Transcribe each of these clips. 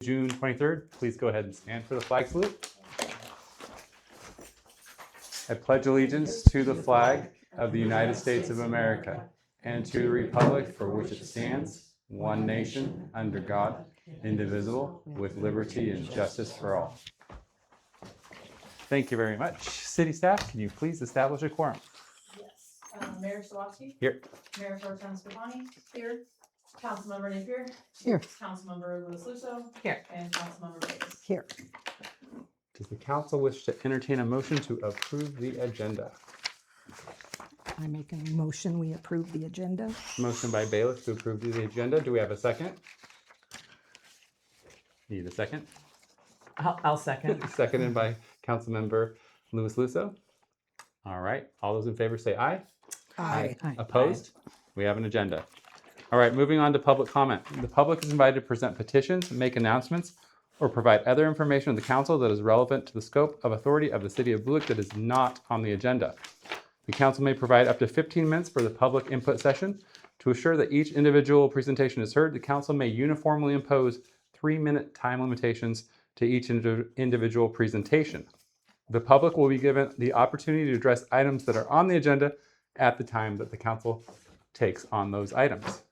June 23rd. Please go ahead and stand for the flag salute. I pledge allegiance to the flag of the United States of America and to the republic for which it stands, one nation, under God, indivisible, with liberty and justice for all. Thank you very much. City staff, can you please establish a quorum? Yes. Mayor Sawatchi? Here. Mayor Pro Tem Scafani? Here. Councilmember Napier? Here. Councilmember Louis Lusso? Here. And Councilmember Davis? Here. Does the council wish to entertain a motion to approve the agenda? I make a motion, we approve the agenda. Motion by Bailiff to approve the agenda. Do we have a second? Need a second? I'll second. Seconded by Councilmember Louis Lusso. All right, all those in favor say aye. Aye. Opposed? We have an agenda. All right, moving on to public comment. The public is invited to present petitions, make announcements, or provide other information to the council that is relevant to the scope of authority of the city of Blue Lake that is not on the agenda. The council may provide up to 15 minutes for the public input session. To assure that each individual presentation is heard, the council may uniformly impose 3-minute time limitations to each individual presentation. The public will be given the opportunity to address items that are on the agenda at the time that the council takes on those items.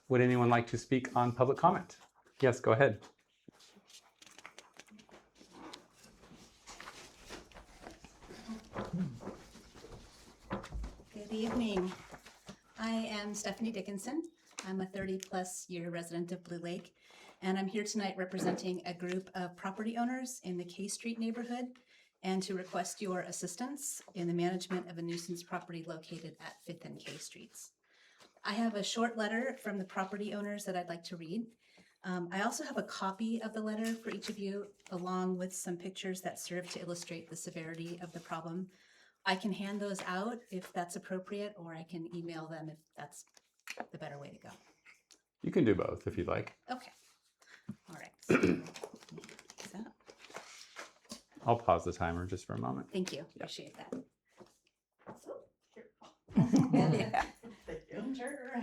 Would anyone like to speak on public comment? Yes, go ahead. Good evening. I am Stephanie Dickinson. I'm a 30-plus year resident of Blue Lake, and I'm here tonight representing a group of property owners in the K Street neighborhood and to request your assistance in the management of a nuisance property located at 5th and K Streets. I have a short letter from the property owners that I'd like to read. I also have a copy of the letter for each of you, along with some pictures that serve to illustrate the severity of the problem. I can hand those out if that's appropriate, or I can email them if that's the better way to go. You can do both if you'd like. Okay. All right. So, I'll pause the timer just for a moment. thank you. Appreciate that. Yeah. Sure.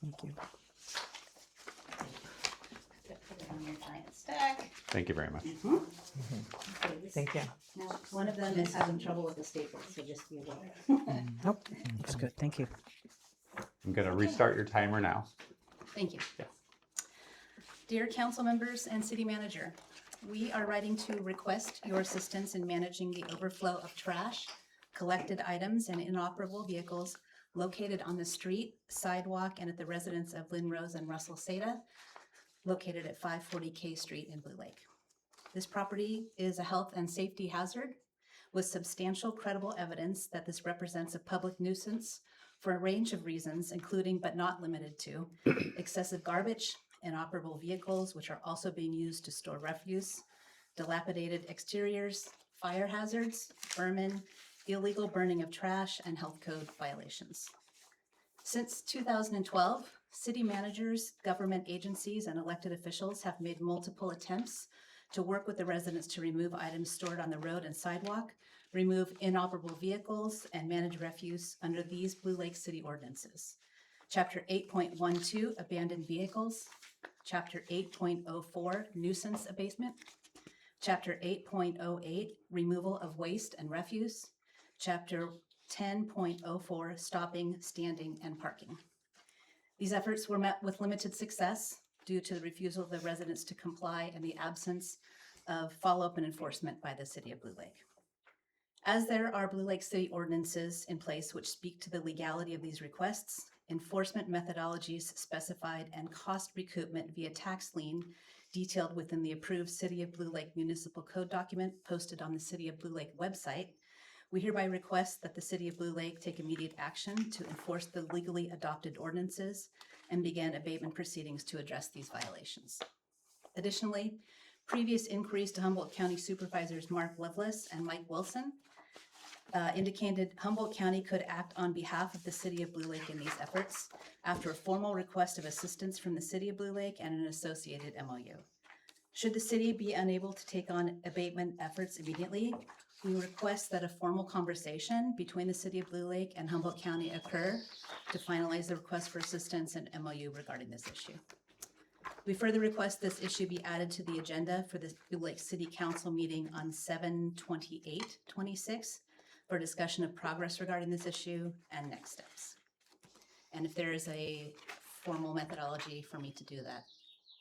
Thank you. Put it on your giant stack. Thank you very much. Okay, Thank you. Now, one of them is having trouble with the staples, so just be aware. Nope, that's good, thank you. I'm going to restart your timer now. Thank you. Yeah. Dear council members and city manager, we are writing to request your assistance in managing the overflow of trash, collected items, and inoperable vehicles located on the street, sidewalk, and at the residence of Lynn Rose and Russell Seda, located at 540 K Street in Blue Lake. This property is a health and safety hazard with substantial credible evidence that this represents a public nuisance for a range of reasons, including but not limited to excessive garbage, inoperable vehicles, which are also being used to store refuse, dilapidated exteriors, fire hazards, vermin, illegal burning of trash, and health code violations. Since 2012, city managers, government agencies, and elected officials have made multiple attempts to work with the residents to remove items stored on the road and sidewalk, remove inoperable vehicles, and manage refuse under these Blue Lake City ordinances. Chapter 8.12, abandoned vehicles. Chapter 8.04, nuisance abatement. Chapter 8.08, removal of waste and refuse. Chapter 10.04, stopping, standing, and parking. These efforts were met with limited success due to the refusal of the residents to comply and the absence of follow-up and enforcement by the city of Blue Lake. As there are Blue Lake City ordinances in place which speak to the legality of these requests, enforcement methodologies specified, and cost recoupment via tax lien detailed within the approved City of Blue Lake Municipal Code document posted on the City of Blue Lake website, we hereby request that the City of Blue Lake take immediate action to enforce the legally adopted ordinances and begin abatement proceedings to address these violations. Additionally, previous inquiries to Humboldt County Supervisors Mark Lovelace and Mike Wilson indicated Humboldt County could act on behalf of the City of Blue Lake in these efforts after a formal request of assistance from the City of Blue Lake and an associated MOU. Should the city be unable to take on abatement efforts immediately, we request that a formal conversation between the city of Blue Lake and Humboldt County occur to finalize the request for assistance and MOU regarding this issue. We further request this issue be added to the agenda for the Blue Lake City Council meeting on 7/28/26 for discussion of progress regarding this issue and next steps. And if there is a formal methodology for me to do that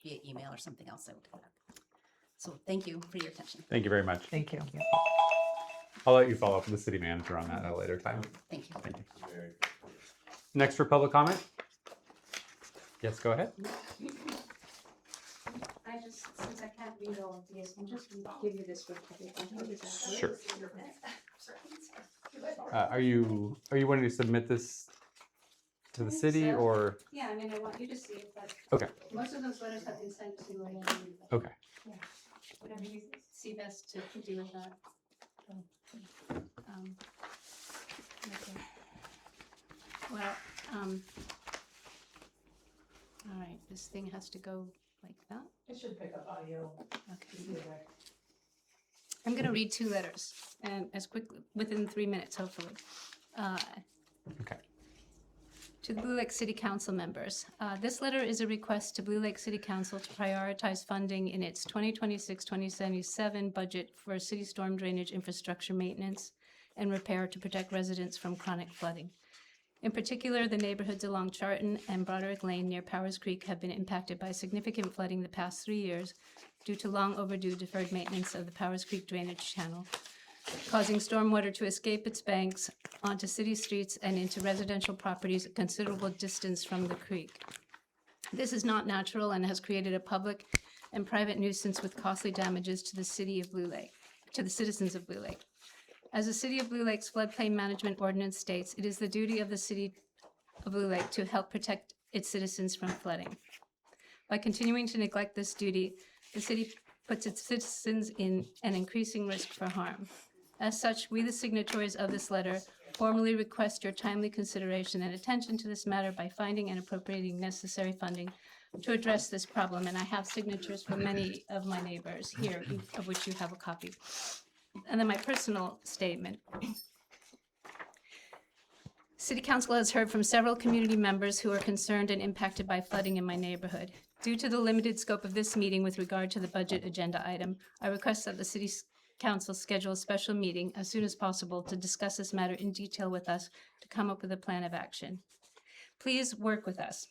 via email or something else, I will do that. So thank you for your attention. Thank you very much. Thank you. I'll let you follow up with the city manager on that at a later time. Thank you. Thank you. Next for public comment? Yes, go ahead. I just, since I can't read all of these, I'll just give you this for public. Sure. Are you wanting to submit this to the city So- or? Yeah, I mean, I want you to see it, but. Okay. Most of those letters have been sent to, Okay. whatever you see best to do with that. Okay. Well, all right, this thing has to go like that. It should pick up audio. Okay. I'm gonna read two letters, and as quickly, within 3 minutes, hopefully. Okay. To the Blue Lake City Council members, this letter is a request to Blue Lake City Council to prioritize funding in its 2026-2077 budget for city storm drainage infrastructure maintenance and repair to protect residents from chronic flooding. In particular, the neighborhoods along Charlton and Broderick Lane near Powers Creek have been impacted by significant flooding the past 3 years due to long overdue deferred maintenance of the Powers Creek drainage channel, causing stormwater to escape its banks onto city streets and into residential properties a considerable distance from the creek. This is not natural and has created a public and private nuisance with costly damages to the city of Blue Lake, to the citizens of Blue Lake. As the City of Blue Lake's floodplain management ordinance states, it is the duty of the city of Blue Lake to help protect its citizens from flooding. By continuing to neglect this duty, the city puts its citizens in an increasing risk for harm. As such, we, the signatories of this letter, formally request your timely consideration and attention to this matter by finding and appropriating necessary funding to address this problem. And I have signatures from many of my neighbors here, of which you have a copy. And then my personal statement. City Council has heard from several community members who are concerned and impacted by flooding in my neighborhood. Due to the limited scope of this meeting with regard to the budget agenda item, I request that the City Council schedule a special meeting as soon as possible to discuss this matter in detail with us to come up with a plan of action. Please work with us.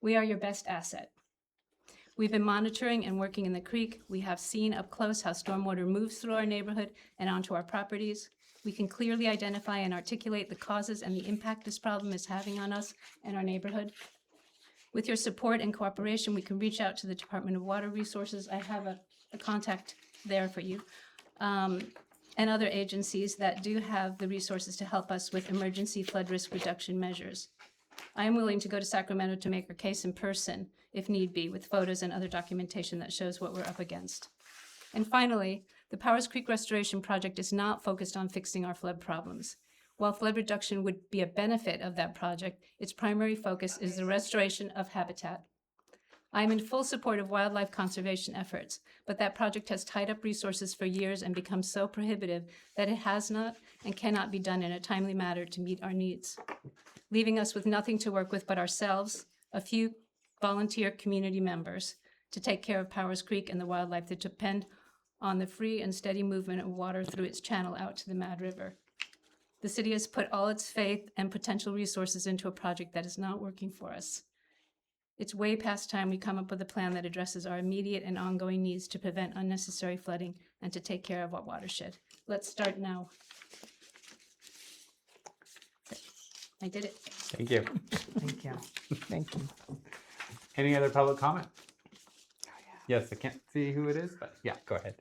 We are your best asset. We've been monitoring and working in the creek. We have seen up close how stormwater moves through our neighborhood and onto our properties. We can clearly identify and articulate the causes and the impact this problem is having on us and our neighborhood. With your support and cooperation, we can reach out to the Department of Water Resources. I have a contact there for you. And other agencies that do have the resources to help us with emergency flood risk reduction measures. I am willing to go to Sacramento to make our case in person, if need be, with photos and other documentation that shows what we're up against. And finally, the Powers Creek Restoration Project is not focused on fixing our flood problems. While flood reduction would be a benefit of that project, its primary focus is the restoration of habitat. I am in full support of wildlife conservation efforts, but that project has tied up resources for years and become so prohibitive that it has not and cannot be done in a timely manner to meet our needs, leaving us with nothing to work with but ourselves, a few volunteer community members, to take care of Powers Creek and the wildlife that depend on the free and steady movement of water through its channel out to the Mad River. The city has put all its faith and potential resources into a project that is not working for us. It's way past time we come up with a plan that addresses our immediate and ongoing needs to prevent unnecessary flooding and to take care of our watershed. Let's start now. I did it. Thank you. Thank you. Thank you. Any other public comment? Yes, I can't see who it is, but yeah, go ahead.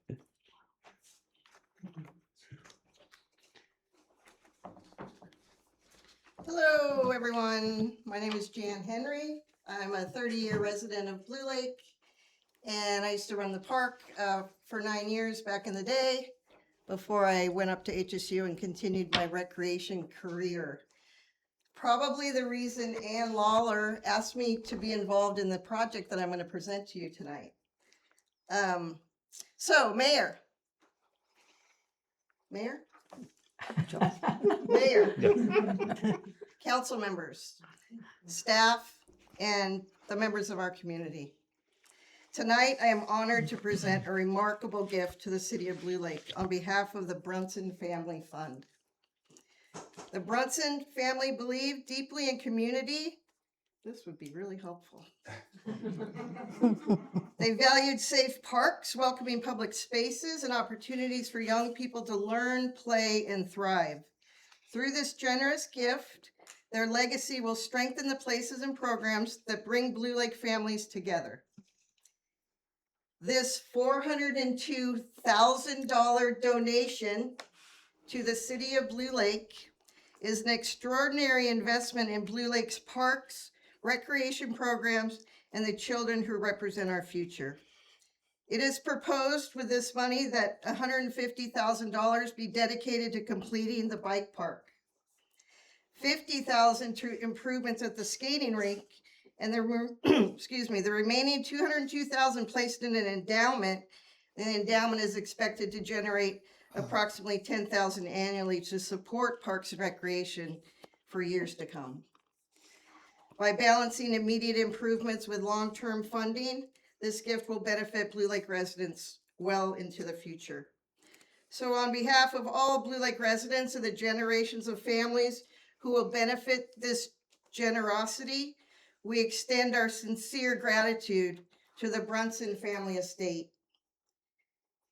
Hello, everyone. My name is Jan Henry. I'm a 30-year resident of Blue Lake, and I used to run the park for 9 years back in the day before I went up to HSU and continued my recreation career. Probably the reason Ann Lawler asked me to be involved in the project that I'm going to present to you tonight. So, Mayor, Mayor, council members, staff, and the members of our community. Tonight, I am honored to present a remarkable gift to the city of Blue Lake on behalf of the Brunson Family Fund. The Brunson family believed deeply in community. This would be really helpful. They valued safe parks, welcoming public spaces, and opportunities for young people to learn, play, and thrive. Through this generous gift, their legacy will strengthen the places and programs that bring Blue Lake families together. This $402,000 donation to the city of Blue Lake is an extraordinary investment in Blue Lake's parks, recreation programs, and the children who represent our future. It is proposed with this money that $150,000 be dedicated to completing the bike park, $50,000 to improvements at the skating rink, and the remaining $202,000 placed in an endowment. The endowment is expected to generate approximately $10,000 annually to support parks and recreation for years to come. By balancing immediate improvements with long-term funding, this gift will benefit Blue Lake residents well into the future. So on behalf of all Blue Lake residents and the generations of families who will benefit this generosity, we extend our sincere gratitude to the Brunson family estate.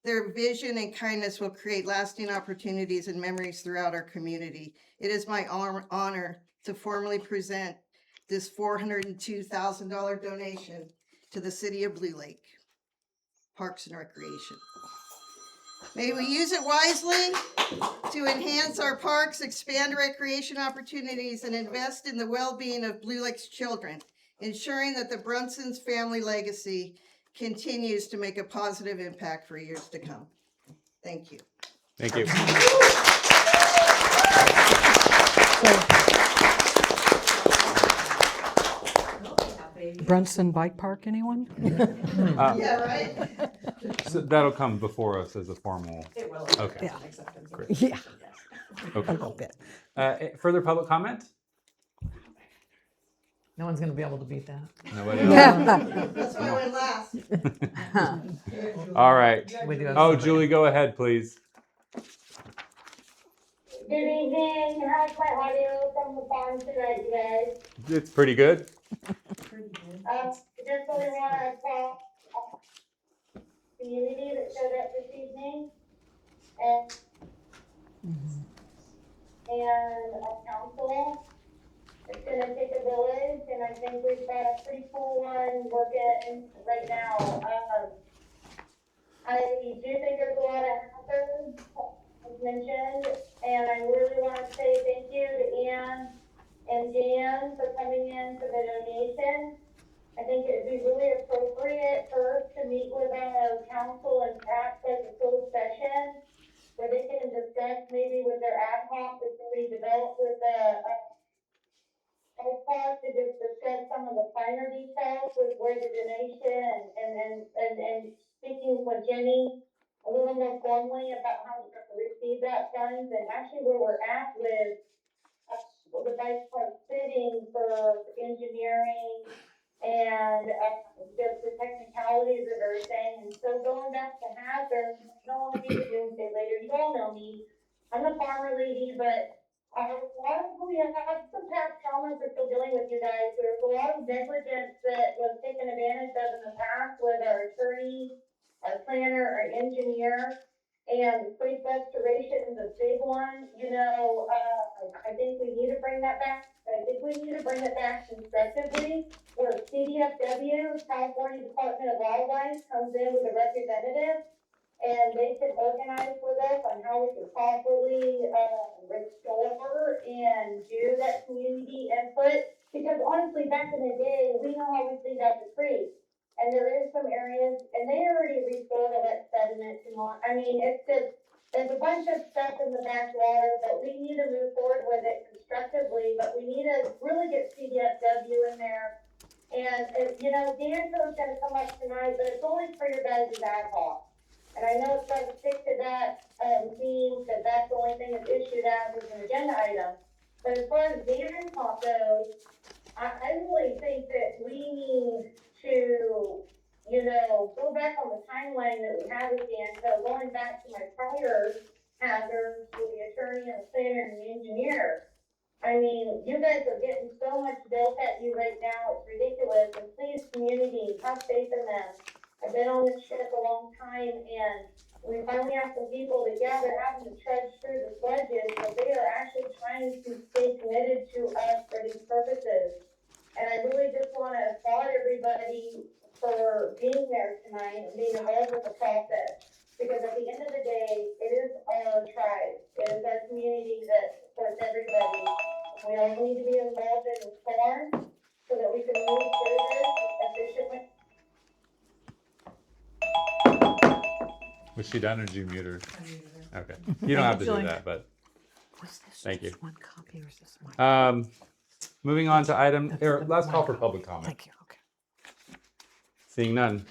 Their vision and kindness will create lasting opportunities and memories throughout our community. It is my honor to formally present this $402,000 donation to the city of Blue Lake Parks and Recreation. May we use it wisely to enhance our parks, expand recreation opportunities, and invest in the well-being of Blue Lake's children, ensuring that the Brunson's family legacy continues to make a positive impact for years to come. Thank you. Thank you. Brunson Bike Park, anyone? Yeah, right? So that'll come before us as a formal. It will. Okay. Yeah. Acceptance. Yeah, a Okay. little bit. Further public comment? No one's gonna be able to beat that. Nobody else? That's why I went last. All right. We do have Oh, somebody. Julie, go ahead, please. Good evening. How's my audio from the farm tonight, you guys? It's pretty good. Just really want to thank the community that showed up this evening and council. It's gonna take a village, and I think we've got a pretty cool one working right now. I do think there's a lot of hazards, as mentioned, and I really want to say thank you to Ann and Jan for coming in for the donation. I think it'd be really appropriate for us to meet with our council and perhaps like a closed session where they can discuss maybe with their ad hoc that we developed with the to just discuss some of the finer details with where the donation and speaking with Jenny a little more formally about how we're going to receive that funds and actually where we're at with the bike park sitting for engineering and just the technicalities of everything. And so going back to hazards, I don't want to be the doomsday later. You all know me. I'm a farmer lady, but we have some past traumas we're still dealing with, you guys. There's a lot of negligence that was taken advantage of in the past with our attorney, our planner, our engineer, and street restoration is a big one. You know, I think we need to bring that back. I think we need to bring it back constructively, where CDFW, California Department of Wildlife, comes in with a representative, and they can organize with us on how we can properly restore and do that community input. Because honestly, back in the day, we know how we cleaned out the creek. And there is some areas, and they already restored all that sediment. I mean, it's just, there's a bunch of stuff in the backwater, but we need to move forward with it constructively. But we need to really get CDFW in there. And, you know, D'Angelo's gonna come up tonight, but it's only for your guys' ad hoc. And I know it's gonna stick to that, theme, because that's the only thing that's issued as an agenda item. But as far as Darren talk goes, I really think that we need to, go back on the timeline that we had with Dan. So going back to my prior hazards with the attorney and the planner and the engineer. I mean, you guys are getting so much built at you right now, it's ridiculous, and please, community, have faith in them. I've been on this ship a long time, and we finally have some people together having to trudge through this budget, but they are actually trying to stay committed to us for these purposes. And I really just wanna applaud everybody for being there tonight and being involved with the process. Because at the end of the day, it is our tribe, it is our community that supports everybody. We all need to be involved in this farm so that we can move through this efficiently. Was she done or did you mute her? I muted her. Okay. You don't have to do Julie. that, but Was this Thank just you. one copy or is this one? moving on to item, That's or the last call one for copy. public comment. Thank you, okay. Seeing none,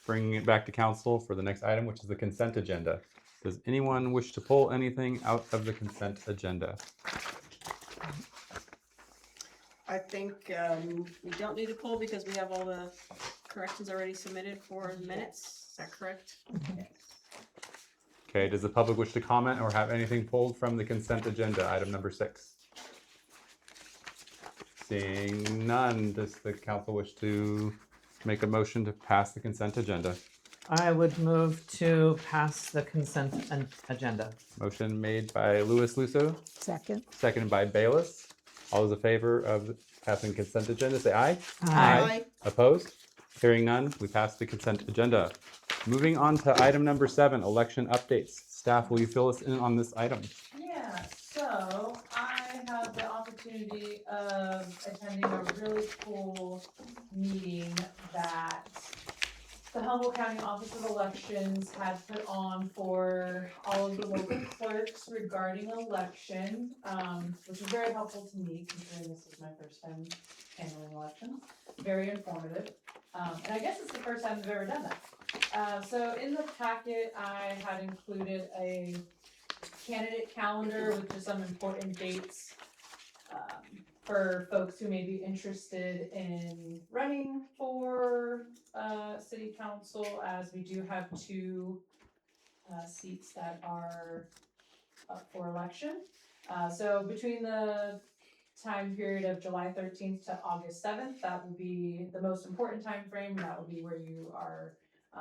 bringing it back to council for the next item, which is the consent agenda. Does anyone wish to pull anything out of the consent agenda? I think we don't need to pull because we have all the corrections already submitted for the minutes. Is that correct? Okay, does the public wish to comment or have anything pulled from the consent agenda, item number 6? Seeing none, does the council wish to make a motion to pass the consent agenda? I would move to pass the consent agenda. Motion made by Louis Lusso, Second. seconded by Bayless. All those in favor of passing consent agenda, say aye. Aye. Opposed? Hearing none, we pass the consent agenda. Moving on to item number 7, election updates. Staff, will you fill us in on this item? Yeah, so I had the opportunity of attending a really cool meeting that the Humboldt County Office of Elections had put on for all of the local clerks regarding election, which was very helpful to me considering this is my first time handling elections. Very informative. And I guess it's the first time I've ever done that. So in the packet, I had included a candidate calendar with just some important dates for folks who may be interested in running for city council, as we do have 2 seats that are up for election. So between the time period of July 13th to August 7th, that will be the most important time frame. That will be where you are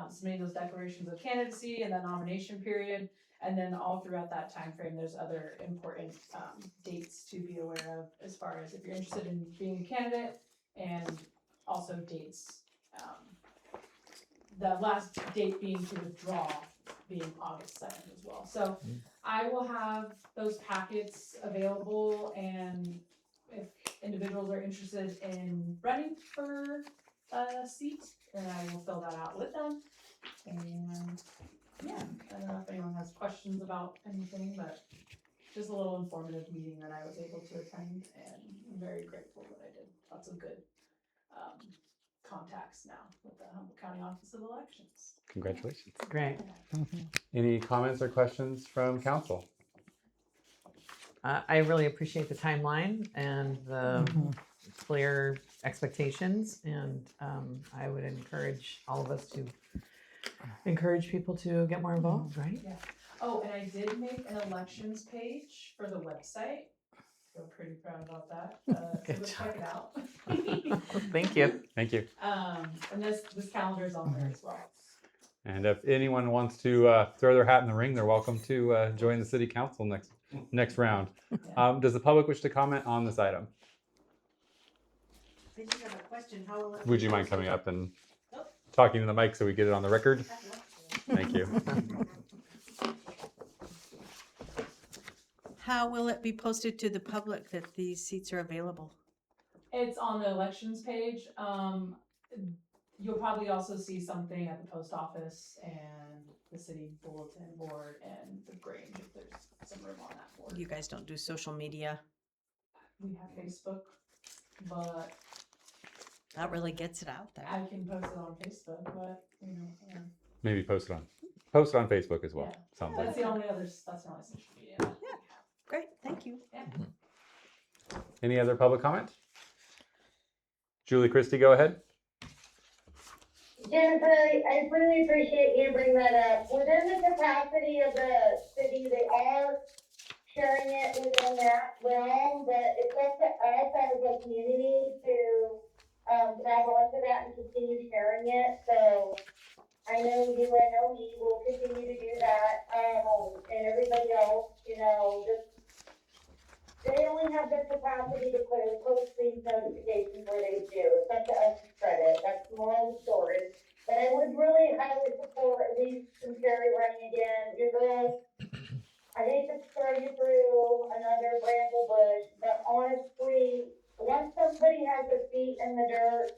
submitting those declarations of candidacy and the nomination period. And then all throughout that time frame, there's other important dates to be aware of as far as if you're interested in being a candidate, and also dates. The last date being to withdraw being August 7th as well. So I will have those packets available, and if individuals are interested in running for a seat, then I will fill that out with them. And yeah, I don't know if anyone has questions about anything, but just a little informative meeting that I was able to attend, and I'm very grateful that I did. Lots of good contacts now with the Humboldt County Office of Elections. Congratulations. Great. Any comments or questions from council? I really appreciate the timeline and the clear expectations, and I would encourage all of us to encourage people to get more involved, right? Oh, and I did make an elections page for the website. Feel pretty proud about that. So Good go check it out. Thank you. Thank you. And this calendar is on there as well. And if anyone wants to throw their hat in the ring, they're welcome to join the city council next round. Does the public wish to comment on this item? I just have a question. How will it? Would you mind coming up and talking to the mic so we get it on the record? Thank you. How will it be posted to the public that these seats are available? It's on the elections page. You'll probably also see something at the post office and the city bulletin board and the Grange if there's some room on that board. You guys don't do social media. We have Facebook, but That really gets it out there. I can post it on Facebook, but, yeah. Maybe post it on Facebook as well. Yeah. Sounds That's like. the only social media. Great, thank you. Any other public comment? Julie Christie, go ahead. Jennifer, I really appreciate you bringing that up. Within the capacity of the city, they are sharing it within that realm, but it's up to us as a community to, grab onto that and continue sharing it, so I know you, I know me, will continue to do that, and everybody else, just, they only have the capacity to post these notifications where they do, it's up to us to spread it, that's the moral of the story. But I would really highly support at least some Carrie running again, your girls, I hate to throw you through another bramble bush, but honestly, once somebody has their feet in the dirt,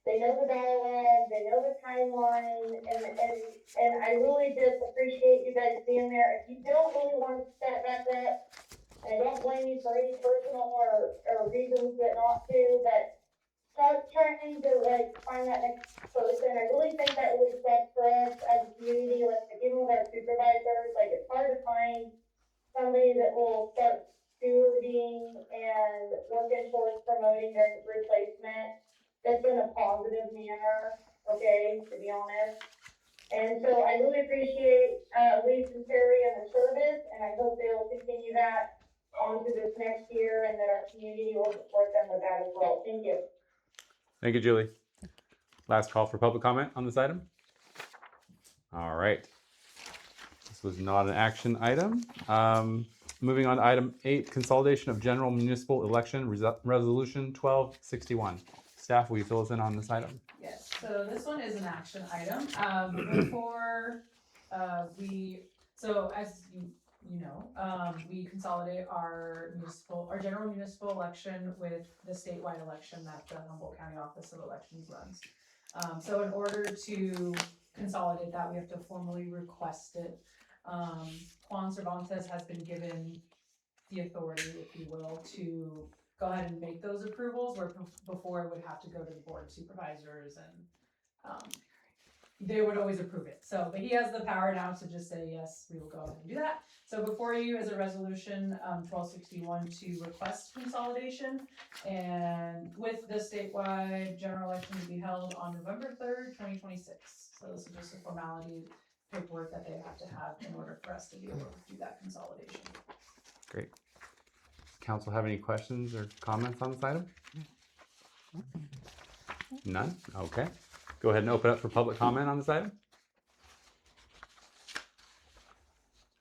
they know the dialogue, they know the timeline, and I really just appreciate you guys being there. If you don't really want to step back up, and I don't blame you for any personal or reasons that not to, but start trying to find that next person. I really think that really sucks for us as a community, even with our supervisors, it's hard to find somebody that will start stewarding and working towards promoting their replacement that's in a positive manner, okay, to be honest. And so I really appreciate, Lee and Terry and their service, and I hope they will continue that on to this next year and that our community will support them with that as well. Thank you. Thank you, Julie. Last call for public comment on this item. All right. This was not an action item. Moving on to item 8, consolidation of general municipal election resolution 1261. Staff, will you fill us in on this item? Yes, so this one is an action item. As you know, we consolidate our general municipal election with the statewide election that the Humboldt County Office of Elections runs. So in order to consolidate that, we have to formally request it. Juan Cervantes has been given the authority, if you will, to go ahead and make those approvals, where before it would have to go to the board of supervisors and they would always approve it. So, but he has the power now to just say, yes, we will go ahead and do that. So before you is a resolution 1261 to request consolidation, and with the statewide general election to be held on November 3rd, 2026. So this is just a formality paperwork that they have to have in order for us to be able to do that consolidation. Great. Council have any questions or comments on this item? None? Okay. Go ahead and open up for public comment on this item.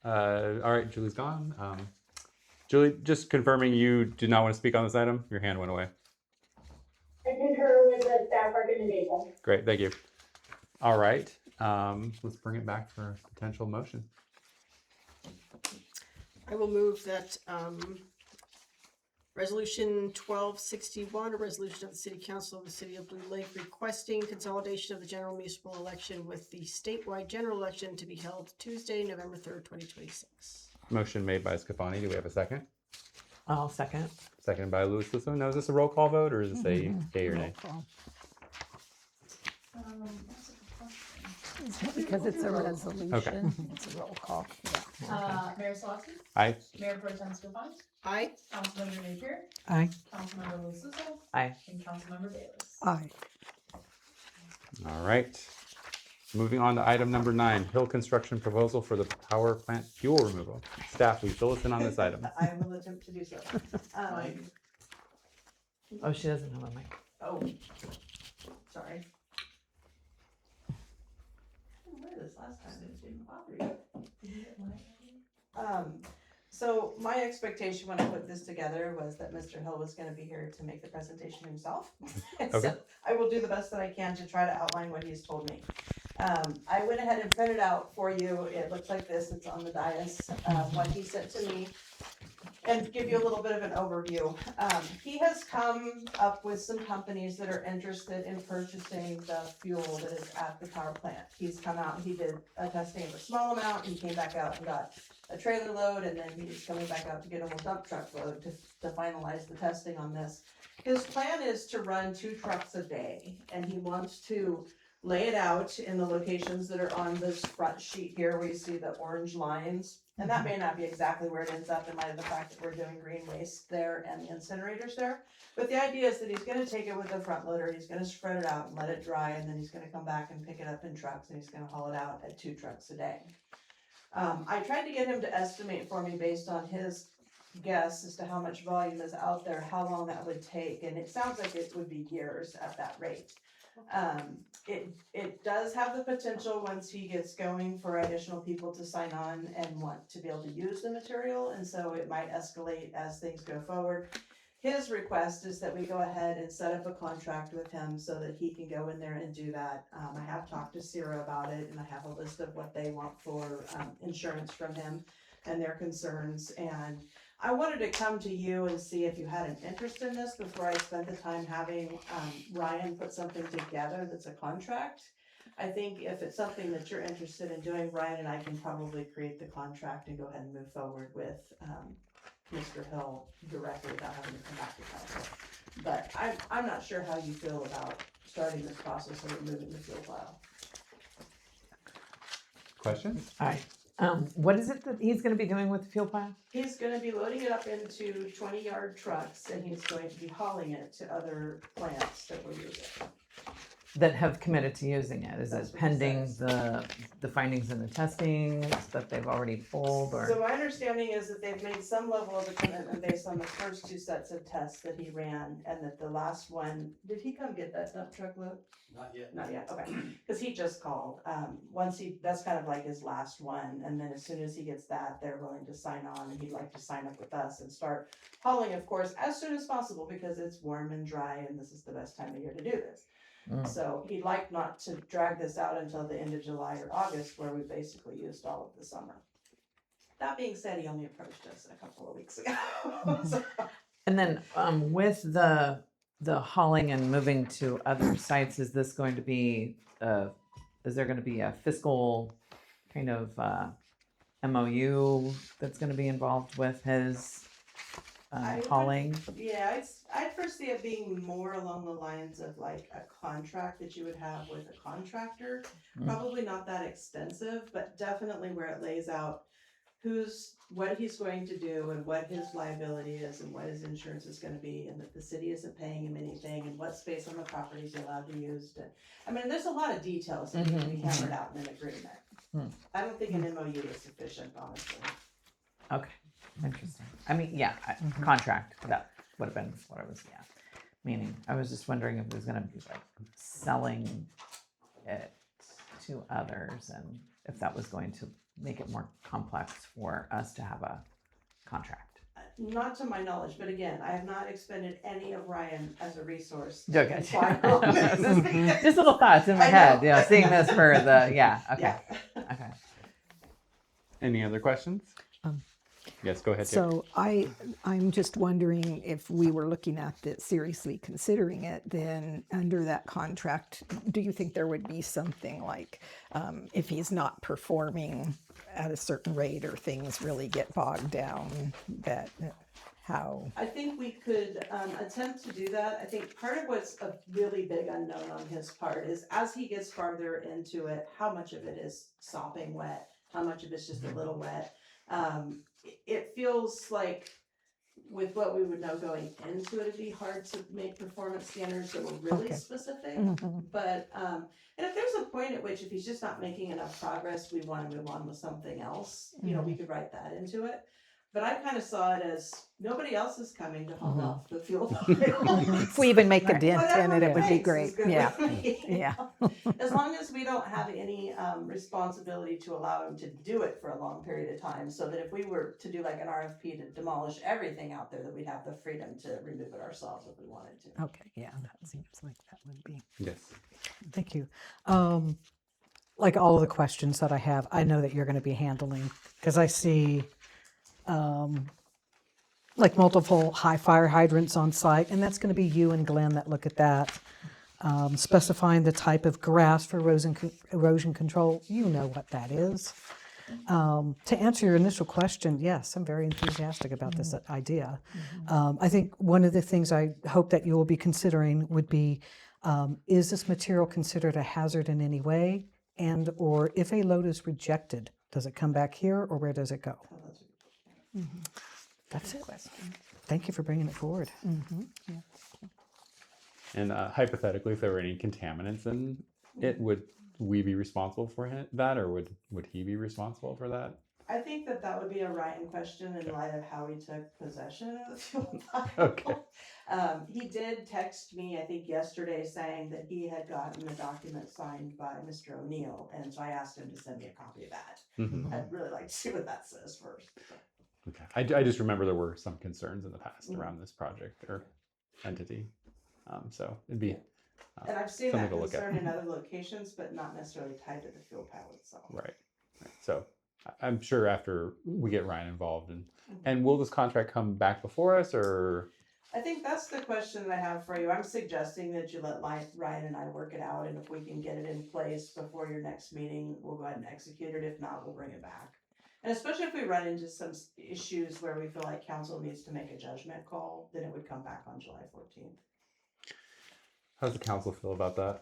All right, Julie's gone. Julie, just confirming you did not want to speak on this item? Your hand went away. I concur with the staff recommendation. Great, thank you. All right, let's bring it back for a potential motion. I will move that, Resolution 1261, a resolution of the City Council of the City of Blue Lake requesting consolidation of the general municipal election with the statewide general election to be held Tuesday, November 3rd, 2026. Motion made by Scafani. Do we have a second? I'll second. Seconded by Louis Lisson. Now, is this a roll call vote or is this a yay or nay? Roll call. That's a good question. Because it's a resolution, it's a roll call, yeah. Mayor Slawski, Aye. Mayor Pro Tem Scafani, Aye. Councilmember Napier, Aye. Councilmember Louis Lissow, Aye. and Councilmember Bayless. Aye. All right. Moving on to item number 9, Hill Construction Proposal for the Power Plant Fuel Removal. Staff, will you fill us in on this item? I will attempt to do so. Oh, she doesn't have a mic. Oh, sorry. I didn't wear this last time, it didn't bother you. So my expectation when I put this together was that Mr. Hill was gonna be here to make the presentation himself. Okay. So I will do the best that I can to try to outline what he's told me. I went ahead and printed out for you, it looks like this, it's on the dais, what he said to me. and give you a little bit of an overview. He has come up with some companies that are interested in purchasing the fuel that is at the power plant. He's come out and he did a testing of a small amount, he came back out and got a trailer load, and then he's coming back out to get a whole dump truck load to finalize the testing on this. His plan is to run 2 trucks a day, and he wants to lay it out in the locations that are on this front sheet here where you see the orange lines. And that may not be exactly where it ends up in light of the fact that we're doing green waste there and the incinerators there. But the idea is that he's gonna take it with the front loader, he's gonna spread it out and let it dry, and then he's gonna come back and pick it up in trucks, and he's gonna haul it out at 2 trucks a day. I tried to get him to estimate for me based on his guess as to how much volume is out there, how long that would take, and it sounds like it would be years at that rate. It does have the potential, once he gets going, for additional people to sign on and want to be able to use the material, and so it might escalate as things go forward. His request is that we go ahead and set up a contract with him so that he can go in there and do that. I have talked to Sierra about it, and I have a list of what they want for insurance from him and their concerns, and I wanted to come to you and see if you had an interest in this before I spent the time having Ryan put something together that's a contract. I think if it's something that you're interested in doing, Ryan and I can probably create the contract and go ahead and move forward with Mr. Hill directly without having to come back to council. But I'm not sure how you feel about starting this process of removing the fuel pile. Questions? All right. What is it that he's going to be doing with the fuel pile? He's gonna be loading it up into 20-yard trucks, and he's going to be hauling it to other plants that will use it. That have committed to using it? Is That's it what it pending says. the findings in the testing that they've already pulled, or? So my understanding is that they've made some level of a commitment based on the first 2 sets of tests that he ran, and that the last one, did he come get that dump truck load? Not yet. Not yet, okay, cause he just called, that's kind of like his last one, and then as soon as he gets that, they're willing to sign on, and he'd like to sign up with us and start hauling, of course, as soon as possible, because it's warm and dry, and this is the best time of year to do this. So he'd like not to drag this out until the end of July or August, where we basically used all of the summer. That being said, he only approached us a couple of weeks ago. So, And then with the hauling and moving to other sites, is this going to be, is there going to be a fiscal kind of MOU that's going to be involved with his I would- hauling? Yeah, I'd foresee it being more along the lines of like a contract that you would have with a contractor. Probably not that extensive, but definitely where it lays out what he's going to do and what his liability is and what his insurance is gonna be, and that the city isn't paying him anything, and what space on the property he's allowed to use. I mean, there's a lot of details that need to be hammered out in an agreement. I don't think an MOU is sufficient, honestly. Okay, interesting. I mean, yeah, contract, that would have been what I was, meaning. I was just wondering if there's gonna be like selling it to others, and if that was going to make it more complex for us to have a contract. Not to my knowledge, but again, I have not expended any of Ryan as a resource. Okay. Okay. Just little thoughts in my I head, know. seeing this for the, okay, Yeah. okay. Any other questions? Yes, go ahead. Dick. So I'm just wondering if we were looking at it, seriously considering it, then under that contract, do you think there would be something like, if he's not performing at a certain rate or things really get bogged down, that how? I think we could attempt to do that. I think part of what's a really big unknown on his part is, as he gets farther into it, how much of it is sopping wet, how much of it's just a little wet. It feels like with what we would know going into it, it'd be hard to make performance standards that were really Okay. specific. Mhm. But, and if there's a point at which if he's just not making enough progress, we want to move on with something else, we could write that into it. But I kind of saw it as nobody else is coming to haul off the fuel pile. If we even make a dent in Whatever it, it would be takes is great. good Yeah, with me. yeah. As long as we don't have any responsibility to allow him to do it for a long period of time, so that if we were to do like an RFP to demolish everything out there, that we'd have the freedom to remove it ourselves if we wanted to. Okay, yeah, that seems like that would be. Yes. Thank you. Like all of the questions that I have, I know that you're going to be handling, because I see like multiple high fire hydrants on site, and that's going to be you and Glenn that look at that. Specifying the type of grass for erosion control, you know what that is. To answer your initial question, yes, I'm very enthusiastic about this idea. I think one of the things I hope that you will be considering would be, is this material considered a hazard in any way? And or if a load is rejected, does it come back here or where does it go? That's it. Thank you for bringing it forward. And hypothetically, if there were any contaminants in it, would we be responsible for that, or would he be responsible for that? I think that would be a Ryan question in light of how he took possession of the fuel pile. Okay. He did text me, I think yesterday, saying that he had gotten a document signed by Mr. O'Neill, and so I asked him to send me a copy of that. I'd really like to see what that says first. Okay. I just remember there were some concerns in the past around this project or entity. So it'd be And I've seen something that to look concern at. in other locations, but not necessarily tied to the fuel pile itself. Right. So I'm sure after we get Ryan involved, and will this contract come back before us, or? I think that's the question that I have for you. I'm suggesting that you let Ryan and I work it out, and if we can get it in place before your next meeting, we'll go ahead and execute it. If not, we'll bring it back. And especially if we run into some issues where we feel like council needs to make a judgment call, then it would come back on July 14th. How does the council feel about that?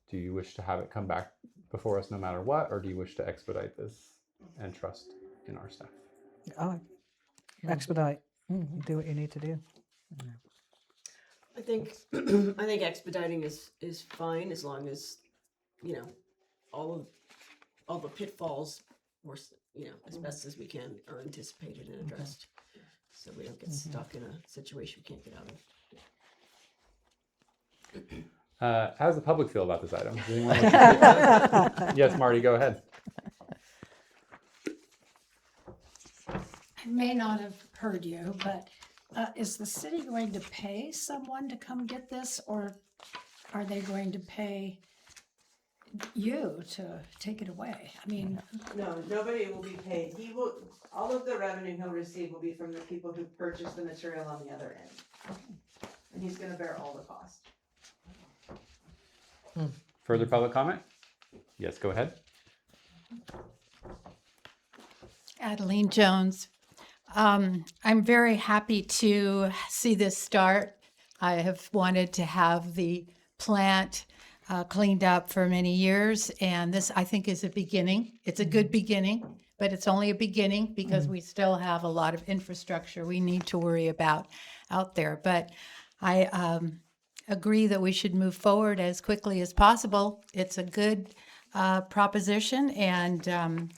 Do you wish to have it come back before us no matter what, or do you wish to expedite this and trust in our staff? Expedite. Do what you need to do. I think I think expediting is fine as long as, you know, all the pitfalls were, you know, as best as we can are anticipated and addressed, so we don't get stuck in a situation we can't get out of. How does the public feel about this item? Does anyone want to speak? Yes, Marty, go ahead. I may not have heard you, but is the city going to pay someone to come get this, or are they going to pay you to take it away? I mean, No, nobody will be paid. All of the revenue he'll receive will be from the people who purchase the material on the other end. And he's gonna bear all the cost. Further public comment? Yes, go ahead. Adeline Jones. I'm very happy to see this start. I have wanted to have the plant cleaned up for many years, and this, I think, is a beginning. It's a good beginning, but it's only a beginning because we still have a lot of infrastructure we need to worry about out there. But I agree that we should move forward as quickly as possible. It's a good proposition, and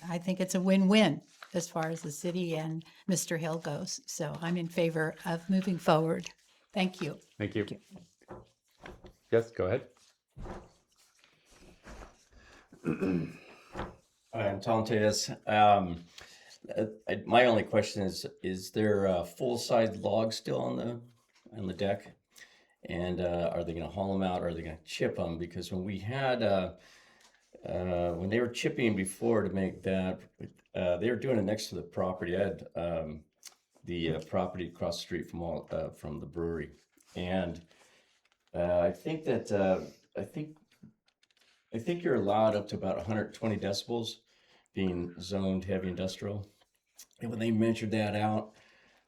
I think it's a win-win as far as the city and Mr. Hill goes. So I'm in favor of moving forward. Thank you. Thank you. Yes, go ahead. I'm Tom Tatus. My only question is there a full-size log still on the deck? And are they going to haul them out, or are they going to chip them? Because when we had, when they were chipping before to make that, they were doing it next to the property. I had the property across the street from the brewery, and I think that I think you're allowed up to about 120 decibels, being zoned heavy industrial. And when they measured that out,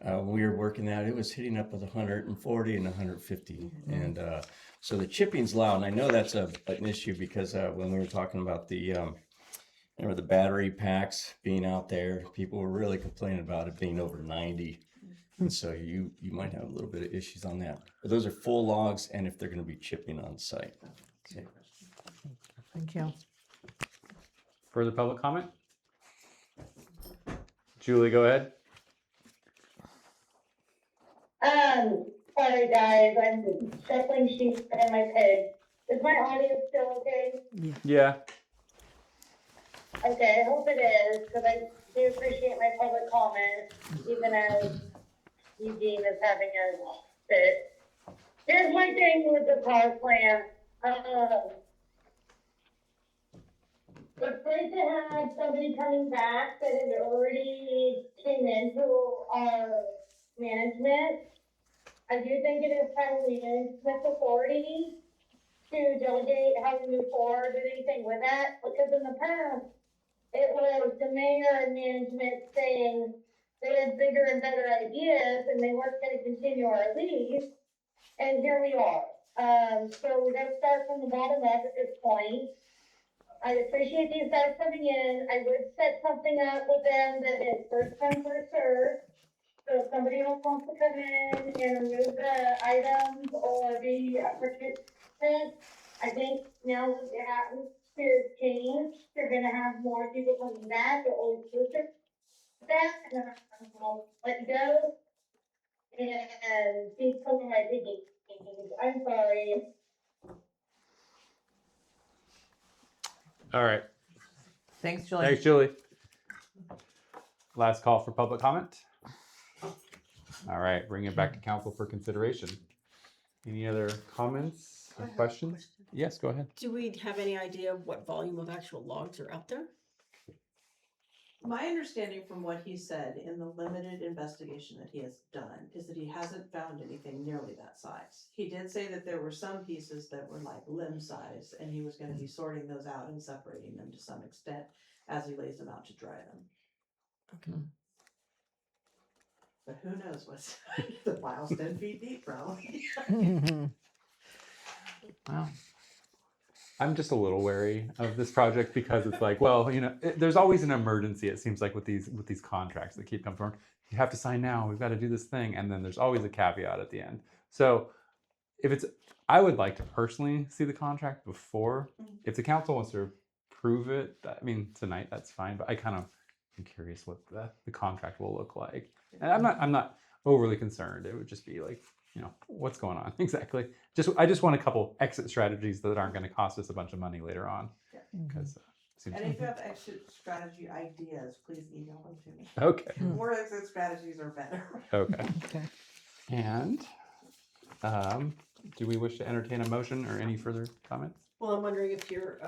when we were working that, it was hitting up with 140 and 150. And so the chipping's loud. And I know that's an issue because when we were talking about the battery packs being out there, people were really complaining about it being over 90. And so you might have a little bit of issues on that. But those are full logs, and if they're going to be chipping on site. Okay. Thank you. Further public comment? Julie, go ahead. Sorry guys, I'm shuffling sheets in my pig. Is my audio still okay? Yeah. Okay, I hope it is, because I do appreciate my public comment, even as Eugene is having a fit. Here's my thing with the power plant. It's great to have somebody coming back that has already came into our management. I do think it is probably management's authority to delegate how we move forward with anything with that, because in the past, it was the mayor and management saying they had bigger and better ideas and they weren't gonna continue our lease, and here we are. So we gotta start from the bottom up at this point. I appreciate these guys coming in. I would set something up with them that is first come, first served. So if somebody else wants to come in and remove the items or be a participant, I think now that the atmosphere has changed, you're gonna have more people coming back that will listen to that, and I'll let you go. And please tell me my thinking. I'm sorry. All right. Thanks, Julie. Thanks, Julie. Last call for public comment. All right, bring it back to council for consideration. Any other comments or questions? Yes, go ahead. Do we have any idea of what volume of actual logs are out there? My understanding from what he said in the limited investigation that he has done is that he hasn't found anything nearly that size. He did say that there were some pieces that were like limb size, and he was gonna be sorting those out and separating them to some extent as he lays them out to dry them. Okay. But who knows what's the miles 10 feet deep, probably. Wow. I'm just a little wary of this project because it's like, well, there's always an emergency. It seems like with these contracts that keep coming forward. You have to sign now. We've got to do this thing, and then there's always a caveat at the end. So, I would like to personally see the contract before. If the council wants to approve it, tonight that's fine. But I kind of am curious what the contract will look like, and I'm not overly concerned. It would just be like, what's going on exactly. I just want a couple exit strategies that aren't going to cost us a bunch of money later on. Because And if you have exit strategy ideas, please email them to me. Okay. More exit strategies are better. Okay. And do we wish to entertain a motion or any further comments? Well, I'm wondering if you're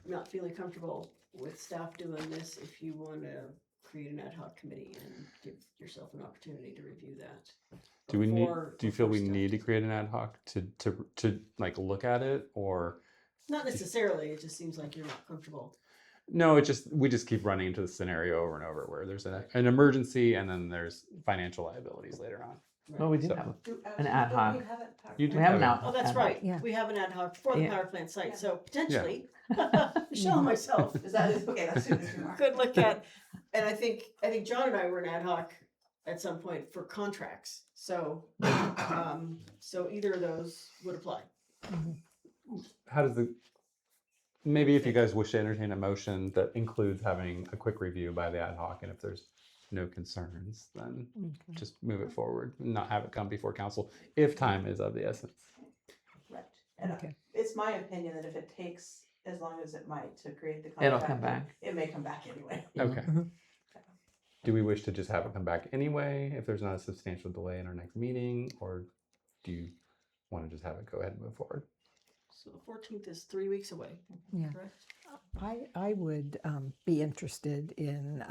not feeling comfortable with staff doing this, if you want to create an ad hoc committee and give yourself an opportunity to review that. Do you feel we need to create an ad hoc to like look at it, or? Not necessarily, it just seems like you're not comfortable. No, we just keep running into the scenario over and over where there's an emergency and then there's financial liabilities later on. Well, we do So- have an ad hoc. You do We have have an it. ad Oh, that's ad right. hoc. Yeah. We have an ad hoc for the Yeah. power plant site, so potentially, Michelle and myself Is that okay? That's who this is. could look at, and I think John and I were an ad hoc at some point for contracts. So, so either of those would apply. How does maybe if you guys wish to entertain a motion that includes having a quick review by the ad hoc, and if there's no concerns, then just move it forward and not have it come before council if time is of the essence. Right. And Okay. it's my opinion that if it takes as long as it might to create the It'll contract, come back. It may come back anyway. Okay. Do we wish to just have it come back anyway if there's not a substantial delay in our next meeting, or do you want to just have it go ahead and move forward? So the 14th is 3 weeks away. Yeah. Correct? I would be interested in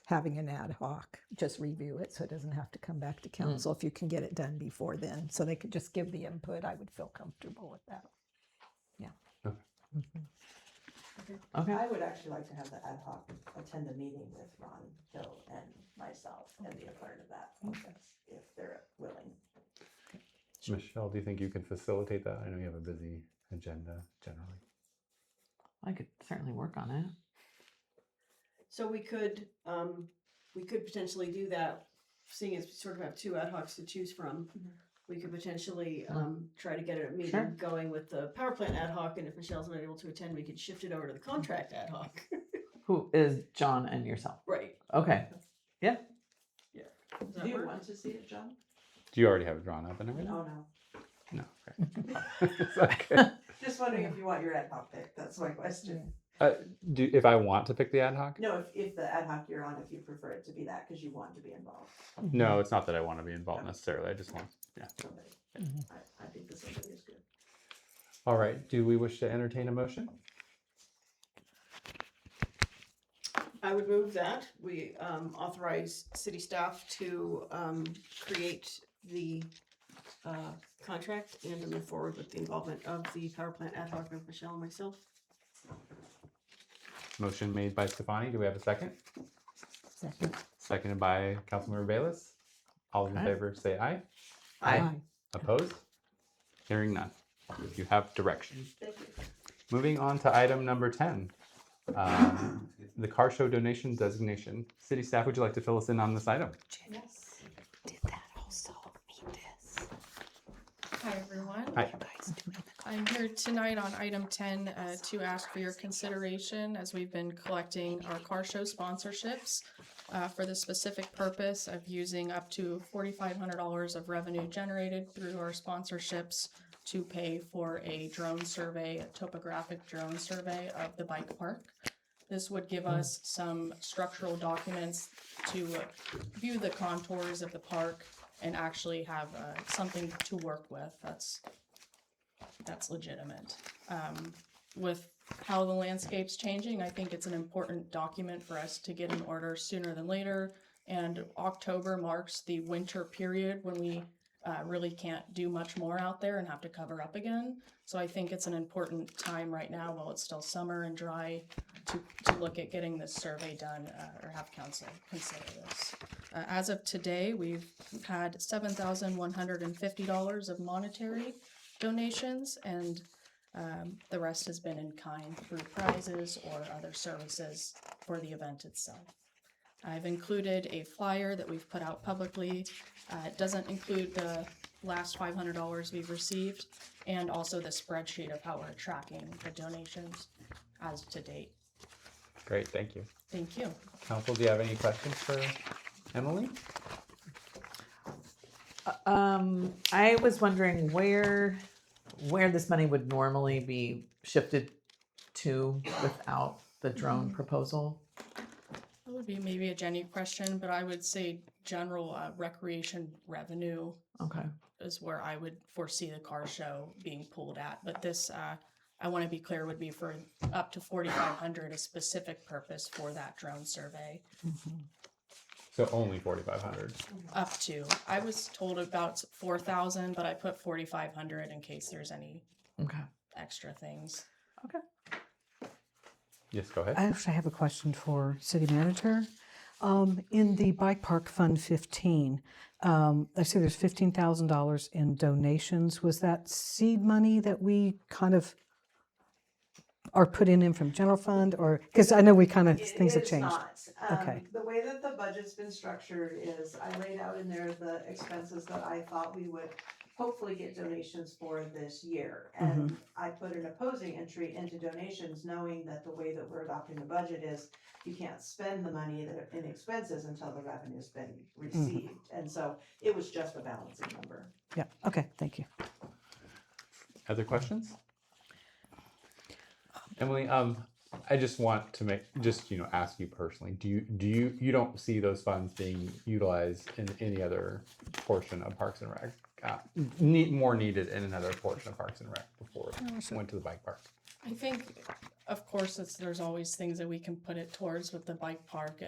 having an ad hoc, just review it so it doesn't have to come back to council. If you can get it done before then, so they could just give the input, I would feel comfortable with that. Okay. I would actually like to have the ad hoc attend a meeting with Ron, Hill, and myself and be a part of that process if they're willing. Michelle, do you think you can facilitate that? I know you have a busy agenda generally. I could certainly work on it. So we could potentially do that, seeing as we sort of have two ad hocs to choose from. We could potentially try to get a meeting Sure. going with the power plant ad hoc, and if Michelle's not able to attend, we could shift it over to the contract ad hoc. Who is John and yourself? Right. Okay. Yeah. Yeah. Do you want to see it, John? Do you already have it drawn up and everything? Oh, no. No. Okay. It's okay. Just wondering if you want your ad hoc pick. That's my question. If I want to pick the ad hoc? No, if the ad hoc you're on, if you prefer it to be that because you want to be involved. No, it's not that I want to be involved necessarily. I just want, yeah. Somebody. I think the somebody is good. All right. Do we wish to entertain a motion? I would move that we authorize city staff to create the contract and to move forward with the involvement of the power plant ad hoc member Michelle and myself. Motion made by Stefani. Do we have a second? Second. Seconded by Councilmember Bayless. All in Aye. favor say aye. Aye. Opposed? Hearing none. You have direction. Thank you. Moving on to item number 10, the car show donation designation. City staff, would you like to fill us in on this item? Yes. Did that also mean this? Hi, everyone. Hi. I'm here tonight on item 10 to ask for your consideration as we've been collecting our car show sponsorships for the specific purpose of using up to $4,500 of revenue generated through our sponsorships to pay for a drone survey, a topographic drone survey of the bike park. This would give us some structural documents to view the contours of the park and actually have something to work with. That's legitimate. With how the landscape's changing, I think it's an important document for us to get in order sooner than later. And October marks the winter period when we really can't do much more out there and have to cover up again. So I think it's an important time right now while it's still summer and dry to look at getting this survey done or have council consider this. As of today, we've had $7,150 of monetary donations, and the rest has been in kind through prizes or other services for the event itself. I've included a flyer that we've put out publicly. It doesn't include the last $500 we've received, and also the spreadsheet of how we're tracking the donations as to date. Great, thank you. Thank you. Council, do you have any questions for Emily? I was wondering where this money would normally be shifted to without the drone proposal. That would be maybe a Jenny question, but I would say general recreation revenue Okay. is where I would foresee the car show being pulled at. But this, I want to be clear, would be for up to $4,500, a specific purpose for that drone survey. So only 4,500. Up to, I was told about 4,000, but I put 4,500 in case there's any Okay. extra things. Okay. Yes, go ahead. I actually have a question for city manager. In the Bike Park Fund 15, I see there's $15,000 in donations. Was that seed money that we kind of are putting in from general fund, or, because I know we kind of, things have changed. Okay. The way that the budget's been structured is I laid out in there the expenses that I thought we would hopefully get donations for this year. And I put an opposing entry into donations, knowing that the way that we're adopting the budget is you can't spend the money in expenses until the revenue's been received. And so it was just a balancing number. Yeah, okay, thank you. Other questions? Emily, I just want to ask you personally, you don't see those funds being utilized in any other portion of Parks and Rec? More needed in another portion of Parks and Rec before it went to the bike park? I think, of course, there's always things that we can put it towards with the bike park,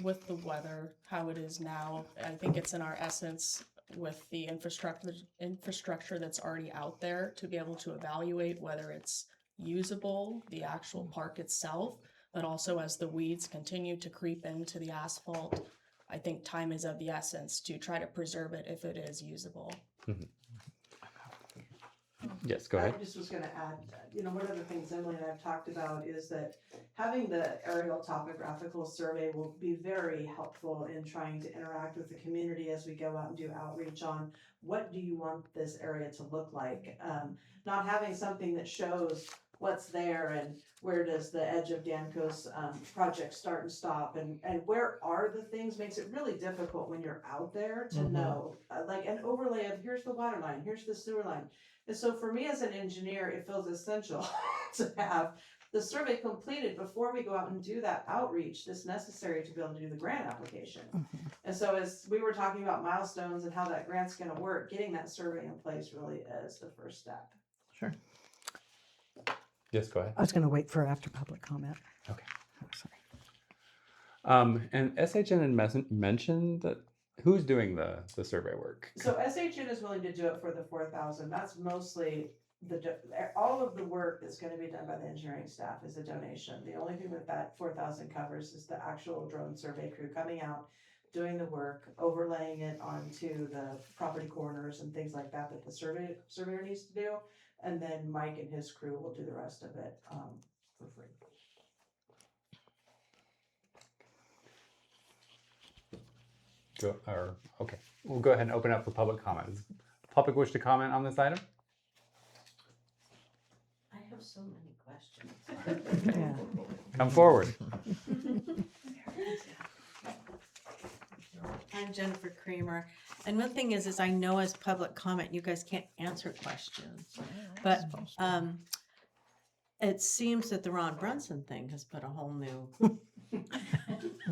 with the weather, how it is now. I think it's in our essence with the infrastructure that's already out there to be able to evaluate whether it's usable, the actual park itself, but also as the weeds continue to creep into the asphalt, I think time is of the essence to try to preserve it if it is usable. Yes, go ahead. I just was gonna add, one of the things Emily and I have talked about is that having the aerial topographical survey will be very helpful in trying to interact with the community as we go out and do outreach on what do you want this area to look like. Not having something that shows what's there and where does the edge of Danco's project start and stop and where are the things makes it really difficult when you're out there to know, like an overlay of here's the water line, here's the sewer line. And so for me as an engineer, it feels essential to have the survey completed before we go out and do that outreach that's necessary to be able to do the grant application. And so as we were talking about milestones and how that grant's gonna work, getting that survey in place really is the first step. Sure. Yes, go ahead. I was going to wait for after public comment. Okay. Sorry. And SHN had mentioned that who's doing the survey work? So SHN is willing to do it for the 4,000. That's mostly all of the work that's going to be done by the engineering staff is a donation. The only thing that 4,000 covers is the actual drone survey crew coming out, doing the work, overlaying it onto the property corners and things like that the surveyor needs to do, and then Mike and his crew will do the rest of it for free. Okay, we'll go ahead and open up for public comment. Does the public wish to comment on this item? I have so many questions. Yeah. Come forward. I'm Jennifer Kramer, and one thing is I know as public comment, you guys can't answer questions, but it seems that the Ron Brunson thing has put a whole new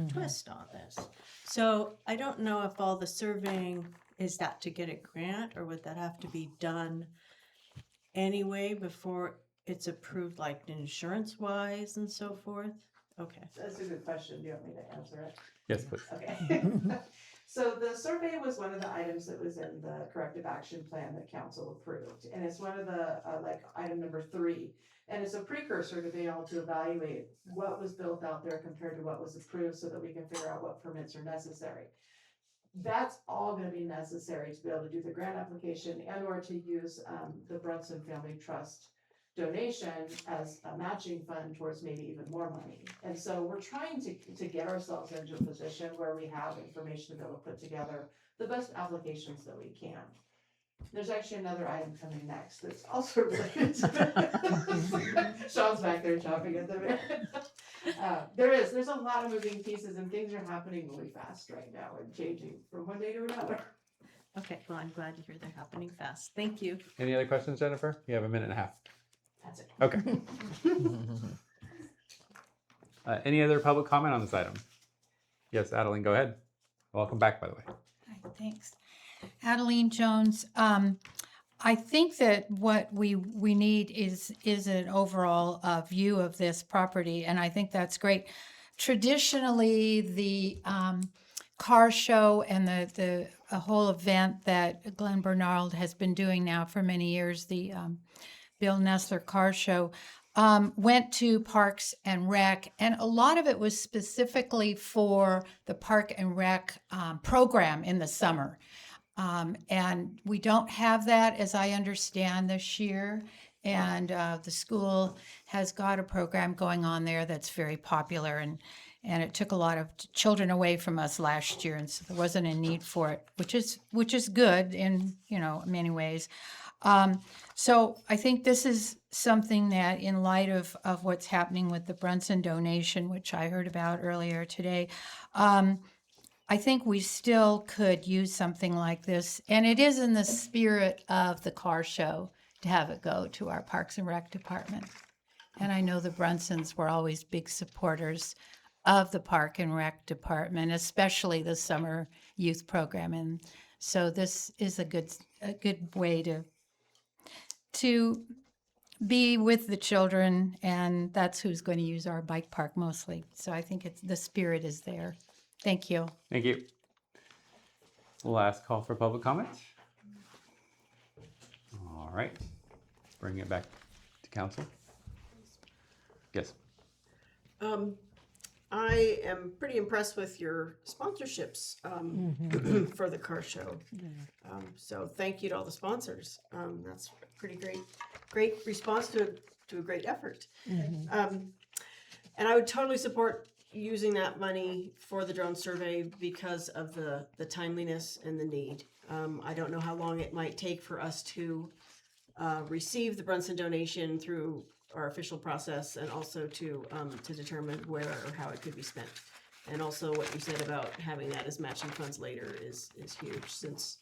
twist on this. So I don't know if all the surveying is that to get a grant, or would that have to be done anyway before it's approved, like insurance wise and so forth? Okay. That's a good question. Do you want me to answer it? Yes, please. Okay. So the survey was one of the items that was in the corrective action plan that council approved. And it's one of the, like item number 3. And it's a precursor to being able to evaluate what was built out there compared to what was approved so that we can figure out what permits are necessary. That's all going to be necessary to be able to do the grant application and or to use the Brunson Family Trust donation as a matching fund towards maybe even more money. And so we're trying to get ourselves into a position where we have information to be able to put together the best applications that we can. There's actually another item coming next that's also related to Sean's back there chopping at the bit. There's a lot of moving pieces and things are happening really fast right now and changing from one day to another. Okay, well, I'm glad to hear they're happening fast. Thank you. Any other questions, Jennifer? You have a minute and a half. That's it. Okay. Any other public comment on this item? Yes, Adeline, go ahead. Welcome back, by the way. Hi, thanks. Adeline Jones. I think that what we need is an overall view of this property, and I think that's great. Traditionally, the car show and the whole event that Glenn Bernard has been doing now for many years, the Bill Nessler Car Show, went to Parks and Rec, and a lot of it was specifically for the Park and Rec program in the summer. And we don't have that, as I understand, this year. And the school has got a program going on there that's very popular, and it took a lot of children away from us last year, and so there wasn't a need for it, which is good in many ways. So I think this is something that, in light of what's happening with the Brunson donation, which I heard about earlier today, I think we still could use something like this. And it is in the spirit of the car show to have it go to our Parks and Rec department. And I know the Brunsons were always big supporters of the Park and Rec department, especially the summer youth program. And so this is a good way to be with the children, and that's who's going to use our bike park mostly. So I think the spirit is there. Thank you. Thank you. Last call for public comment. All right, bring it back to council. Yes. I am pretty impressed with your sponsorships for the car show. So thank you to all the sponsors. That's a pretty great response to a great effort. And I would totally support using that money for the drone survey because of the timeliness and the need. I don't know how long it might take for us to receive the Brunson donation through our official process, and also to determine where or how it could be spent. And also what you said about having that as matching funds later is huge, since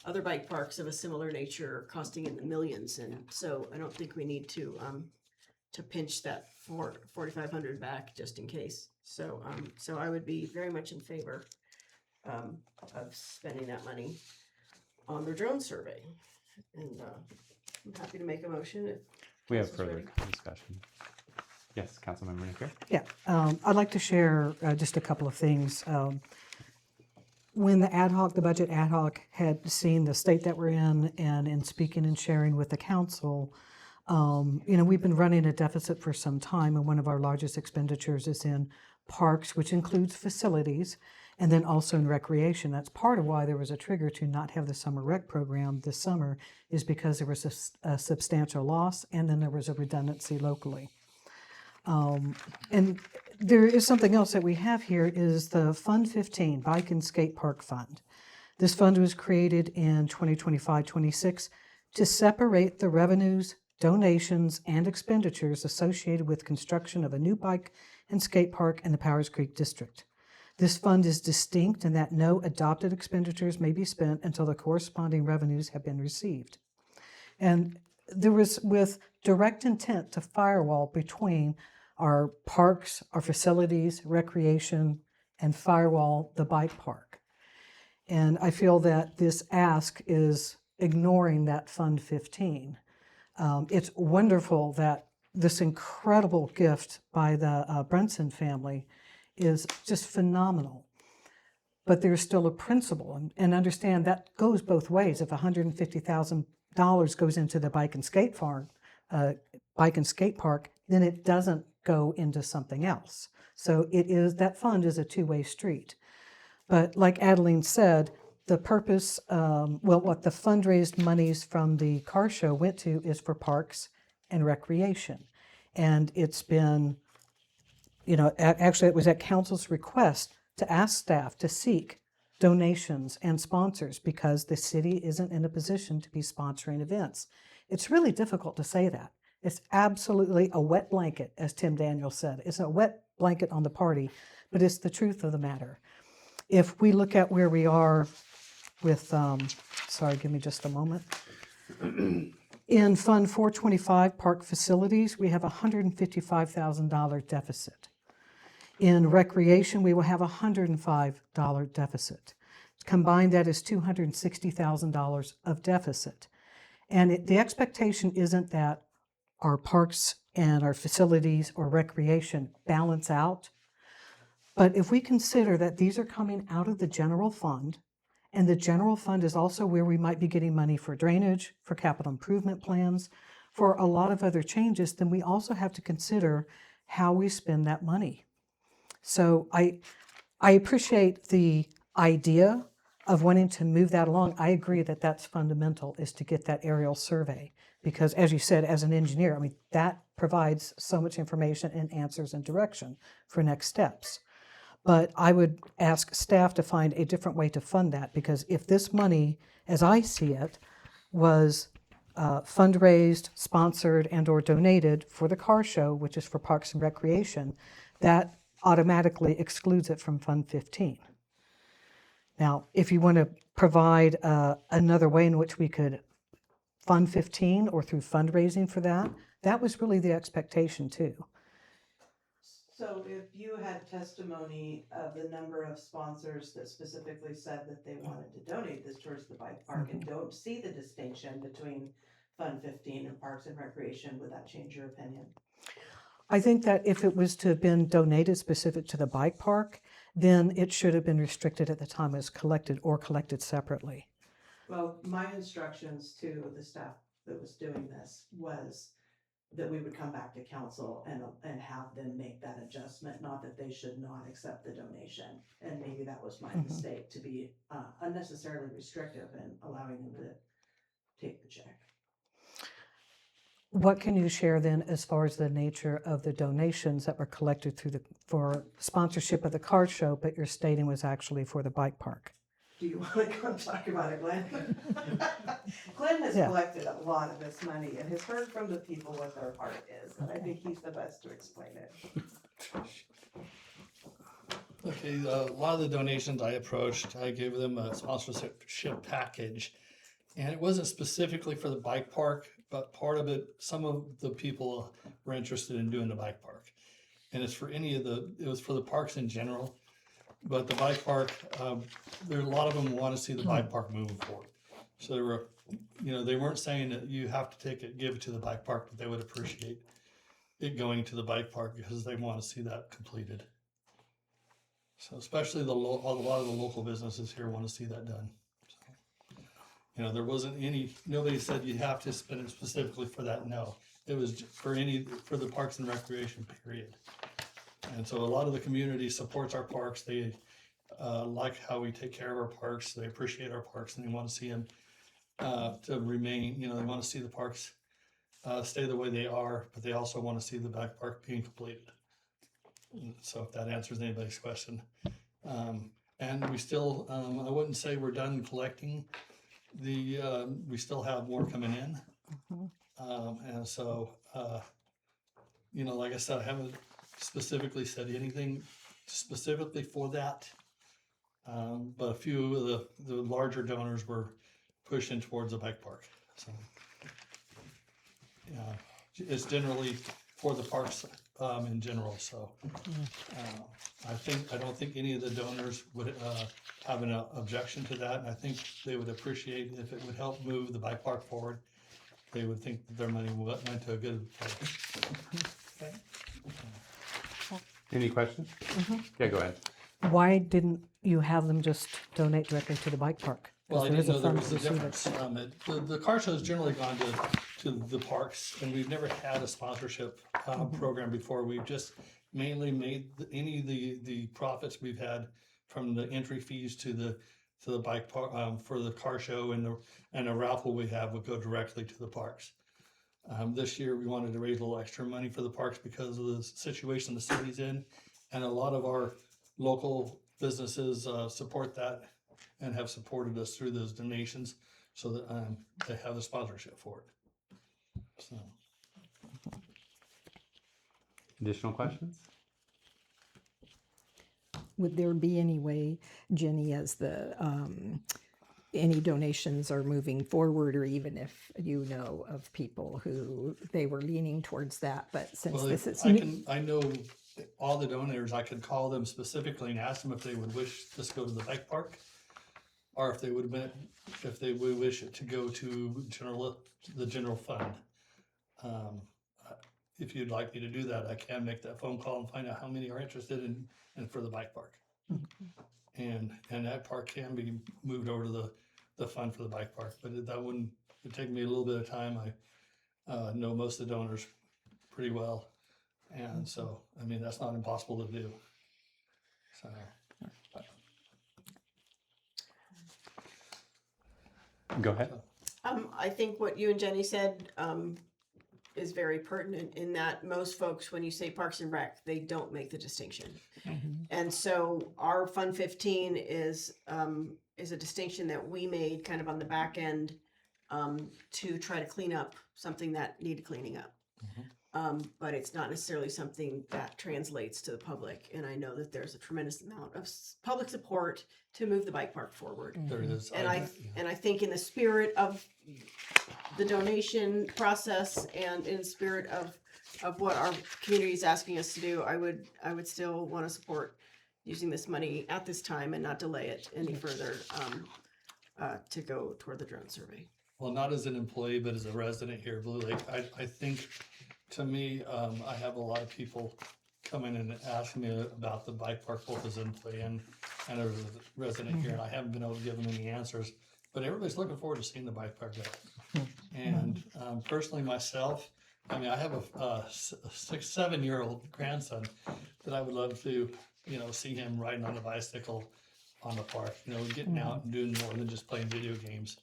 other bike parks of a similar nature are costing in the millions, and so I don't think we need to pinch that $4,500 back just in case. So I would be very much in favor of spending that money on the drone survey, and I'm happy to make a motion if We have council's further ready. discussion. Yes, Councilmember Napier. Yeah, I'd like to share just a couple of things. When the budget ad hoc had seen the state that we're in, and in speaking and sharing with the council, we've been running a deficit for some time, and one of our largest expenditures is in parks, which includes facilities, and then also in recreation. That's part of why there was a trigger to not have the summer rec program this summer, is because there was a substantial loss, and then there was a redundancy locally. And there is something else that we have here is the Fund 15, Bike and Skate Park Fund. This fund was created in 2025-26 to separate the revenues, donations, and expenditures associated with construction of a new bike and skate park in the Powers Creek District. This fund is distinct in that no adopted expenditures may be spent until the corresponding revenues have been received. And there was with direct intent to firewall between our parks, our facilities, recreation, and firewall the bike park. And I feel that this ask is ignoring that Fund 15. It's wonderful that this incredible gift by the Brunson family is just phenomenal. But there's still a principle, and understand that goes both ways. If $150,000 goes into the bike and skate park, then it doesn't go into something else. So that fund is a two-way street. But like Adeline said, the purpose, what the fundraised monies from the car show went to is for parks and recreation. And it's been, actually it was at council's request to ask staff to seek donations and sponsors because the city isn't in a position to be sponsoring events. It's really difficult to say that. It's absolutely a wet blanket, as Tim Daniels said. It's a wet blanket on the party, but it's the truth of the matter. If we look at where we are with, sorry, give me just a moment. In Fund 425, Park Facilities, we have a $155,000 deficit. In Recreation, we will have a $105 deficit. Combined, that is $260,000 of deficit. And the expectation isn't that our parks and our facilities or recreation balance out. But if we consider that these are coming out of the general fund, and the general fund is also where we might be getting money for drainage, for capital improvement plans, for a lot of other changes, then we also have to consider how we spend that money. So I appreciate the idea of wanting to move that along. I agree that that's fundamental, is to get that aerial survey. Because as you said, as an engineer, that provides so much information and answers and direction for next steps. But I would ask staff to find a different way to fund that, because if this money, as I see it, was fundraised, sponsored, and or donated for the car show, which is for Parks and Recreation, that automatically excludes it from Fund 15. Now, if you want to provide another way in which we could Fund 15 or through fundraising for that, that was really the expectation too. So if you had testimony of the number of sponsors that specifically said that they wanted to donate this towards the bike park and don't see the distinction between Fund 15 and Parks and Recreation, would that change your opinion? I think that if it was to have been donated specific to the bike park, then it should have been restricted at the time it was collected or collected separately. Well, my instructions to the staff that was doing this was that we would come back to council and have them make that adjustment, not that they should not accept the donation. And maybe that was my mistake, to be unnecessarily restrictive in allowing them to take the check. What can you share then as far as the nature of the donations that were collected for sponsorship of the car show, but you're stating was actually for the bike park? Do you want to come talk about it, Glenn? Glenn has collected a lot of this money and has heard from the people what their heart is, and I think he's the best to explain it. Okay, a lot of the donations I approached, I gave them a sponsorship package, and it wasn't specifically for the bike park, but part of it, some of the people were interested in doing the bike park. And it was for the parks in general. But the bike park, there are a lot of them want to see the bike park moving forward. So there were, they weren't saying that you have to give it to the bike park, but they would appreciate it going to the bike park because they want to see that completed. So especially a lot of the local businesses here want to see that done. So, you know, there wasn't nobody said you have to spend it specifically for that. No, it was for the Parks and Recreation period. And so a lot of the community supports our parks. They like how we take care of our parks. They appreciate our parks, and they want to see them to remain. You know, they want to see the parks stay the way they are, but they also want to see the bike park being completed. So if that answers anybody's question. And we still, I wouldn't say we're done collecting. We still have more coming in. And so, you know, like I said, I haven't specifically said anything specifically for that. But a few of the larger donors were pushing towards a bike park. So it's generally for the parks in general. So I don't think any of the donors would have an objection to that. And I think they would appreciate if it would help move the bike park forward. They would think that their money went to a good place. Okay. Any questions? Yeah, go ahead. Why didn't you have them just donate directly to the bike park? 'Cause Well, I there is didn't know there fund was a to receive it. difference. The car show's generally gone to the parks, and we've never had a sponsorship program before. We've just mainly made any of the profits we've had from the entry fees to the bike park for the car show and the raffle we have would go directly to the parks. This year we wanted to raise a little extra money for the parks because of the situation the city's in, and a lot of our local businesses support that and have supported us through those donations, so that they have the sponsorship for it. So. Additional questions? Would there be any way, Jenny, as any donations are moving forward, or even if you know of people who they were leaning towards that, but since Well, this is I know all the donors. I could call them specifically and ask them if they would wish this to go to the bike park, or if they would wish it to go to the general fund. If you'd like me to do that, I can make that phone call and find out how many are interested in for the bike park. And that park can be moved over to the fund for the bike park, but it'd take me a little bit of time. I know most of the donors pretty well, and so I mean that's not impossible to do. So. Go ahead. I think what you and Jenny said is very pertinent in that most folks, when you say Parks and Rec, they don't make the distinction. And so our Fund 15 is a distinction that we made kind of on the back end to try to clean up something that needed cleaning up. But it's not necessarily something that translates to the public. And I know that there's a tremendous amount of public support to move the bike park forward. There is. And I think in the spirit of the donation process and in the spirit of what our community is asking us to do, I would still want to support using this money at this time and not delay it any further to go toward the drone survey. Well, not as an employee, but as a resident here of Blue Lake, I think, to me, I have a lot of people coming and asking me about the bike park, both as an employee and as a resident here, and I haven't been able to give them any answers. But everybody's looking forward to seeing the bike park go. And personally, myself, I mean, I have a 7-year-old grandson that I would love to, see him riding on a bicycle on the park, getting out and doing more than just playing video games.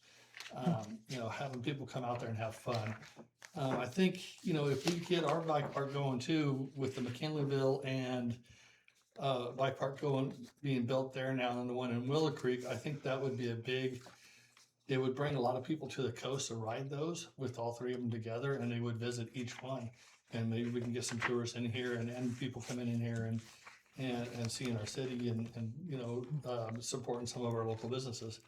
Having people come out there and have fun. I think, if we get our bike park going too, with the McKinleyville and bike park being built there now and the one in Willow Creek, I think that would be it would bring a lot of people to the coast to ride those with all three of them together, and they would visit each one. And maybe we can get some tourists in here and people coming in here and seeing our city and supporting some of our local businesses.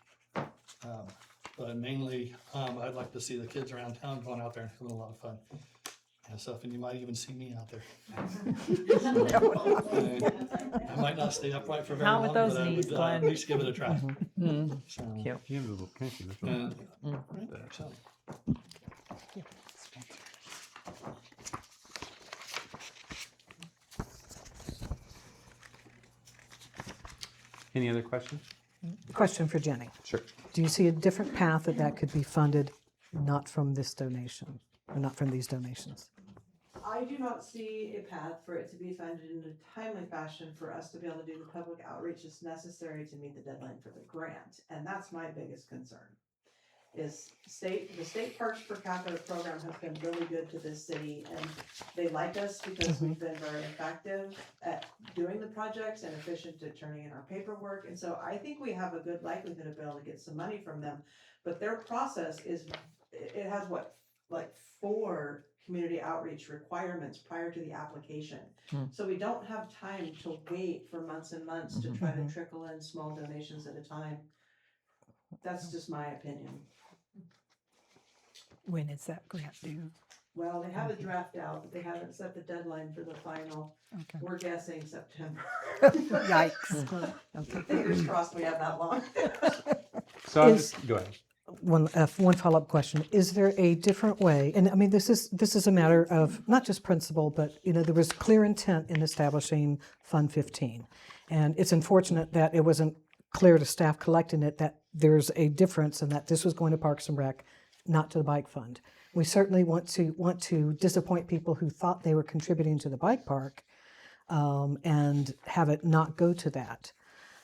But mainly, I'd like to see the kids around town going out there and having a lot of fun and stuff. And you might even see me out there. I might not stay upright for very long, Not with those but knees, I would Glenn. at least give it a try. So, Cute. You have a little pinky. That's what right, so. Any other questions? Question for Jenny. Sure. Do you see a different path that could be funded not from this donation, or not from these donations? I do not see a path for it to be funded in a timely fashion for us to be able to do the public outreach that's necessary to meet the deadline for the grant. And that's my biggest concern. Is the state Parks per Capita program has been really good to this city, and they like us because we've been very effective at doing the projects and efficient at turning in our paperwork. And so I think we have a good likelihood of being able to get some money from them. But their process it has like 4 community outreach requirements prior to the application. So we don't have time to wait for months and months to try to trickle in small donations at a time. That's just my opinion. When is that grant due? Well, they have a draft out, but they haven't set the deadline for the final. Okay. We're guessing September. Yikes. Okay. Fingers crossed we have that long. So I'll just go ahead. One follow-up question. Is there a different way, and I mean, this is a matter of not just principle, but, there was clear intent in establishing Fund 15. And it's unfortunate that it wasn't clear to staff collecting it that there's a difference and that this was going to Parks and Rec, not to the bike fund. We certainly want to disappoint people who thought they were contributing to the bike park and have it not go to that.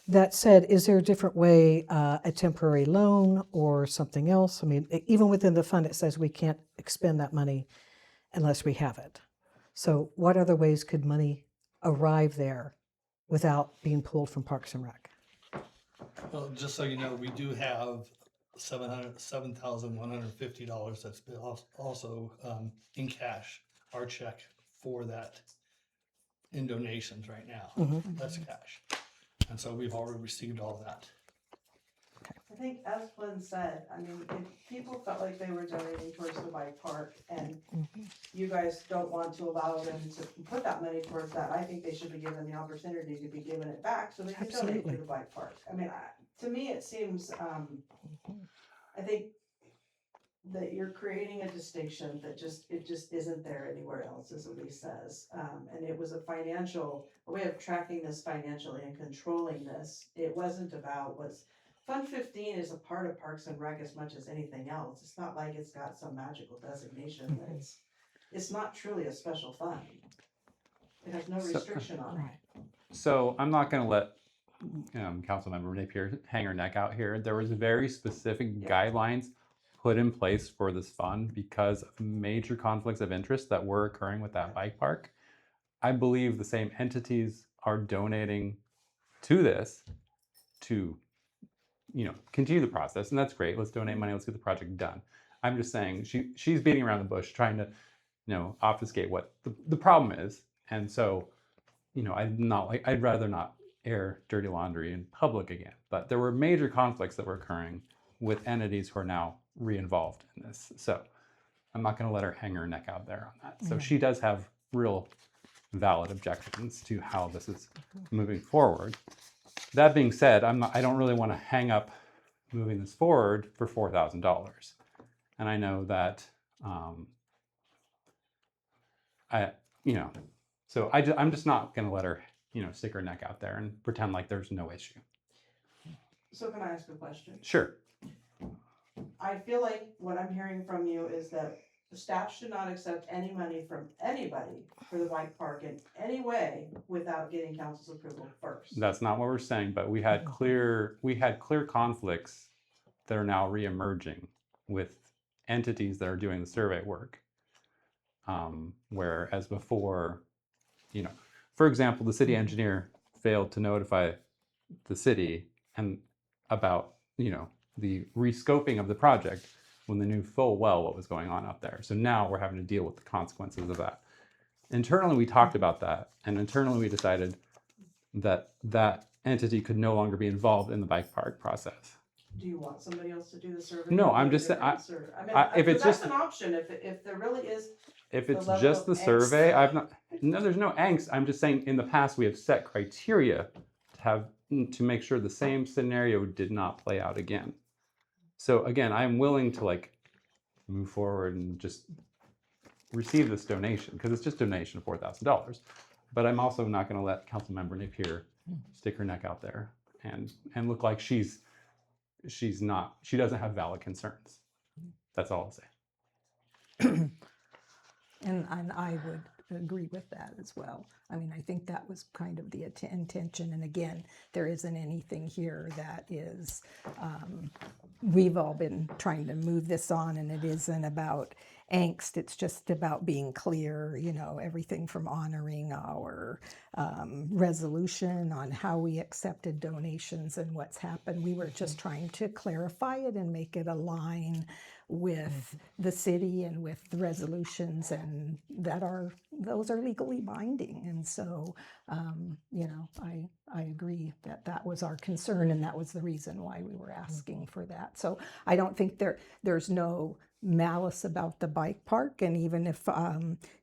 That said, is there a different way, a temporary loan or something else? I mean, even within the fund, it says we can't expend that money unless we have it. So what other ways could money arrive there without being pulled from Parks and Rec? Well, just so you know, we do have $7,150 that's been also in cash, our check for that in donations right now. That's cash. And so we've already received all that. I think as Glenn said, I mean, if people felt like they were donating towards the bike park and you guys don't want to allow them to put that money towards that, I think they should be given the opportunity to be given it back so they can donate to the bike park. I mean, to me, it seems, I think that you're creating a distinction that it just isn't there anywhere else, as Elise says. And it was a way of tracking this financially and controlling this. It wasn't Fund 15 is a part of Parks and Rec as much as anything else. It's not like it's got some magical designation. It's not truly a special fund. It has no restriction on it. So I'm not going to let Councilmember Napier hang her neck out here. There was very specific guidelines put in place for this fund because of major conflicts of interest that were occurring with that bike park. I believe the same entities are donating to this to, continue the process, and that's great. Let's donate money. Let's get the project done. I'm just saying she's beating around the bush, trying to, obfuscate what the problem is. And so, I'd rather not air dirty laundry in public again. But there were major conflicts that were occurring with entities who are now re-involved in this. So I'm not going to let her hang her neck out there on that. So she does have real valid objections to how this is moving forward. That being said, I don't really want to hang up moving this forward for $4,000. And I know that so I'm just not going to let her, stick her neck out there and pretend like there's no issue. So can I ask a question? Sure. I feel like what I'm hearing from you is that the staff should not accept any money from anybody for the bike park in any way without getting council's approval first. That's not what we're saying, but we had clear conflicts that are now reemerging with entities that are doing the survey work. Whereas before, for example, the city engineer failed to notify the city about the rescoping of the project when they knew full well what was going on up there. So now we're having to deal with the consequences of that. Internally, we talked about that, and internally we decided that that entity could no longer be involved in the bike park process. Do you want somebody else to do the survey? No, I'm just saying, if it's that's just an option, if there really is. If it's level just of the angst. survey, there's no angst. I'm just saying in the past we have set criteria to make sure the same scenario did not play out again. So again, I'm willing to move forward and just receive this donation because it's just a donation of $4,000. But I'm also not going to let Councilmember Napier stick her neck out there and look like she doesn't have valid concerns. That's all I'll say. And I would agree with that as well. I mean, I think that was kind of the intention. And again, there isn't anything here that is, we've all been trying to move this on, and it isn't about angst. It's just about being clear, you know, everything from honoring our resolution on how we accepted donations and what's happened. We were just trying to clarify it and make it align with the city and with the resolutions, and those are legally binding. And so, you know, I agree that that was our concern, and that was the reason why we were asking for that. So I don't think there's no malice about the bike park. And even if,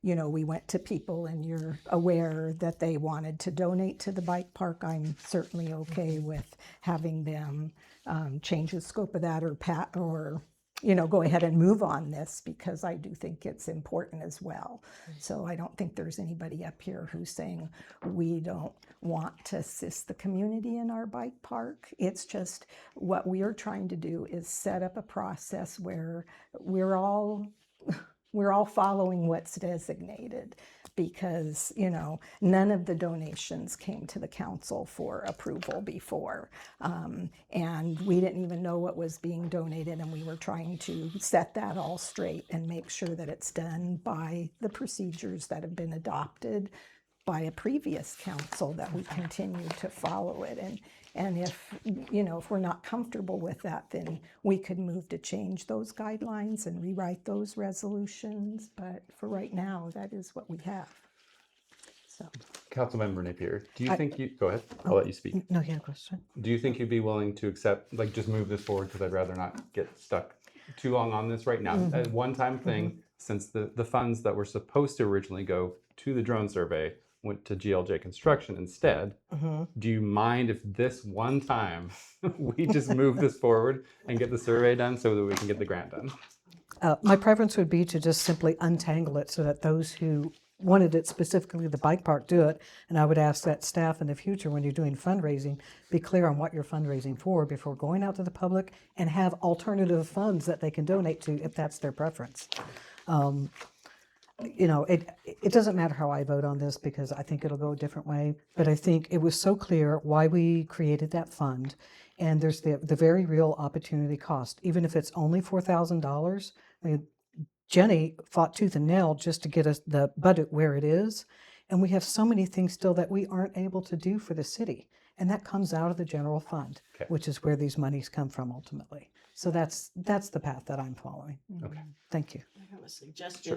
you know, we went to people and you're aware that they wanted to donate to the bike park, I'm certainly okay with having them change the scope of that, or you know, go ahead and move on this, because I do think it's important as well. So I don't think there's anybody up here who's saying we don't want to assist the community in our bike park. It's just what we are trying to do is set up a process where we're all following what's designated, because, you know, none of the donations came to the council for approval before. And we didn't even know what was being donated, and we were trying to set that all straight and make sure that it's done by the procedures that have been adopted by a previous council, that we continue to follow it. And if, you know, if we're not comfortable with that, then we could move to change those guidelines and rewrite those resolutions. But for right now, that is what we have. So, Councilmember Napier, do you think you, go ahead, I'll let you speak. No, you had a question. Do you think you'd be willing to accept, like, just move this forward? Because I'd rather not get stuck too long on this right now. A one-time thing, since the funds that were supposed to originally go to the drone survey went to GLJ Construction instead. Do you mind if this one time we just move this forward and get the survey done so that we can get the grant done? My preference would be to just simply untangle it so that those who wanted it, specifically the bike park, do it. And I would ask that staff in the future, when you're doing fundraising, be clear on what you're fundraising for before going out to the public, and have alternative funds that they can donate to if that's their preference. You know, it doesn't matter how I vote on this, because I think it'll go a different way. But I think it was so clear why we created that fund. And there's the very real opportunity cost. Even if it's only $4,000, I mean, Jenny fought tooth and nail just to get us the budget where it is. And we have so many things still that we aren't able to do for the city. And that comes out of the general fund, which is where these monies come from ultimately. So that's the path that I'm following. Okay. Thank you. I have a suggestion.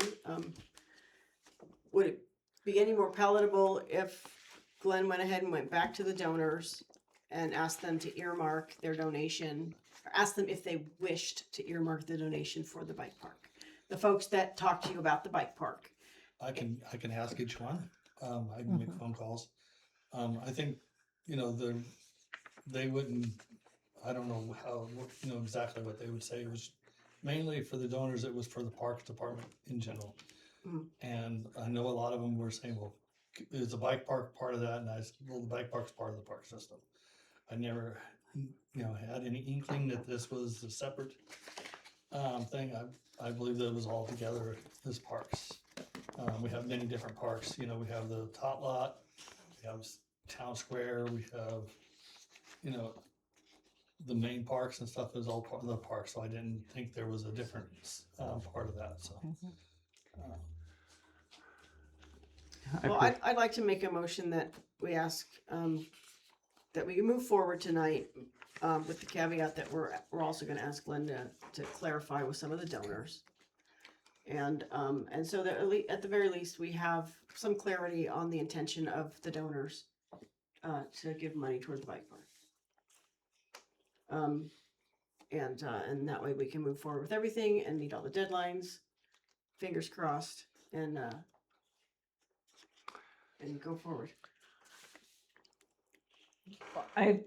Would it be any more palatable if Glenn went ahead and went back to the donors and asked them to earmark their donation, or asked them if they wished to earmark the donation for the bike park? The folks that talked to you about the bike park. I can ask each one. I can make phone calls. I think, you know, they wouldn't, I don't know exactly what they would say. It was mainly for the donors. It was for the parks department in general. And I know a lot of them were saying, well, is the bike park part of that? And I said, well, the bike park's part of the park system. I never, had any inkling that this was a separate thing. I believe that it was all together as parks. We have many different parks. We have the Tot Lot, we have Town Square, we have, the main parks and stuff is all part of the park. So I didn't think there was a different part of that. So. Well, I'd like to make a motion that we ask, that we move forward tonight with the caveat that we're also going to ask Linda to clarify with some of the donors. And so that at the very least, we have some clarity on the intention of the donors to give money toward the bike park. And that way we can move forward with everything and meet all the deadlines, fingers crossed, and go forward. I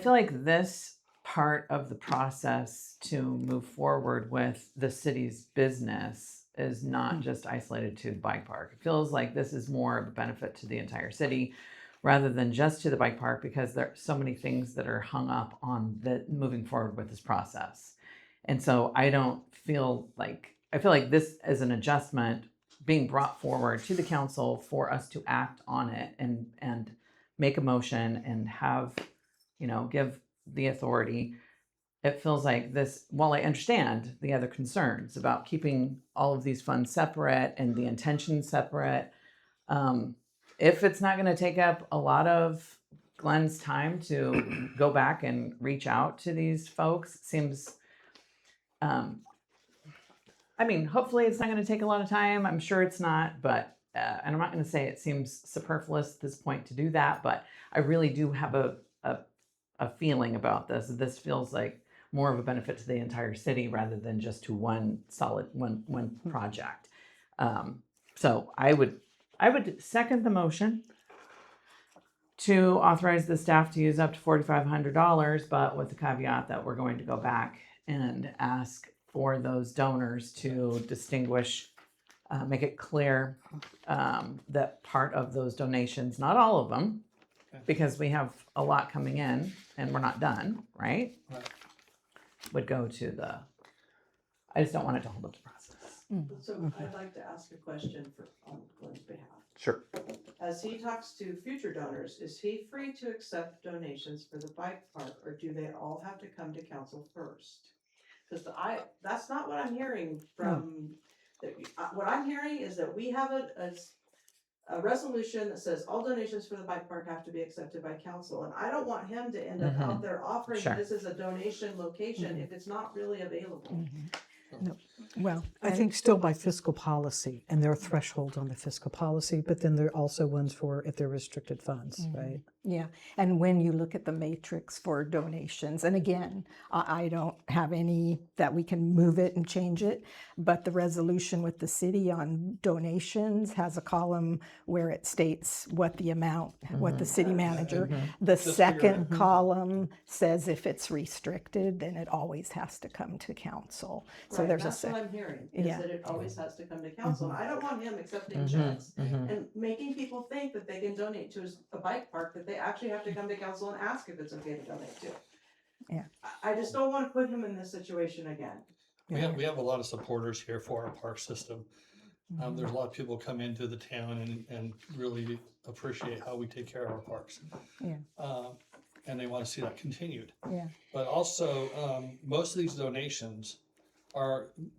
feel like this part of the process to move forward with the city's business is not just isolated to the bike park. It feels like this is more of a benefit to the entire city. rather than just to the bike park, because there are so many things that are hung up on the moving forward with this process. And so I feel like this is an adjustment being brought forward to the council for us to act on it and make a motion and have, give the authority. It feels like this, while I understand the other concerns about keeping all of these funds separate and the intention separate, if it's not going to take up a lot of Glenn's time to go back and reach out to these folks, seems, hopefully it's not going to take a lot of time. I'm sure it's not, but, and I'm not going to say it seems superfluous at this point to do that, but I really do have a feeling about this. This feels like more of a benefit to the entire city rather than just to one project. So I would second the motion to authorize the staff to use up to $4,500, but with the caveat that we're going to go back and ask for those donors to distinguish, make it clear that part of those donations, not all of them, because we have a lot coming in and we're not done, right? Would go to I just don't want it to hold up the process. So I'd like to ask a question on Glenn's behalf. Sure. As he talks to future donors, is he free to accept donations for the bike park, or do they all have to come to council first? Because that's not what I'm hearing from, what I'm hearing is that we have a resolution that says all donations for the bike park have to be accepted by council, and I don't want him to end up out there offering this as a donation location if it's not really available. No. Well, I think still by fiscal policy, and there are thresholds on the fiscal policy, but then there are also ones for if they're restricted funds, right? Yeah, and when you look at the matrix for donations, and again, I don't have any that we can move it and change it, but the resolution with the city on donations has a column where it states what the amount, what the city manager, the second column says if it's restricted, then it always has to come to council. So there's that's a what I'm hearing, is yeah. that it always has to come to council. And I don't want him accepting checks and making people think that they can donate to a bike park that they actually have to come to council and ask if it's okay to donate to. Yeah. I just don't want to put him in this situation again. We have a lot of supporters here for our park system. There's a lot of people come into the town and really appreciate how we take care of our parks. And they want to see that continued. Yeah. But also, most of these donations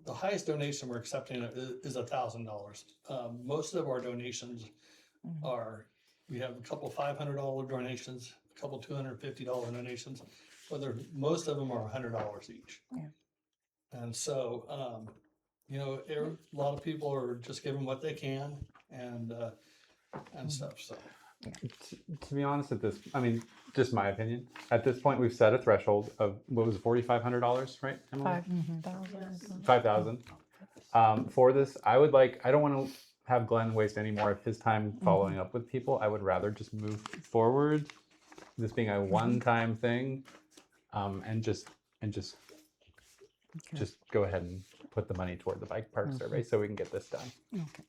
the highest donation we're accepting is $1,000. Most of our donations we have a couple $500 donations, a couple $250 donations, but most of them are $100 each. Yeah. And so, a lot of people are just giving what they can and stuff. So, To be honest, just my opinion. At this point, we've set a threshold of what was it, $4,500, right, Emily? $5,000. For this, I don't want to have Glenn waste any more of his time following up with people. I would rather just move forward, this being a one-time thing, and just go ahead and put the money toward the bike park survey so we can get this done. Okay.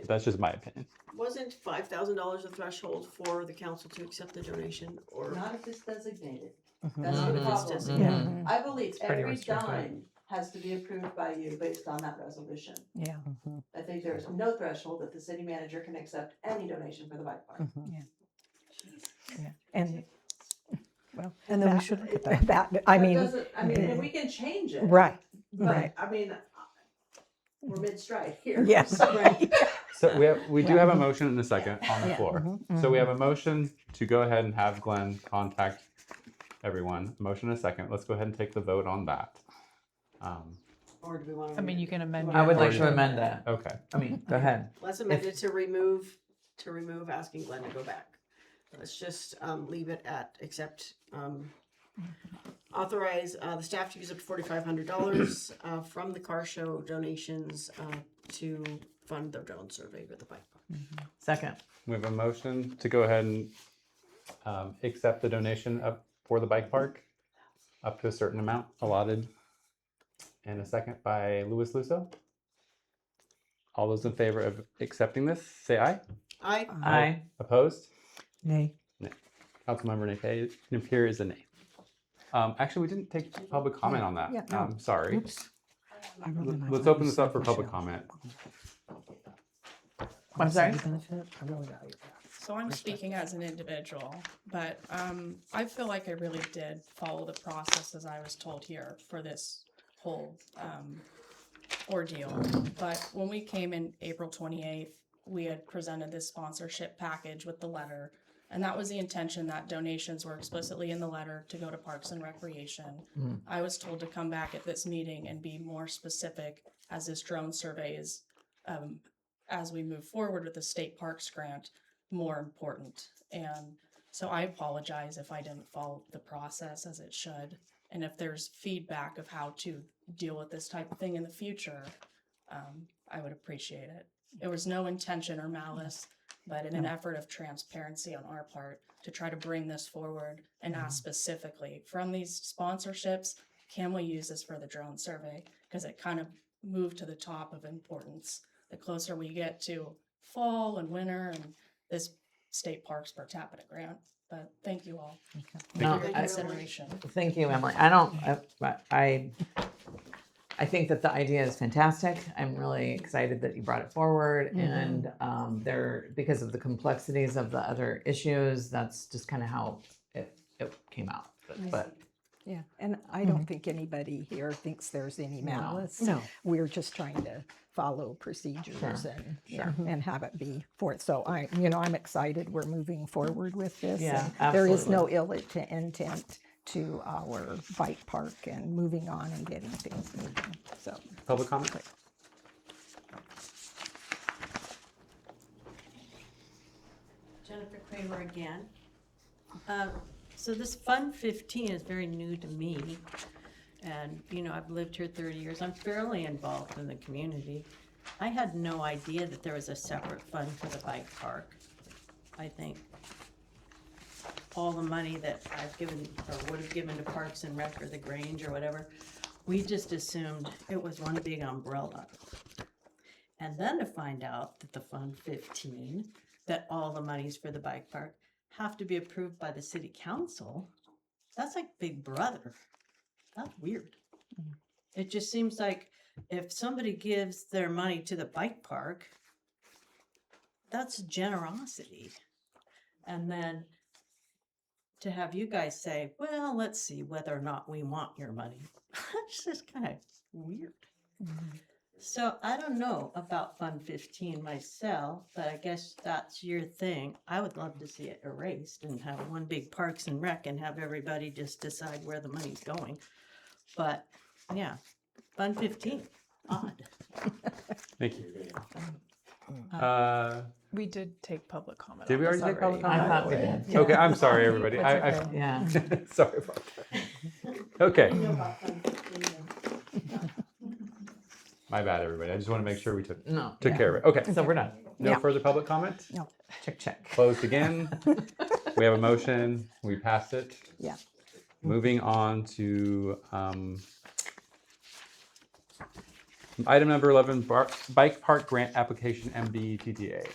That's just my opinion. Wasn't $5,000 a threshold for the council to accept the donation, or? Not if it's designated. That's the problem. Yeah. I believe pretty every restricted. dime has to be approved by you based on that resolution. Yeah. I think there's no threshold that the city manager can accept any donation for the bike park. Yeah. And well, And then we should look at that. And we can change it. Right. But, Right. We're mid-stride here. Yes. Right. So we do have a motion and a second on the Yeah. floor. So we have a motion to go ahead and have Glenn contact everyone. A motion and a second. Let's go ahead and take the vote on that. Or do we want to? You can amend. your I would like motion. to amend that. Okay. Go ahead. Let's amend it to remove asking Glenn to go back. Let's just leave it at authorize the staff to use up to $4,500 from the car show donations to fund the drone survey with the bike park. Second. We have a motion to go ahead and accept the donation for the bike park up to a certain amount allotted. And a second by Louis Lusso. All those in favor of accepting this, say aye. Aye. Aye. Opposed? Nay. Nay. Councilmember Napier is a nay. Actually, we didn't take public comment on that. Yeah, no. Sorry. Oops. I wrote in my Let's phone, open this up for public Michelle. comment. I'm sorry? Benefit, I really value that. So I'm speaking as an individual, but I feel like I really did follow the process as I was told here for this whole ordeal. But when we came in April 28th, we had presented this sponsorship package with the letter. And that was the intention, that donations were explicitly in the letter to go to Parks and Recreation. I was told to come back at this meeting and be more specific as this drone survey is, as we move forward with the state parks grant, more important. And so I apologize if I didn't follow the process as it should. And if there's feedback of how to deal with this type of thing in the future, I would appreciate it. There was no intention or malice, but in an effort of transparency on our part to try to bring this forward and ask specifically from these sponsorships, can we use this for the drone survey? Because it kind of moved to the top of importance. The closer we get to fall and winter and this state parks per capita grant. But thank you all for No, your consideration. Thank you, Emily. I think that the idea is fantastic. I'm really excited that you brought it forward, and because of the complexities of the other issues, that's just kind of how it came out. But Yeah, and I don't think anybody here thinks there's any malice. No. We're just trying to follow procedures Sure, and have it be for it. So I'm excited we're moving forward with this. Yeah, and there is no ill intent to our bike park and moving on and getting things moving. So Public comment? Jennifer Kramer again. So this Fund 15 is very new to me. And, I've lived here 30 years. I'm fairly involved in the community. I had no idea that there was a separate fund for the bike park. I think all the money that I've given or would have given to Parks and Rec or the Grange or whatever, we just assumed it was one big umbrella. And then to find out that the Fund 15, that all the monies for the bike park have to be approved by the city council, that's like Big Brother. That's weird. It just seems like if somebody gives their money to the bike park, that's generosity. And then to have you guys say, well, let's see whether or not we want your money. That's just kind of weird. So I don't know about Fund 15 myself, but I guess that's your thing. I would love to see it erased and have one big Parks and Rec and have everybody just decide where the money's going. But yeah, Fund 15, odd. Thank you. We did take public comment. Did on we already this take public I comment? thought we did. Okay, I'm sorry, everybody. That's okay. Yeah. Sorry about that. Okay. My bad, everybody. I just want to make sure we took care of it. Okay. So we're done. No further public comment? No. Check. Closed again. We have a motion. We passed it. Yeah. Moving on to item number 11, Bike Park Grant Application MBTTA.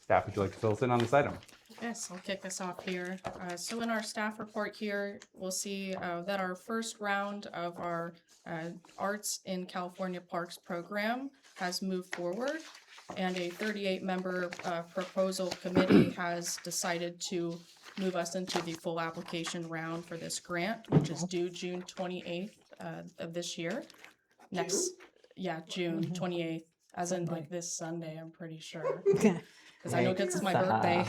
Staff, would you like to fill us in on this item? Yes, I'll kick us off here. So in our staff report here, we'll see that our first round of our Arts in California Parks program has moved forward, and a 38-member proposal committee has decided to move us into the full application round for this grant, which is due June 28th of this year. June 28th, as in like this Sunday, I'm pretty sure. Because I know this is my birthday.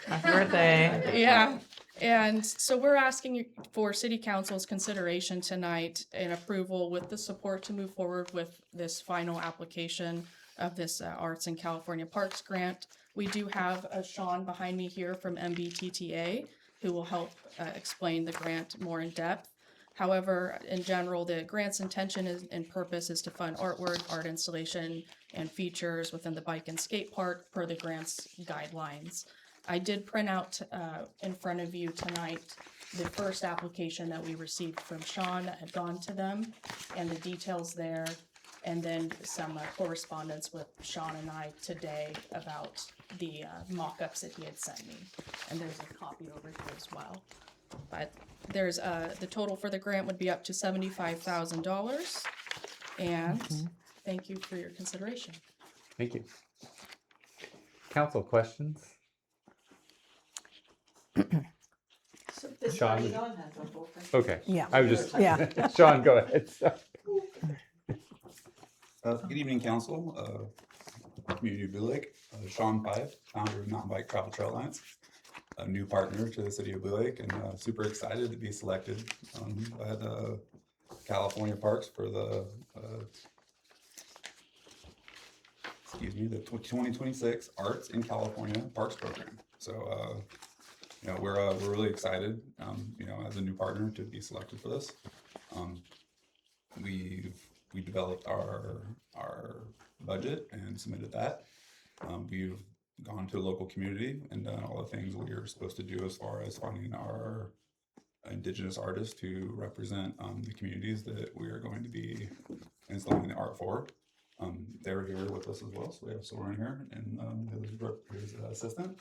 Happy birthday. Yeah. And so we're asking for City Council's consideration tonight and approval with the support to move forward with this final application of this Arts in California Parks grant. We do have Sean behind me here from MBTTA who will help explain the grant more in depth. However, in general, the grant's intention and purpose is to fund artwork, art installation, and features within the bike and skate park per the grant's guidelines. I did print out in front of you tonight the first application that we received from Sean that had gone to them and the details there. and then some correspondence with Sean and I today about the mock-ups that he had sent me. And there's a copy over here as well. But there's the total for the grant would be up to $75,000. And thank you for your consideration. Thank you. Council questions? So this Sean, one, Sean has a whole thing. Okay. Yeah. I was just, Yeah. Sean, go ahead. Good evening, council, community of Blue Lake, Sean Five, founder of Mountain Bike Travel Trail Alliance, a new partner to the city of Blue Lake, and super excited to be selected by the California Parks for the, the 2026 Arts in California Parks Program. So, you know, we're really excited, you know, as a new partner to be selected for this. We developed our budget and submitted that. We've gone to a local community and done all the things we are supposed to do as far as finding our indigenous artists to represent the communities that we are going to be installing the art for. They're here with us as well, so we have Soren here and his assistant,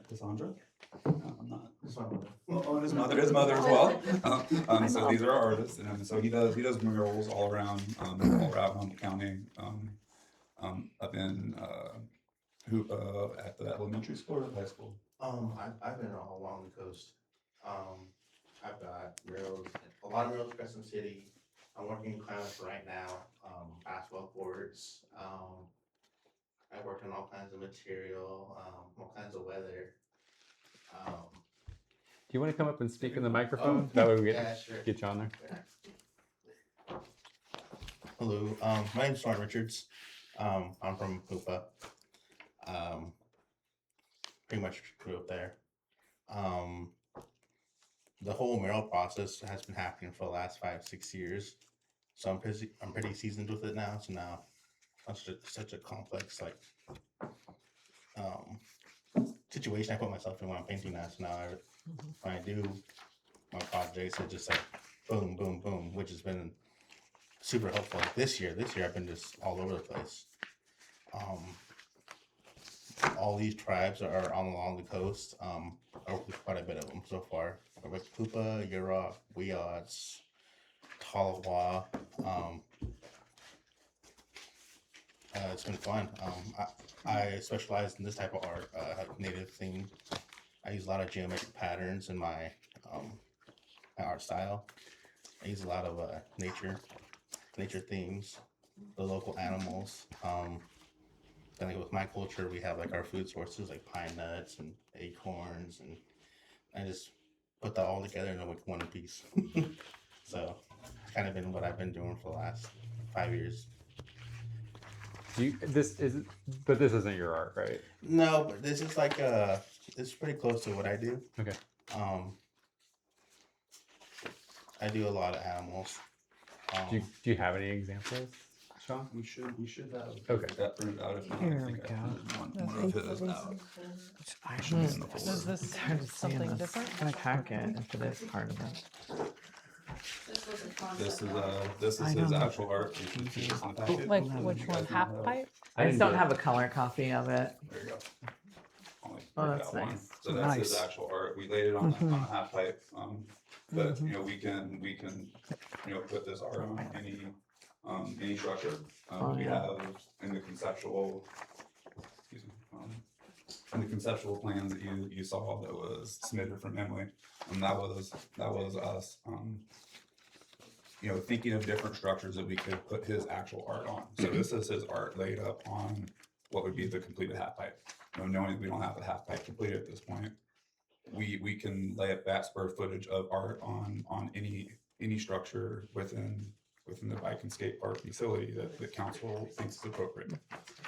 Cassandra. I'm not. Oh, and his mother as well. So these are our artists, and so he does murals all around Humboldt County, up in at the elementary school or the high school. I've been all along the coast. I've got murals, a lot of murals in Crescent City. I'm working in Klamath right now, basketball courts. I worked on all kinds of material, all kinds of weather. Do you want to come up and speak in the microphone? That way we sure. get you on there. Hello, my name's Soren Richards. I'm from Hoopa. Pretty much grew up there. The whole mural process has been happening for the last 5-6 years. So I'm pretty seasoned with it now. So now it's such a complex situation I put myself in when I'm painting now. So now when I do my projects, it's just like boom, boom, boom, which has been super helpful. Like this year I've been just all over the place. All these tribes are all along the coast. I worked with quite a bit of them so far. I worked with Hoopa, Yurok, Weots, Talawa. It's been fun. I specialize in this type of art, native theme. I use a lot of geometric patterns in my art style. I use a lot of nature themes, the local animals. Then like with my culture, we have like our food sources like pine nuts and acorns, and I just put that all together in like one piece. So it's kind of been what I've been doing for the last 5 years. This isn't your art, right? No, but this is like it's pretty close to what I do. Okay. I do a lot of animals. Do you have any examples, Sean? We should have that printed out. If not, Here I we think I go. printed one of his out. Actually, in the folder. Is this Hard to see in something this different? Packet for this part of it. This is I his don't know. actual art. You can see this in the packet. Like You which guys one? can Half have- pipe? I I just didn't don't do have it. a color copy of it. There you go. Only Oh, printed that's out one. nice. So that's his Nice. actual art. We laid it on a half pipe. But you know, we can you know put this art on any structure. We have in the conceptual plans that you saw that was submitted from Emily, and that was us you know, thinking of different structures that we could put his actual art on. So this is his art laid up on what would be the completed half pipe. You know, knowing we don't have the half pipe completed at this point, we can lay up that square footage of art on any structure within the bike and skate park facility that the council thinks is appropriate.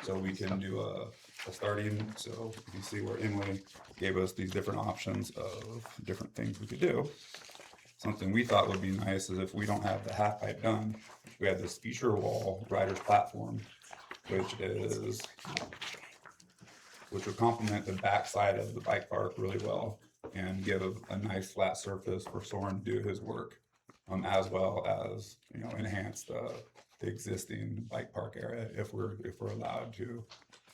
So we can do a starting, so you see where Emily gave us these different options of different things we could do. Something we thought would be nice is if we don't have the half pipe done, we have this feature wall rider's platform, which would complement the back side of the bike park really well and give a nice flat surface for Soren to do his work, as well as, you know, enhance the existing bike park area if we're allowed to.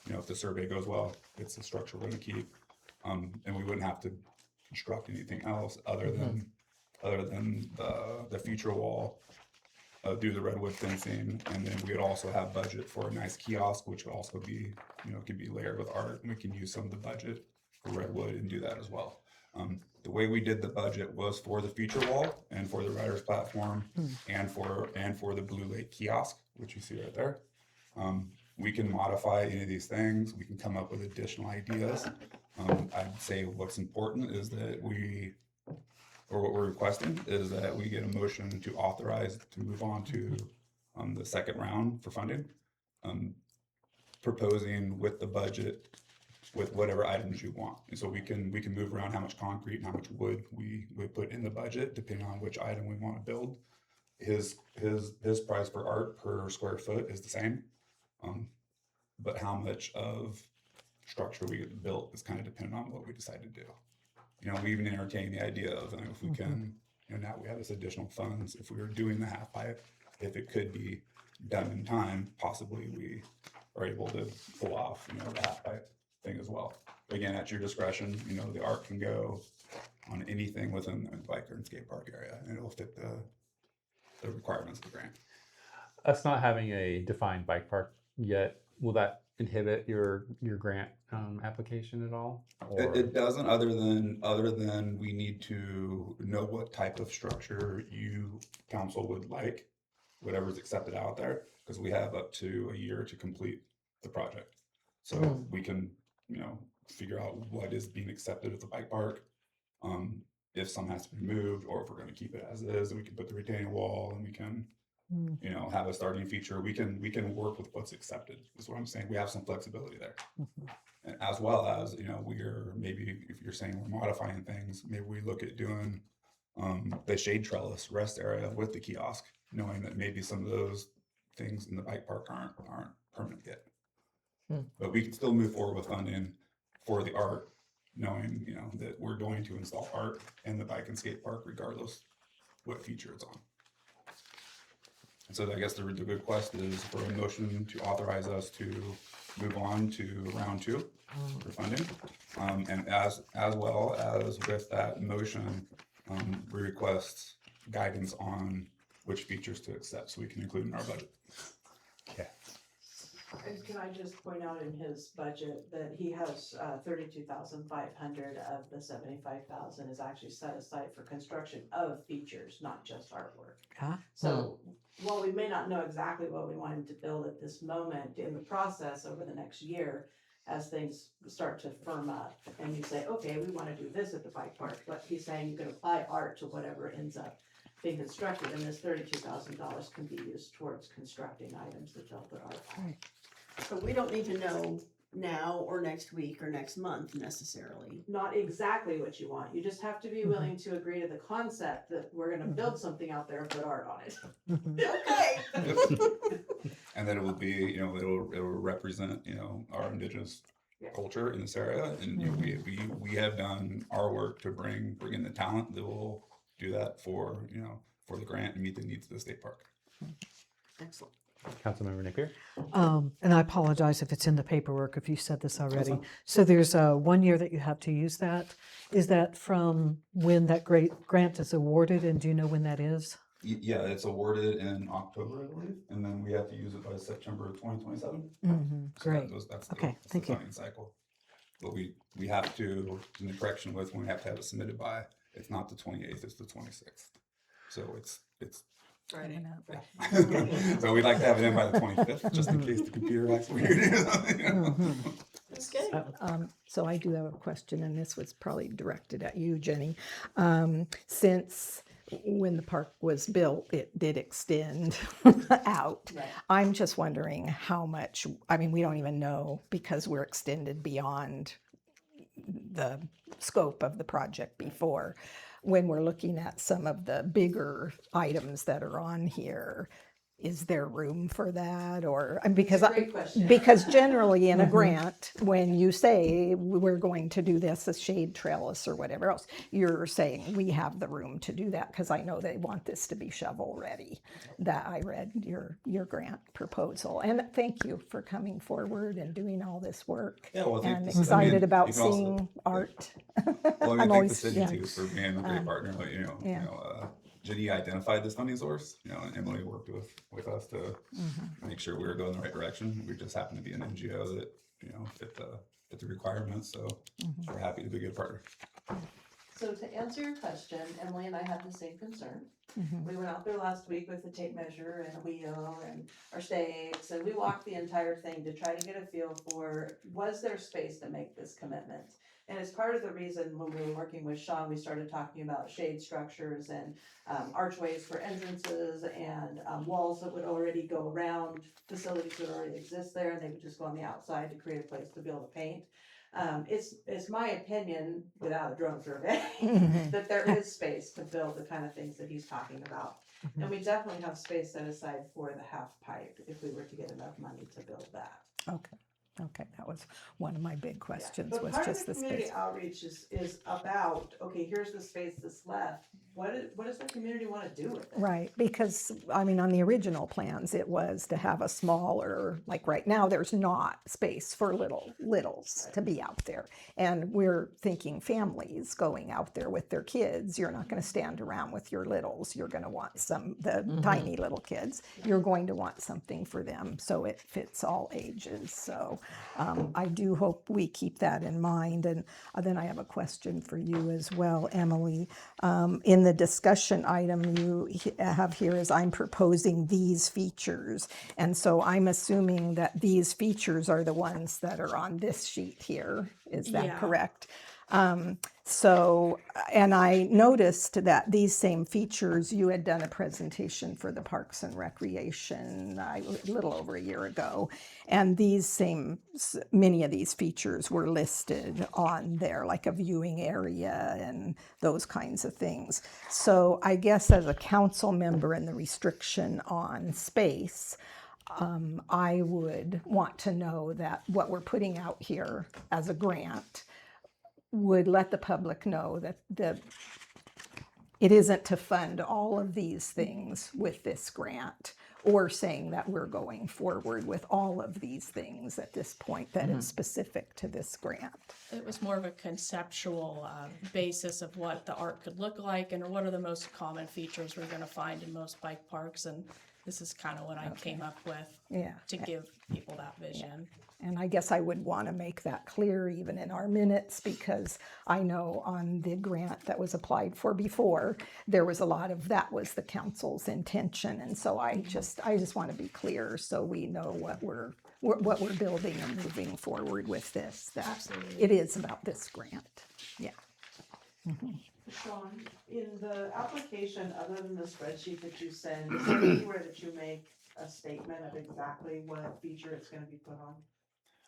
You know, if the survey goes well, it's a structure we're gonna keep. And we wouldn't have to construct anything else other than the future wall, do the redwood fencing, and then we'd also have budget for a nice kiosk, which would also be, you know, could be layered with art, and we can use some of the budget for redwood and do that as well. The way we did the budget was for the feature wall and for the riders platform and for the Blue Lake kiosk, which you see right there. We can modify any of these things. We can come up with additional ideas. I'd say what's important is that what we're requesting is that we get a motion to authorize to move on to the second round for funding, proposing with the budget with whatever items you want. And so we can move around how much concrete and how much wood we put in the budget depending on which item we want to build. His price for art per square foot is the same, but how much of structure we get built is kind of dependent on what we decide to do. You know, we even entertain the idea of, if we can, you know, now we have this additional funds, if we were doing the half pipe, if it could be done in time, possibly we are able to pull off, you know, the half pipe thing as well. But again, at your discretion, you know, the art can go on anything within the biker and skate park area, and it'll fit the requirements of the grant. Us not having a defined bike park yet, will that inhibit your grant application at all? It doesn't, other than we need to know what type of structure you council would like, whatever's accepted out there, because we have up to a year to complete the project. So we can, you know, figure out what is being accepted at the bike park. If some has to be moved, or if we're going to keep it as is, and we can put the retaining wall, and we can, you know, have a starting feature. We can work with what's accepted, is what I'm saying. We have some flexibility there. And as well as, you know, maybe if you're saying we're modifying things, maybe we look at doing the shade trellis rest area with the kiosk, knowing that maybe some of those things in the bike park aren't permanent yet. But we can still move forward with funding for the art, knowing, you know, that we're going to install art in the bike and skate park regardless what feature it's on. And so I guess the request is for a motion to authorize us to move on to round 2 for funding. And as well as with that motion, we request guidance on which features to accept so we can include in our budget. Okay. And can I just point out in his budget that he has 32,500 of the 75,000 is actually set aside for construction of features, not just artwork. So while we may not know exactly what we want him to build at this moment, in the process over the next year, as things start to firm up and you say, okay, we want to do this at the bike park, but he's saying you can apply art to whatever ends up being constructed, and this $32,000 can be used towards constructing items that they'll put art on. So we don't need to know now or next week or next month necessarily. Not exactly what you want. You just have to be willing to agree to the concept that we're gonna build something out there and put art on it. Okay. And then it will be, you know, it will represent, you know, our indigenous culture in this area. And you know, we have done our work to bring in the talent that will do that for, you know, for the grant and meet the needs of the state park. Excellent. Councilmember Napier? And I apologize if it's in the paperwork, if you said this already. So there's 1 year that you have to use that. Is that from when that grant is awarded, and do you know when that is? Yeah, it's awarded in October, I believe, and then we have to use it by September of 2027. Great. That's Okay, the thank you. funding cycle. But we have to, in the correction with when we have to have it submitted by, it's not the 28th, it's the 26th. So it's Friday. so we'd like to have it in by the 25th, just in case the computer acts weird. Okay. So I do have a question, and this was probably directed at you, Jenny. Since when the park was built, it did extend out. Right. I'm just wondering how much, I mean, we don't even know because we're extended beyond the scope of the project before. When we're looking at some of the bigger items that are on here, is there room for that? Or because It's a great question. because generally in a grant, when you say we're going to do this, a shade trellis or whatever else, you're saying we have the room to do that, because I know they want this to be shovel ready. That I read your grant proposal, and thank you for coming forward and doing all this work. Yeah, well, I think and this- I excited mean, about you can also- seeing art. Well, I I'm mean, thank the always- city yeah. too for being a great partner. Like, yeah. Jenny identified this funding source, and Emily worked with us to make sure we were going the right direction. We just happened to be an NGO that, fit the requirements. So we're happy to be a good partner. So to answer your question, Emily and I had the same concern. We went out there last week with the tape measure and a wheel and our stakes, and we walked the entire thing to try to get a feel for, was there space to make this commitment? And as part of the reason, when we were working with Sean, we started talking about shade structures and archways for entrances and walls that would already go around facilities that already exist there, and they would just go on the outside to create a place to be able to paint. It's my opinion, without a drone survey, that there is space to build the kind of things that he's talking about. And we definitely have space set aside for the half pipe if we were to get enough money to build that. Okay, that was one of my big questions, But was part just of the the community space. outreach is about, okay, here's the space that's left. What does the community want to do with it? Right, because, I mean, on the original plans, it was to have a smaller, like right now, there's not space for littles to be out there. And we're thinking families going out there with their kids, you're not gonna stand around with your littles. You're gonna want the tiny little kids. You're going to want something for them, so it fits all ages. So I do hope we keep that in mind. And then I have a question for you as well, Emily. In the discussion item you have here is, I'm proposing these features. And so I'm assuming that these features are the ones that are on this sheet here. Is that Yeah. correct? And I noticed that these same features, you had done a presentation for the Parks and Recreation a little over a year ago. And many of these features were listed on there, like a viewing area and those kinds of things. So I guess as a council member and the restriction on space, I would want to know that what we're putting out here as a grant would let the public know that it isn't to fund all of these things with this grant, or saying that we're going forward with all of these things at this point, that it's specific to this grant. It was more of a conceptual basis of what the art could look like and what are the most common features we're going to find in most bike parks. And this is kind of what I came up with to give people that vision. And I guess I would want to make that clear even in our minutes, because I know on the grant that was applied for before, there was a lot of, that was the council's intention. And so I just want to be clear so we know what we're building and moving forward with this, that Absolutely. it is about this grant. Yeah. Sean, in the application, other than the spreadsheet that you send, is there anywhere that you make a statement of exactly what feature it's gonna be put on?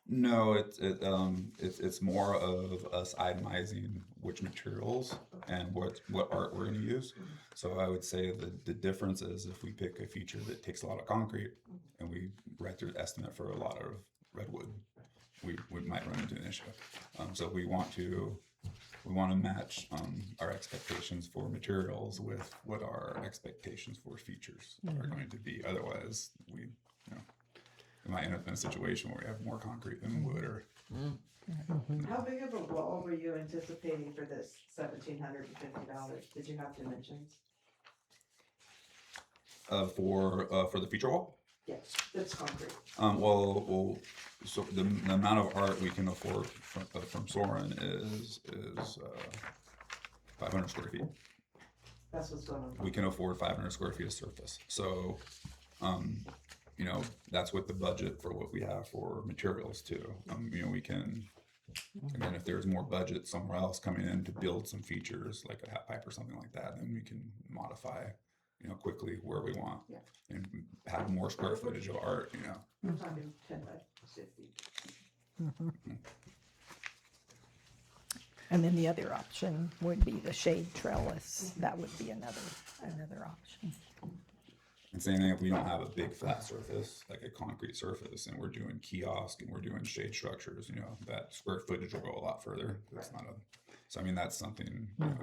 No, it's more of us itemizing which materials and what art we're going to use. So I would say the difference is, if we pick a feature that takes a lot of concrete and we write through the estimate for a lot of redwood, we might run into an issue. So we want to match our expectations for materials with what our expectations for features are going to be. Otherwise, we might end up in a situation where we have more concrete than wood. Or How big of a wall were you anticipating for this $1,750? Did you have dimensions? For the feature wall? Yes, that's concrete. So the amount of art we can afford from Soren is 500 square feet. That's what's going on. We can afford 500 square feet of surface. So, that's what the budget for what we have for materials too. We can, and then if there's more budget somewhere else coming in to build some features like a half pipe or something like that, then we can modify, quickly where we want and have more square footage of art, We're talking 10 by 50. And then the other option would be the shade trellis. That would be another option. And same thing if we don't have a big flat surface, like a concrete surface, and we're doing kiosk and we're doing shade structures, you know, that square footage will go a lot further. That's not a, so I mean, that's something, you know,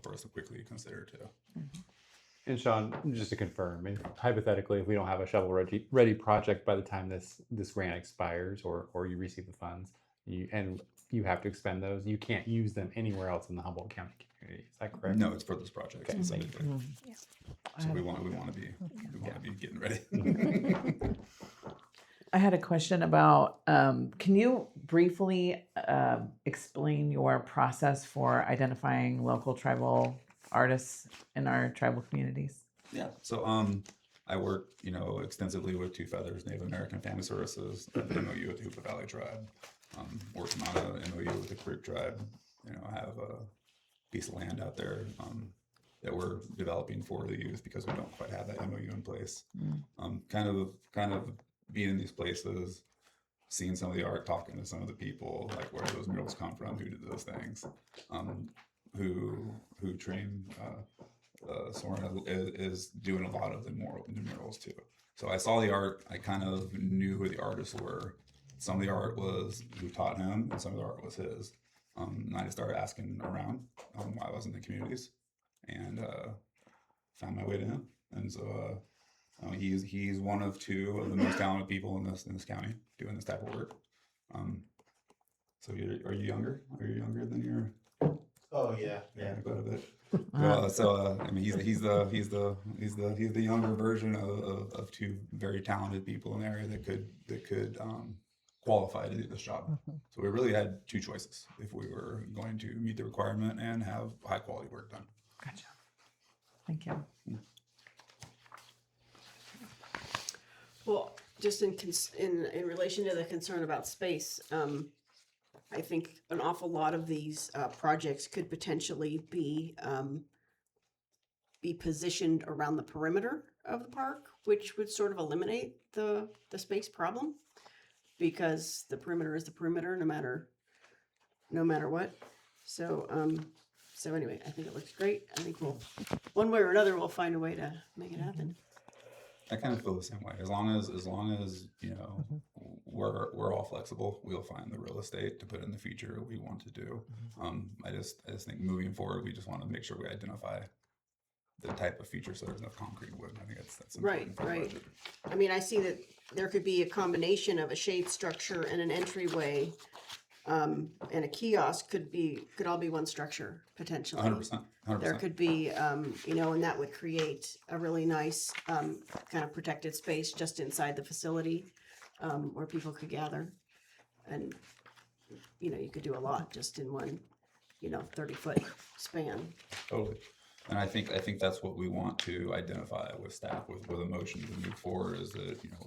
for us to quickly consider too. And Sean, just to confirm, I mean, hypothetically, if we don't have a shovel-ready project by the time this grant expires or you receive the funds, you have to expend those, you can't use them anywhere else in the Humboldt County community. Is that correct? No, it's for this project Okay. specifically. So we want to be getting ready. I had a question about, can you briefly explain your process for identifying local tribal artists in our tribal communities? Yeah. So I work, you know, extensively with Two Feathers, Native American Family Services, the MOU with the Hoopa Valley Tribe, working on a MOU with the Creek Tribe. You know, I have a piece of land out there that we're developing for the youth because we don't quite have that MOU in place. Kind of being in these places, seeing some of the art, talking to some of the people, like where those murals come from, who did those things, who trained Soren is doing a lot of the murals too. So I saw the art, I kind of knew who the artists were. Some of the art was who taught him, and some of the art was his. And I just started asking around while I was in the communities, and found my way to him. And so he's one of two of the most talented people in this county doing this type of work. So are you younger? Are you younger than your? Oh yeah, quite a bit. I mean, he's the younger version of two very talented people in the area that could qualify to do this job. So we really had two choices if we were going to meet the requirement and have high quality work done. Gotcha. Thank you. Well, just in relation to the concern about space, I think an awful lot of these projects could potentially be positioned around the perimeter of the park, which would sort of eliminate the space problem, because the perimeter is the perimeter no matter what. So anyway, I think it looks great. I think one way or another we'll find a way to make it happen. I kind of feel the same way. As long as you know, we're all flexible, we'll find the real estate to put in the future we want to do. I just think moving forward, we just want to make sure we identify the type of feature so there's no concrete wood. I think that's important for the budget. I mean, I see that there could be a combination of a shade structure and an entryway, and a kiosk could all be one structure potentially. 100%. There could be, you know, and that would create a really nice kind of protected space just inside the facility, where people could gather, and you know, you could do a lot just in one, you know, 30-foot span. Totally. And I think that's what we want to identify with staff with a motion to move forward, is that, you know,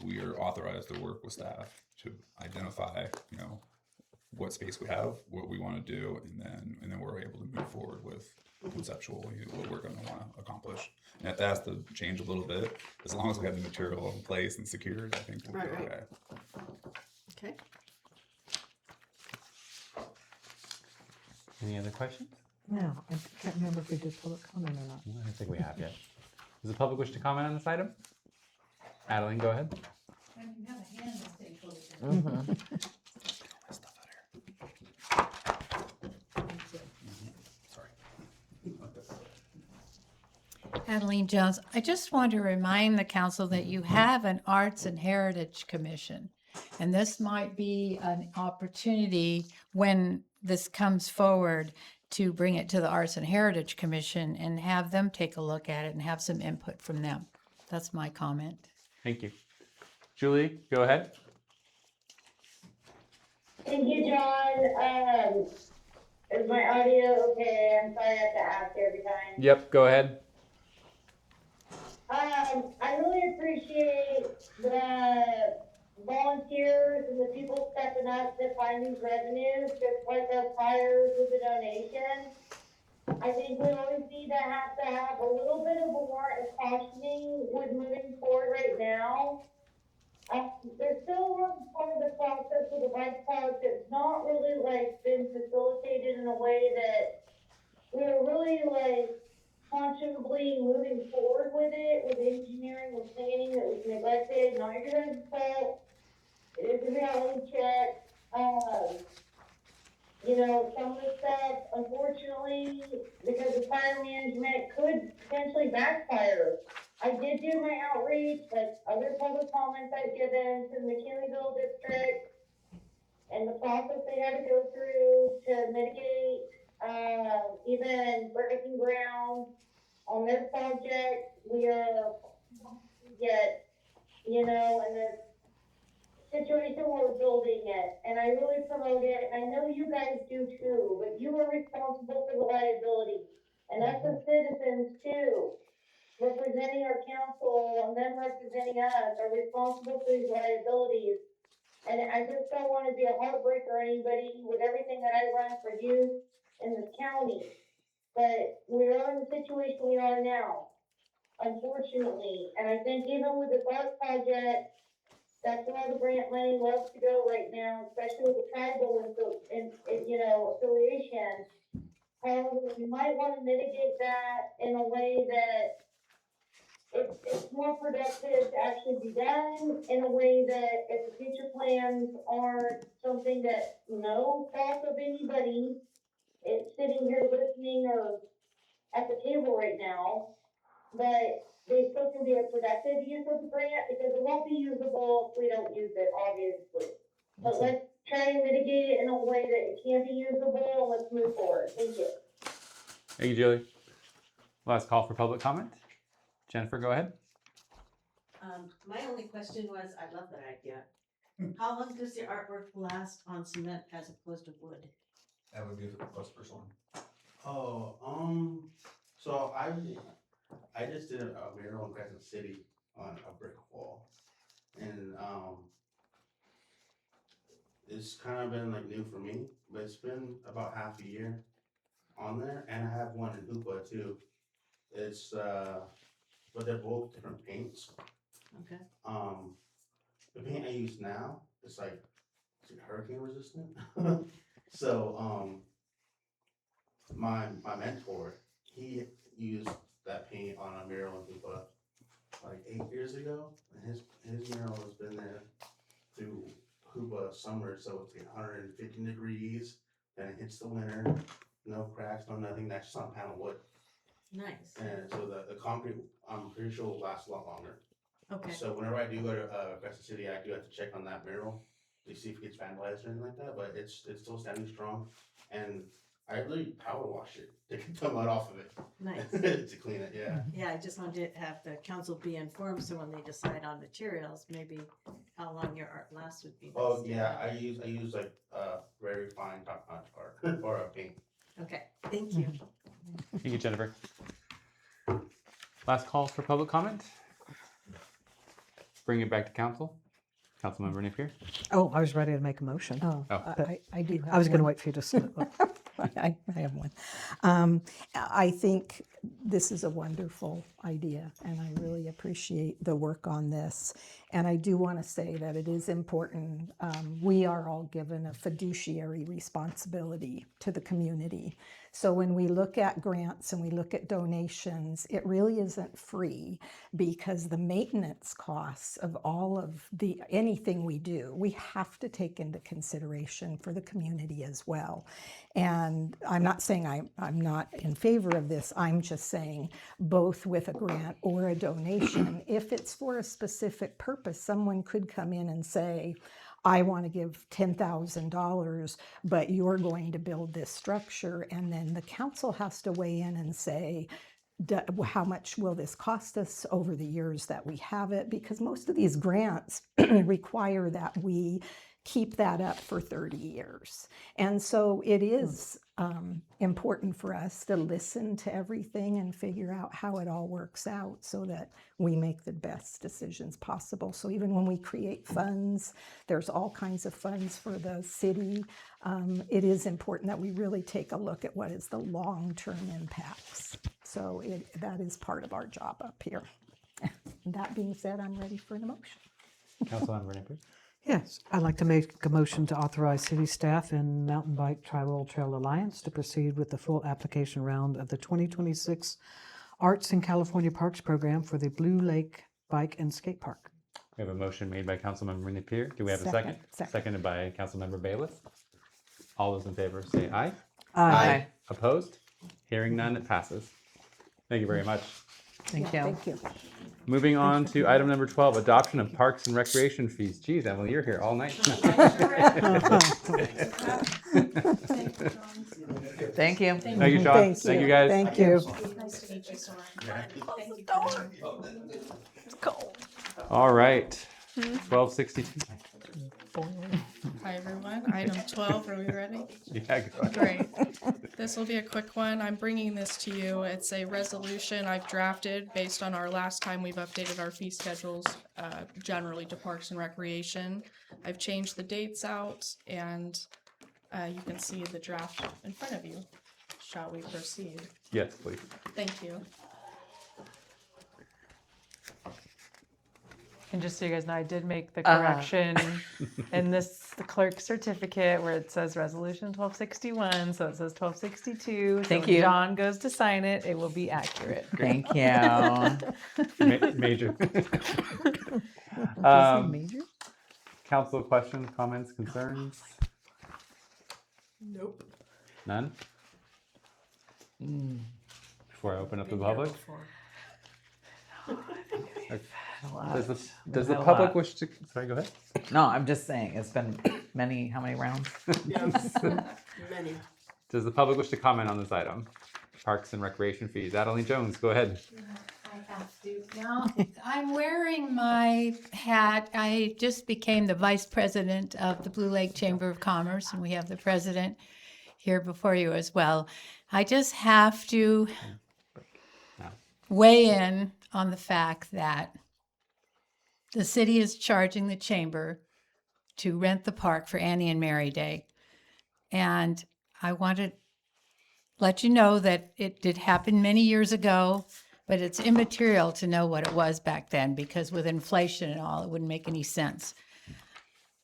we are authorized to work with staff to identify, you know, what space we have, what we want to do, and then we're able to move forward with conceptually what we're going to want to accomplish. And if that has to change a little bit, as long as we have the material in place and secured, I think we'll be okay. Okay. Any other questions? No, I can't remember if we did public comment or not. I don't think we have yet. Does the public wish to comment on this item? Adeline, go ahead. I mean, you have a hand to stay closer. Adeline Jones, I just want to remind the council that you have an Arts and Heritage Commission. And this might be an opportunity when this comes forward to bring it to the Arts and Heritage Commission and have them take a look at it and have some input from them. That's my comment. Thank you. Julie, go ahead. Thank you, John. Is my audio okay? I'm sorry I have to ask every time. Yep, go ahead. I really appreciate the volunteers and the people stepping up to find these revenues, just like the fires with the donation. I think we always need to have a little bit of a warrant of cautioning with moving forward right now. There's still one part of the process with the bike park that's not really been facilitated in a way that we're really conscionably moving forward with it, with engineering, with planning that was neglected, not your guys' fault. It is a reality check. You know, some of the stuff, unfortunately, because of fire management, could potentially backfire. I did do my outreach, like other public comments I've given to the McKinleyville district, and the process they had to go through to mitigate, even breaking ground on their project. We are yet, you know, in the situation where we're building it, and I really promote it, and I know you guys do too, but you are responsible for the liability. And us as citizens too, representing our council and them representing us, are responsible for these liabilities. And I just don't want to be a heartbreaker or anybody with everything that I run for you in this county. But we are in the situation we are now, unfortunately. And I think even with the BART project, that's where the grant money loves to go right now, especially with the tribal you know, affiliation. However, we might want to mitigate that in a way that it's more productive to actually be done, in a way that if the future plans aren't something that no fault of anybody is sitting here listening or at the table right now, but they still can be a productive use of the grant, because it won't be usable if we don't use it, obviously. But let's try and mitigate it in a way that it can be usable, and let's move forward. Thank you. Thank you, Julie. Last call for public comment. Jennifer, go ahead. My only question was, I love that idea. How long does the artwork last on cement as opposed to wood? That would be the first one. Oh, so I just did a mural in Crescent City on a brick wall, and it's kind of been like new for me, but it's been about half a year on there, and I have one in Hoopa too. It's but they're both different paints. Okay. The paint I use now is like hurricane resistant. So my mentor, he used that paint on a mural in Hoopa like 8 years ago, and his mural has been there through Hoopa summer, so it's 115 degrees, then it hits the winter, no cracks, no nothing, that's just on panel wood. Nice. And so the concrete, I'm pretty sure will last a lot longer. Okay. So whenever I do go to Crescent City, I do have to check on that mural to see if it gets vandalized or anything like that, but it's still standing strong, and I really power wash it to get the mud off of it. Nice. To clean it, yeah. Yeah, I just wanted to have the council be informed, so when they decide on materials, maybe how long your art lasts would be nice. Oh to yeah, know. I use like very fine top notch art or a paint. Okay, thank you. Thank you, Jennifer. Last call for public comment. Bring it back to council. Councilmember Napier. Oh, I was ready to make a motion. Oh, but I do have I was going to one. wait for you to say. I have one. I think this is a wonderful idea, and I really appreciate the work on this. And I do want to say that it is important. We are all given a fiduciary responsibility to the community. So when we look at grants and we look at donations, it really isn't free, because the maintenance costs of all of anything we do, we have to take into consideration for the community as well. And I'm not saying I'm not in favor of this. I'm just saying both with a grant or a donation, if it's for a specific purpose, someone could come in and say, I want to give $10,000, but you're going to build this structure. And then the council has to weigh in and say, how much will this cost us over the years that we have it? Because most of these grants require that we keep that up for 30 years. And so it is important for us to listen to everything and figure out how it all works out so that we make the best decisions possible. So even when we create funds, there's all kinds of funds for the city. It is important that we really take a look at what is the long-term impacts. So that is part of our job up here. That being said, I'm ready for an motion. Councilmember Napier. Yes, I'd like to make a motion to authorize city staff and Mountain Bike Tribal Trail Alliance to proceed with the full application round of the 2026 Arts in California Parks program for the Blue Lake Bike and Skate Park. We have a motion made by Councilmember Napier. Do we have a second? Seconded by Councilmember Bayless. All those in favor say aye. Aye. Opposed? Hearing none, it passes. Thank you very much. Thank Yeah, you. Thank you. Moving on to item number 12, adoption of parks and recreation fees. Geez, Emily, you're here all night. Thank you. Thank you, Sean. Thank you, guys. Thank you. Nice to meet you, Soren. Thank you. All right. 1262. Hi, everyone. Item 12, are we ready? Yeah, go ahead. Great. This will be a quick one. I'm bringing this to you. It's a resolution I've drafted based on our last time we've updated our fee schedules, generally to Parks and Recreation. I've changed the dates out, and you can see the draft in front of you. Shall we proceed? Yes, please. Thank you. And just so you guys know, I did make the correction in the clerk's certificate where it says resolution 1261, so it says 1262. So Thank when you. John goes to sign it, it will be accurate. Thank you. Major. Major? Council questions, comments, concerns? Nope. None? Before I open up to the public? Does the public wish to? Sorry, go ahead. No, I'm just saying, it's been how many rounds? Yes. Many. Does the public wish to comment on this item? Parks and recreation fees. Adeline Jones, go ahead. I have to now. I'm wearing my hat. I just became the vice president of the Blue Lake Chamber of Commerce, and we have the president here before you as well. I just have to weigh in on the fact that the city is charging the chamber to rent the park for Annie and Mary Day. And I want to let you know that it did happen many years ago, but it's immaterial to know what it was back then because with inflation and all, it wouldn't make any sense.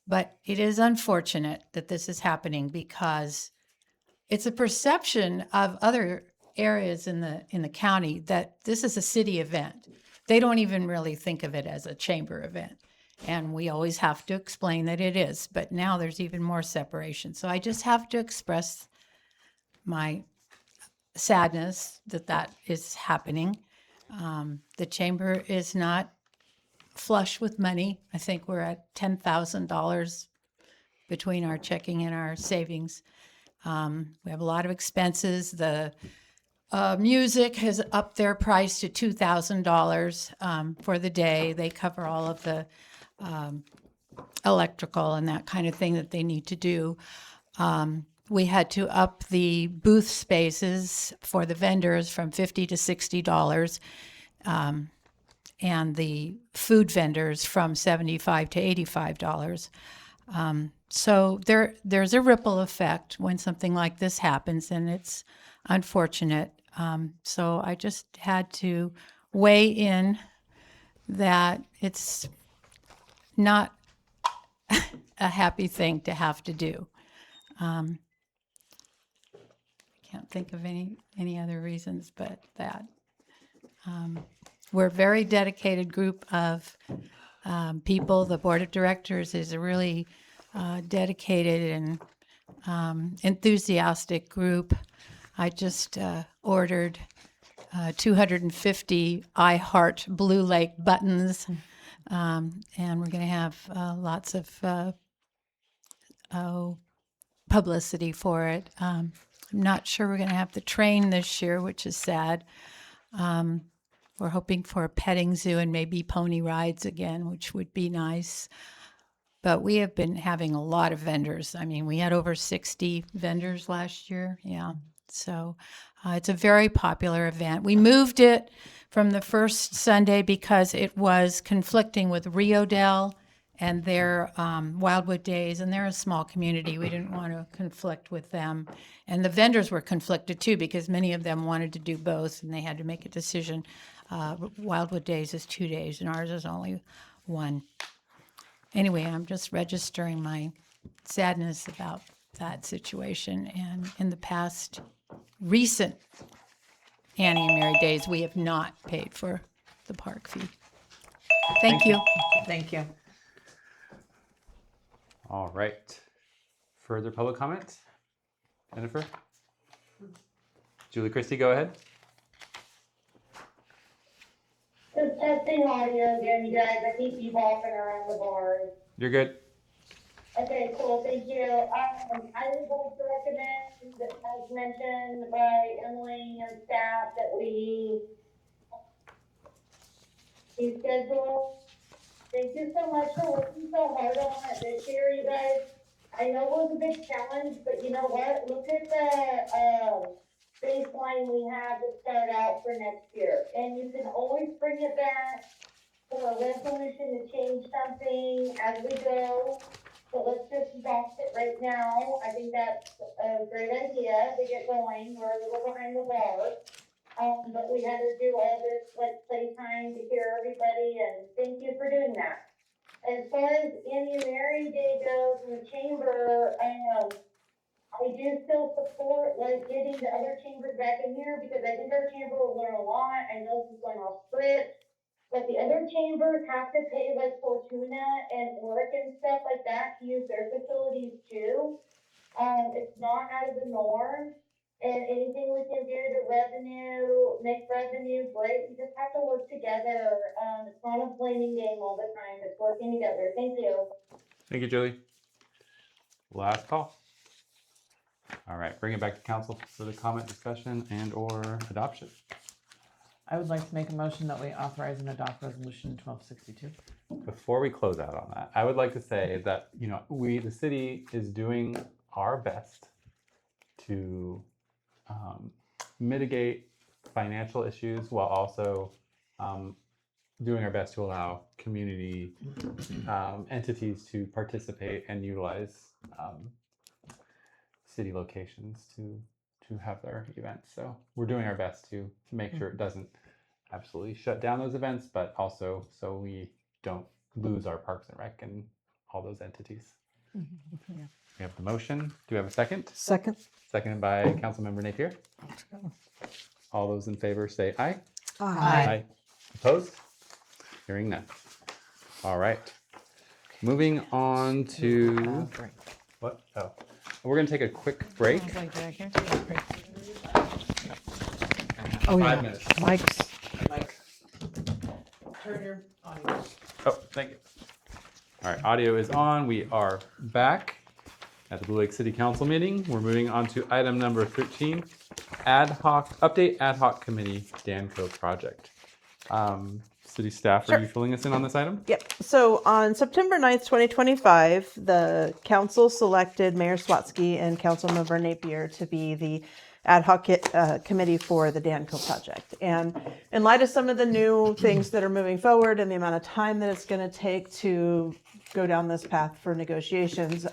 But it is unfortunate that this is happening because it's a perception of other areas in the county that this is a city event. They don't even really think of it as a chamber event. And we always have to explain that it is, but now there's even more separation. So I just have to express my sadness that that is happening. The chamber is not flush with money. I think we're at $10,000 between our checking and our savings. We have a lot of expenses. The music has upped their price to $2,000 for the day. They cover all of the electrical and that kind of thing that they need to do. We had to up the booth spaces for the vendors from $50 to $60, and the food vendors from $75 to $85. So there's a ripple effect when something like this happens, and it's unfortunate. So I just had to weigh in that it's not a happy thing to have to do. I can't think of any other reasons but that. We're a very dedicated group of people. The board of directors is a really dedicated and enthusiastic group. I just ordered 250 I Heart Blue Lake buttons, and we're going to have lots of publicity for it. I'm not sure we're going to have the train this year, which is sad. We're hoping for a petting zoo and maybe pony rides again, which would be nice. But we have been having a lot of vendors. I mean, we had over 60 vendors last year. Yeah. So it's a very popular event. We moved it from the first Sunday because it was conflicting with Rio Dell and their Wildwood Days, and they're a small community. We didn't want to conflict with them. And the vendors were conflicted too because many of them wanted to do both, and they had to make a decision. Wildwood Days is 2 days, and ours is only 1. Anyway, I'm just registering my sadness about that situation. And in the past recent Annie and Mary Days, we have not paid for the park fee. Thank you. Thank you. All right. Further public comment? Jennifer? Julie Christie, go ahead. Just testing audio again, you guys. I keep you walking around the bars. You're good. Okay, cool, thank you. I would like to recommend, as mentioned by Emily and staff, that we schedule. Thank you so much for working so hard on it this year, you guys. I know it was a big challenge, but you know what? Look at the, baseline we have to start out for next year. And you can always bring it back for a resolution to change something as we go. So let's just adopt it right now. I think that's a great idea to get going. We're a little behind the bar. But we had to do all this like playtime to hear everybody, and thank you for doing that. As far as Annie and Mary Day goes in the chamber, I do still support like getting the other chambers back in here because I think our chamber will learn a lot. I know this is going off script, but the other chambers have to pay like Fortuna and Oric and stuff like that to use their facilities too. It's not out of the norm. And anything we can do to make revenue, great. We just have to work together. It's not a blaming game all the time. It's working together. Thank you. Thank you, Julie. Last call. All right, bring it back to council for the comment, discussion, and or adoption. I would like to make a motion that we authorize and adopt resolution 1262. Before we close out on that, I would like to say that, you know, the city is doing our best to mitigate financial issues while also doing our best to allow community entities to participate and utilize city locations to have their events. So we're doing our best to make sure it doesn't absolutely shut down those events, but also so we don't lose our Parks and Rec and all those entities. Yeah. We have the motion. Do we have a second? Second. Seconded by Councilmember Napier. All those in favor say aye. Aye. Opposed? Hearing none. All right. Moving on to what? Oh, we're going to take a quick break. Oh, 5 yeah. minutes. Mike's. Turn your audio. Oh, thank you. All right, audio is on. We are back at the Blue Lake City Council meeting. We're moving on to item number 13, ad hoc committee Danco project. City staff, are you filling us in on this item? Yep. So on September 9th, 2025, the council selected Mayor Swatsky and Councilmember Napier to be the ad hoc committee for the Danco project. And in light of some of the new things that are moving forward and the amount of time that it's going to take to go down this path for negotiations,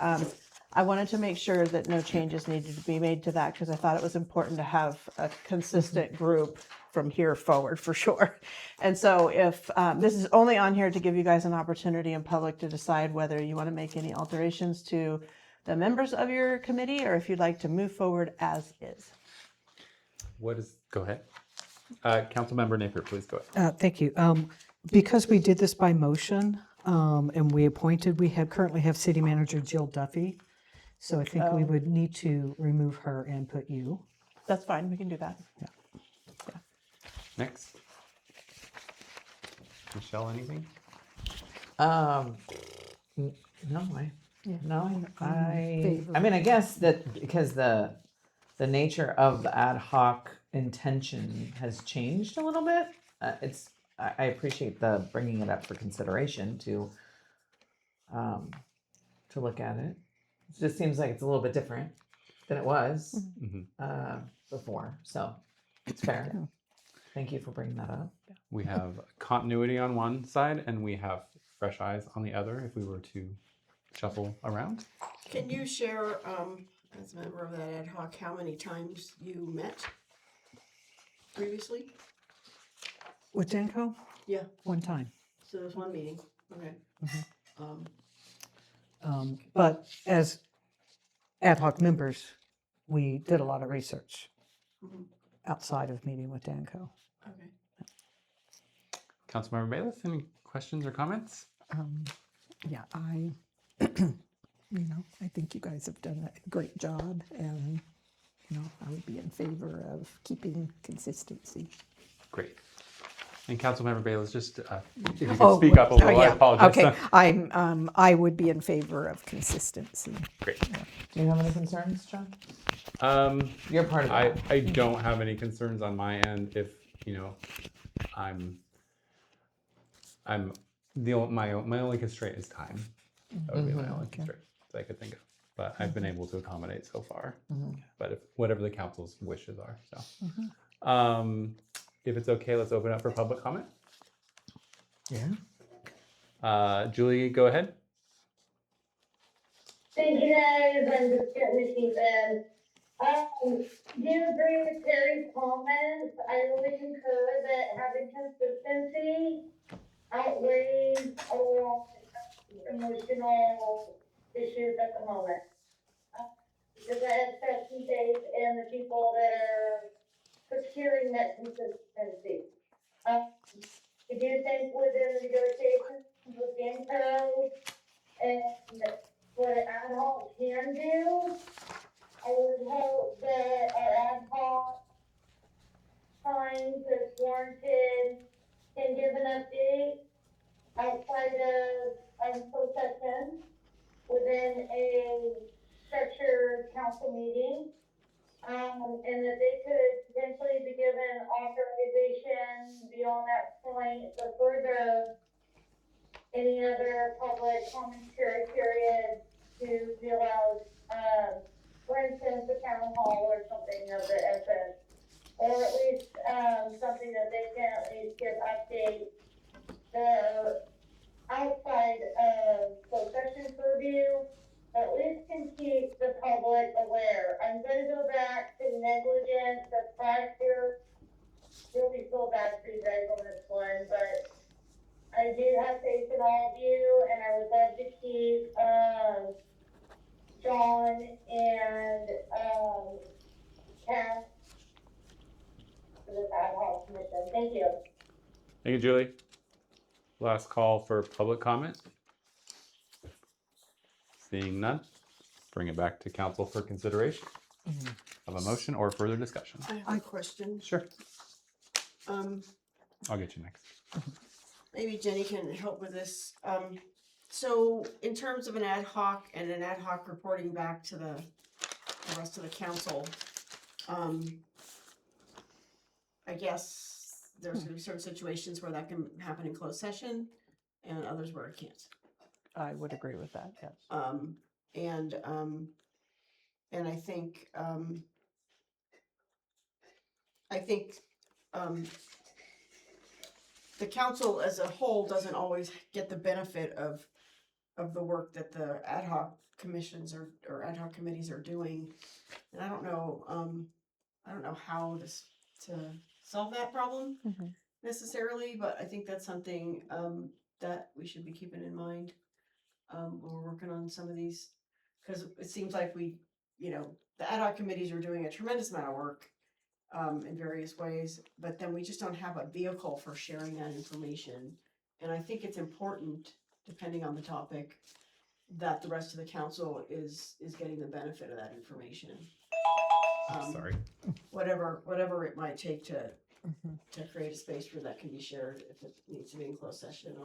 I wanted to make sure that no changes needed to be made to that because I thought it was important to have a consistent group from here forward for sure. And so if this is only on here to give you guys an opportunity in public to decide whether you want to make any alterations to the members of your committee or if you'd like to move forward as is. Go ahead. Councilmember Napier, please go ahead. Thank you. Because we did this by motion and we currently have City Manager Jill Duffy. So I think we would need to remove her and put you. That's fine. We can do that. Yeah. Next. Michelle, anything? No, I mean, I guess that because the nature of the ad hoc intention has changed a little bit. I appreciate the bringing it up for consideration to look at it. It just seems like it's a little bit different than it was before, so it's fair. Thank you for bringing that up. We have continuity on one side and we have fresh eyes on the other if we were to shuffle around. Can you share, as a member of that ad hoc, how many times you met previously? With Danco? Yeah. One time. So there's one meeting, okay. But as ad hoc members, we did a lot of research. outside of meeting with Danco. Okay. Councilmember Bailiff, any questions or comments? Yeah, I think you guys have done a great job, and, I would be in favor of keeping consistency. Great. And Councilmember Bailiff, just if you could speak up a little, I apologize. Okay, I would be in favor of consistency. Great. Do you have any concerns, John? You're part of that. I don't have any concerns on my end. If my only constraint is time. That would be my only constraint that I could think of. But I've been able to accommodate so far. But whatever the council's wishes are. So, if it's okay, let's open up for public comment. Yeah. Julie, go ahead. Thank you guys, I'm just getting the keep in. Do you agree with Terry's comments? I really concur that having consistency outweighs a lot of emotional issues at the moment. Because I have trust and faith in the people that are procuring that consistency. I do think within the negotiations with Danco and what an ad hoc can do, I would hope that our ad hoc times that's warranted can give an update outside of closed session within a structured council meeting. And that they could potentially be given authorization beyond that point for further any other public commentary period to be allowed, for instance, a town hall or something of the essence. Or at least, something that they can at least give updates outside of closed session purview, at least can keep the public aware. I'm gonna go back to negligence, that's last year. Really feel bad for you guys on this one, but I do have faith in all of you, and I would love to keep, John and, Kat for this ad hoc commission. Thank you. Thank you, Julie. Last call for public comment. Seeing none, bring it back to council for consideration of a motion or further discussion. I have a question. Sure. Um, I'll get you next. maybe Jenny can help with this. So in terms of an ad hoc and an ad hoc reporting back to the rest of the council, I guess there's gonna be certain situations where that can happen in closed session and others where it can't. I would agree with that, yes. And I think the council as a whole doesn't always get the benefit of the work that the ad hoc commissions or ad hoc committees are doing. And I don't know how to solve that problem necessarily, but I think that's something that we should be keeping in mind when we're working on some of these, because it seems like the ad hoc committees are doing a tremendous amount of work in various ways, but then we just don't have a vehicle for sharing that information. And I think it's important, depending on the topic, that the rest of the council is getting the benefit of that information. Sorry. Whatever it might take to create a space where that can be shared, if it needs to be in closed session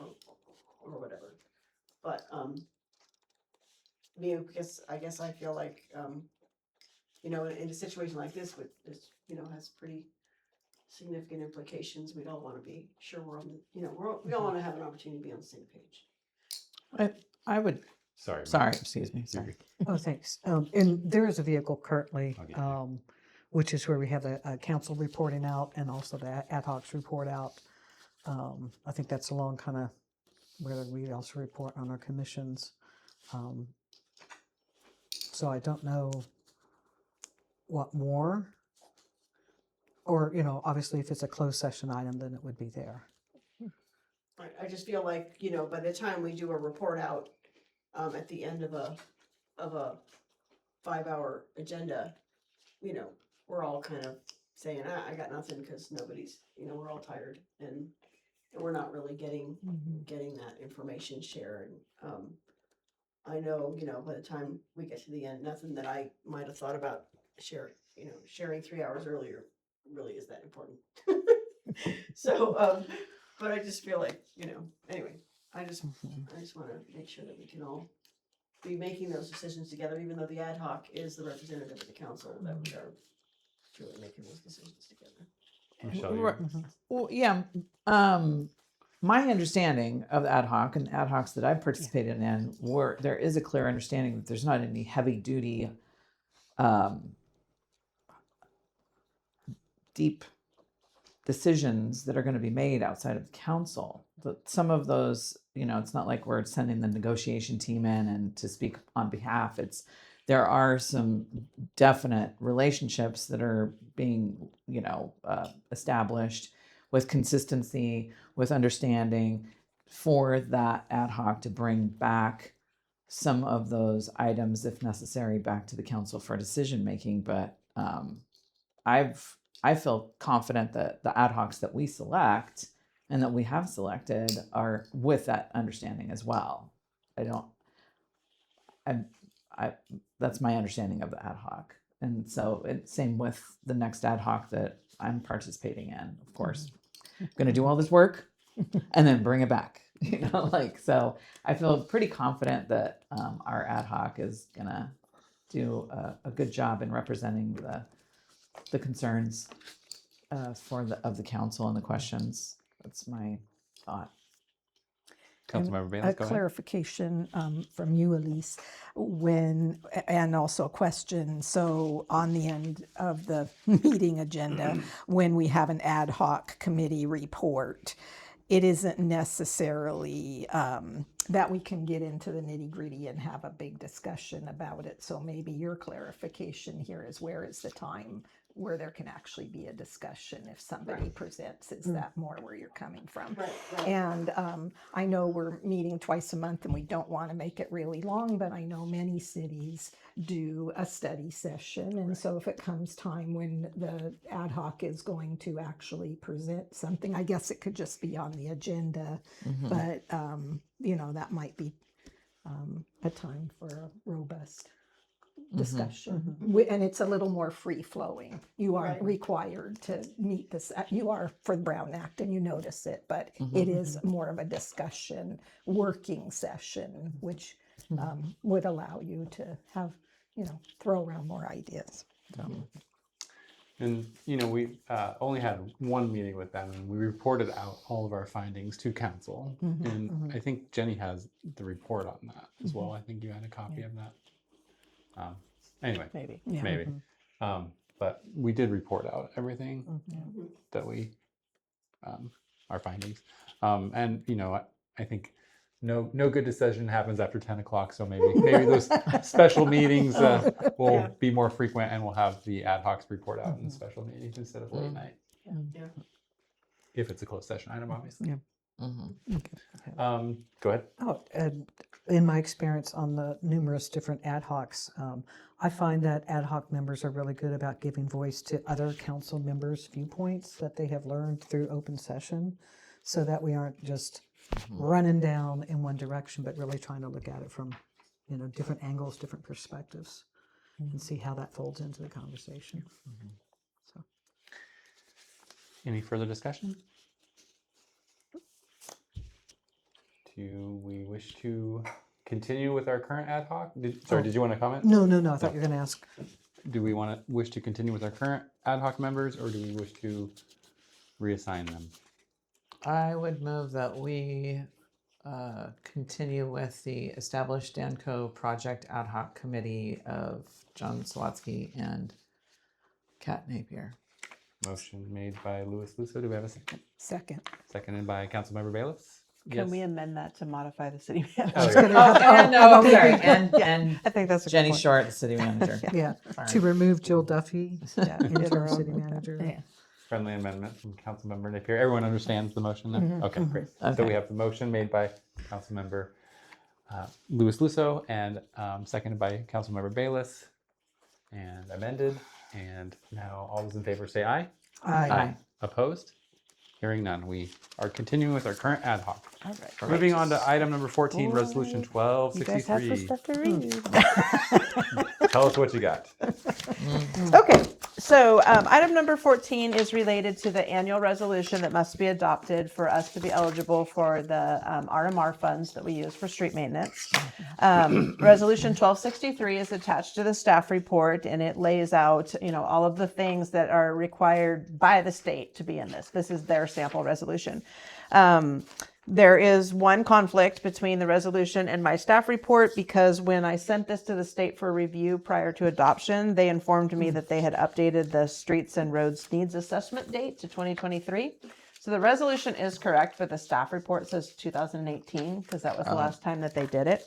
or whatever. But because I guess I feel like in a situation like this with this, has pretty significant implications. We'd all want to be sure we're on the, we all want to have an opportunity to be on the same page. I would. Sorry. Excuse me. Sorry. Oh, thanks. And there is a vehicle currently, which is where we have the council reporting out and also the ad hocs report out. I think that's along kind of where we also report on our commissions. So I don't know what more, or, obviously if it's a closed session item, then it would be there. I just feel like, by the time we do a report out at the end of a 5-hour agenda, we're all kind of saying, I got nothing, because nobody's, we're all tired, and we're not really getting that information shared. I know, by the time we get to the end, nothing that I might have thought about sharing 3 hours earlier really is that important. So, but I just feel like, anyway, I just want to make sure that we can all be making those decisions together, even though the ad hoc is the representative of the council, that we are truly making those decisions together. Michelle, you- Right. Well, yeah. My understanding of the ad hoc and ad hocs that I've participated in, where there is a clear understanding that there's not any heavy duty, deep decisions that are going to be made outside of the council. But some of those, it's not like we're sending the negotiation team in and to speak on behalf. There are some definite relationships that are being, established with consistency, with understanding for that ad hoc to bring back some of those items, if necessary, back to the council for decision making. But I feel confident that the ad hocs that we select and that we have selected are with that understanding as well. That's my understanding of the ad hoc. And so same with the next ad hoc that I'm participating in, of course. I'm going to do all this work and then bring it back, so I feel pretty confident that our ad hoc is going to do a good job in representing the concerns of the council and the questions. That's my thought. Councilmember And Bayless, a go ahead. clarification from you, Elise, and also a question. So on the end of the meeting agenda, when we have an ad hoc committee report, it isn't necessarily that we can get into the nitty gritty and have a big discussion about it. So maybe your clarification here is, where is the time where there can actually be a discussion if somebody presents? Is that more where you're coming from? Right. And I know we're meeting twice a month and we don't want to make it really long, but I know many cities do a study session. And so if it comes time when the ad hoc is going to actually present something, I guess it could just be on the agenda, but that might be a time for a robust discussion. And it's a little more free flowing. You aren't required to meet this. You are for the Brown Act and you notice it, but it is more of a discussion working session, which would allow you to have, throw around more ideas. So. And, we only had one meeting with them, and we reported out all of our findings to council. And I think Jenny has the report on that as well. I think you had a copy of that. Anyway, maybe. But we did report out everything that we, our findings. And, I think no good decision happens after 10 o'clock. So maybe those special meetings will be more frequent, and we'll have the ad hocs report out in the special meetings instead of late night. Yeah. If it's a closed session item, obviously. Yeah. Go ahead. Oh, and in my experience on the numerous different ad hocs, I find that ad hoc members are really good about giving voice to other council members' viewpoints that they have learned through open session, so that we aren't just running down in one direction, but really trying to look at it from, different angles, different perspectives, and see how that folds into the conversation. So. Any further discussion? Do we wish to continue with our current ad hoc? Did you want to comment? No. I thought you were going to ask. Do we wish to continue with our current ad hoc members, or do we wish to reassign them? I would move that we continue with the established Danco Project Ad Hoc Committee of John Sawatsky and Kat Napier. Motion made by Louis Lusso. Do we have a second? Second. Seconded by Councilmember Bayless. Can we amend that to modify the city manager? Sorry. And I think that's a good Jenny point. Short, the city manager. Yeah, Sorry. to remove Jill Duffy, interim city manager. Friendly amendment from Councilmember Napier. Everyone understands the motion then? Okay, great. So Okay. we have the motion made by Councilmember Louis Lusso and seconded by Councilmember Bayless, and amended And now all those in favor say aye. Aye. Opposed? Hearing none. We are continuing with our current ad hoc. All right. Moving on to item number 14, Resolution You guys have some 1263. stuff to read. Tell us what you got. Okay, so item number 14 is related to the annual resolution that must be adopted for us to be eligible for the RMR funds that we use for street maintenance. Resolution 1263 is attached to the staff report, and it lays out, all of the things that are required by the state to be in this. This is their sample resolution. There is one conflict between the resolution and my staff report because when I sent this to the state for review prior to adoption, they informed me that they had updated the streets and roads needs assessment date to 2023. So the resolution is correct, but the staff report says 2018 because that was the last time that they did it.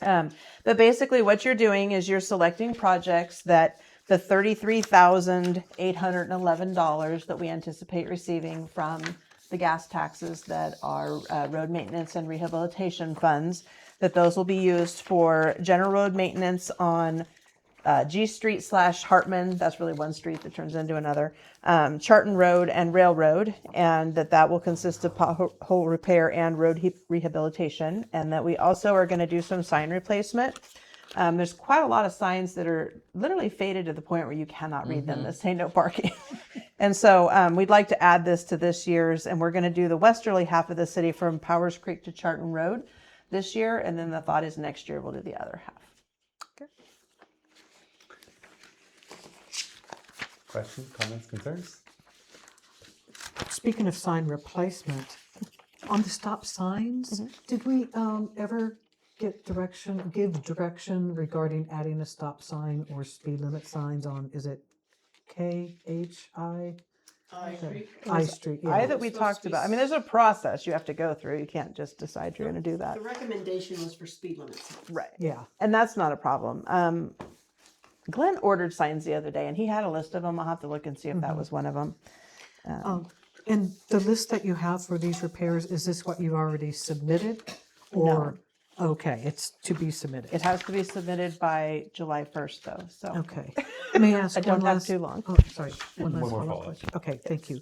But basically what you're doing is you're selecting projects that the $33,811 that we anticipate receiving from the gas taxes that are road maintenance and rehabilitation funds, that those will be used for general road maintenance on G Street / Hartman. That's really one street that turns into another. Charton Road and Railroad, and that will consist of pothole repair and road rehabilitation. And that we also are going to do some sign replacement. There's quite a lot of signs that are literally faded to the point where you cannot read them that say no parking. And so we'd like to add this to this year's, and we're going to do the westerly half of the city from Powers Creek to Charton Road this year. And then the thought is next year we'll do the other half. Questions, comments, concerns? Speaking of sign replacement, on the stop signs, did we ever give direction regarding adding a stop sign or speed limit signs on, is it KHI? I Street, yeah. I that we talked about. I mean, there's a process you have to go through. You can't just decide you're going to do that. The recommendation was for speed limits. Right. Yeah. And that's not a problem. Glenn ordered signs the other day and he had a list of them. I'll have to look and see if that was one of them. And the list that you have for these repairs, is this what you already submitted? Or, okay, it's to be submitted. It has to be submitted by July 1st though, so. Okay. Let me ask I don't one have last. too long. Oh, sorry. One last more follow-up follow-up. question. Okay, thank you.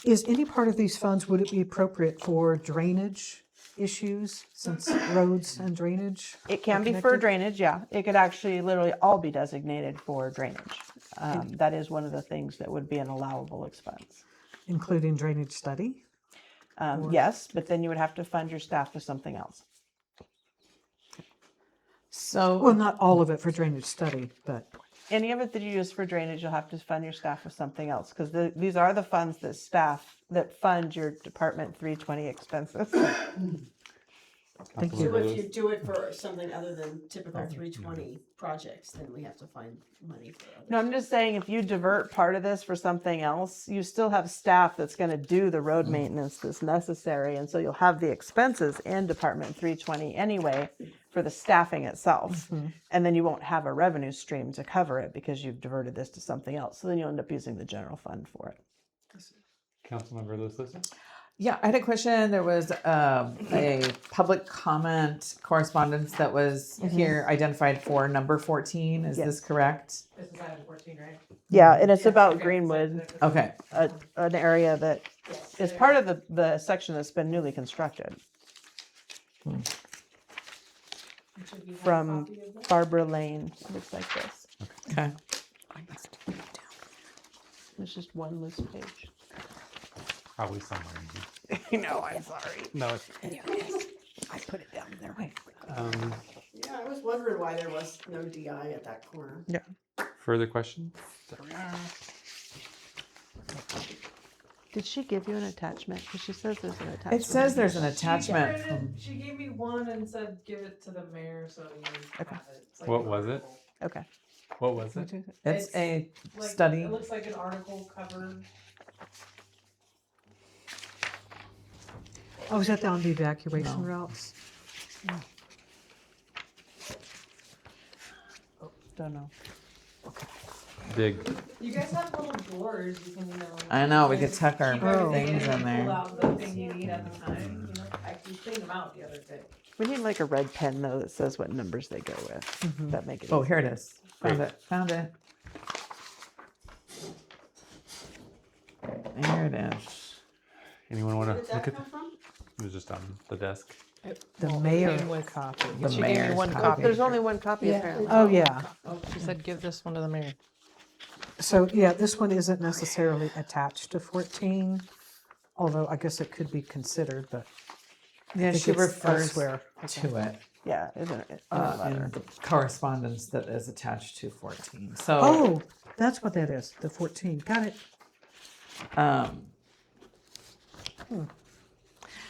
Is any part of these funds, would it be appropriate for drainage issues since roads and drainage? It can are be for connected? drainage, yeah. It could actually literally all be designated for drainage. That is one of the things that would be an allowable expense. Including drainage study? Yes, but then you would have to fund your staff with something else. So, Well, not all of it for drainage study, but Any of it that you use for drainage, you'll have to fund your staff with something else because these are the funds that fund your Department 320 expenses. thank So you. if you do it for something other than typical 320 projects, then we have to find money for it. No, I'm just saying if you divert part of this for something else, you still have staff that's going to do the road maintenance that's necessary. And so you'll have the expenses in Department 320 anyway for the staffing itself. And then you won't have a revenue stream to cover it because you've diverted this to something else. So then you'll end up using the general fund for it. Councilmember Lewis Listen? yeah, I had a question. There was a public comment correspondence that was here identified for number 14. Is this correct? This is item 14, right? Yeah, and it's about Greenwood, Okay. an area that is part of the section that's been newly constructed. From Barbara Lane, looks like this. Okay. There's just one loose page. Probably somewhere in here. No, I'm sorry. No, it's, I put it down there. Yeah, I was wondering why there was no DI at that corner. Yeah. further questions? There we are. Did she give you an attachment? Because she says there's an attachment. It says there's an attachment. She gave me one and said, give it to the mayor, so you have it. It's like What an was it? article. Okay. What was it? It's a like- study. It looks like an article cover. Oh, is that on the evacuation routes? Don't know. Dig. You guys have little drawers, you can, I know, we could tuck our keep everything things in and there. Pull out the thing you need at the time, I cleaned them out the other day. We need like a red pen though that says what numbers they go with. That make it. Oh, easy. here it is. Found Great. it. Found it. There it is. Anyone want Where did to look that at come that? from? It was just on the desk. The Well, it mayor came with- copy. The She gave me mayor's one copy. copy. There's only one copy Yeah. apparently. Oh, yeah. Oh, she said give this one to the mayor. So, yeah, this one isn't necessarily attached to 14, although I guess it could be considered, but I Yeah, think she it's refers elsewhere. to it Yeah, isn't it? in the correspondence that is attached to 14. So, Oh, that's what that is, the 14. Got it.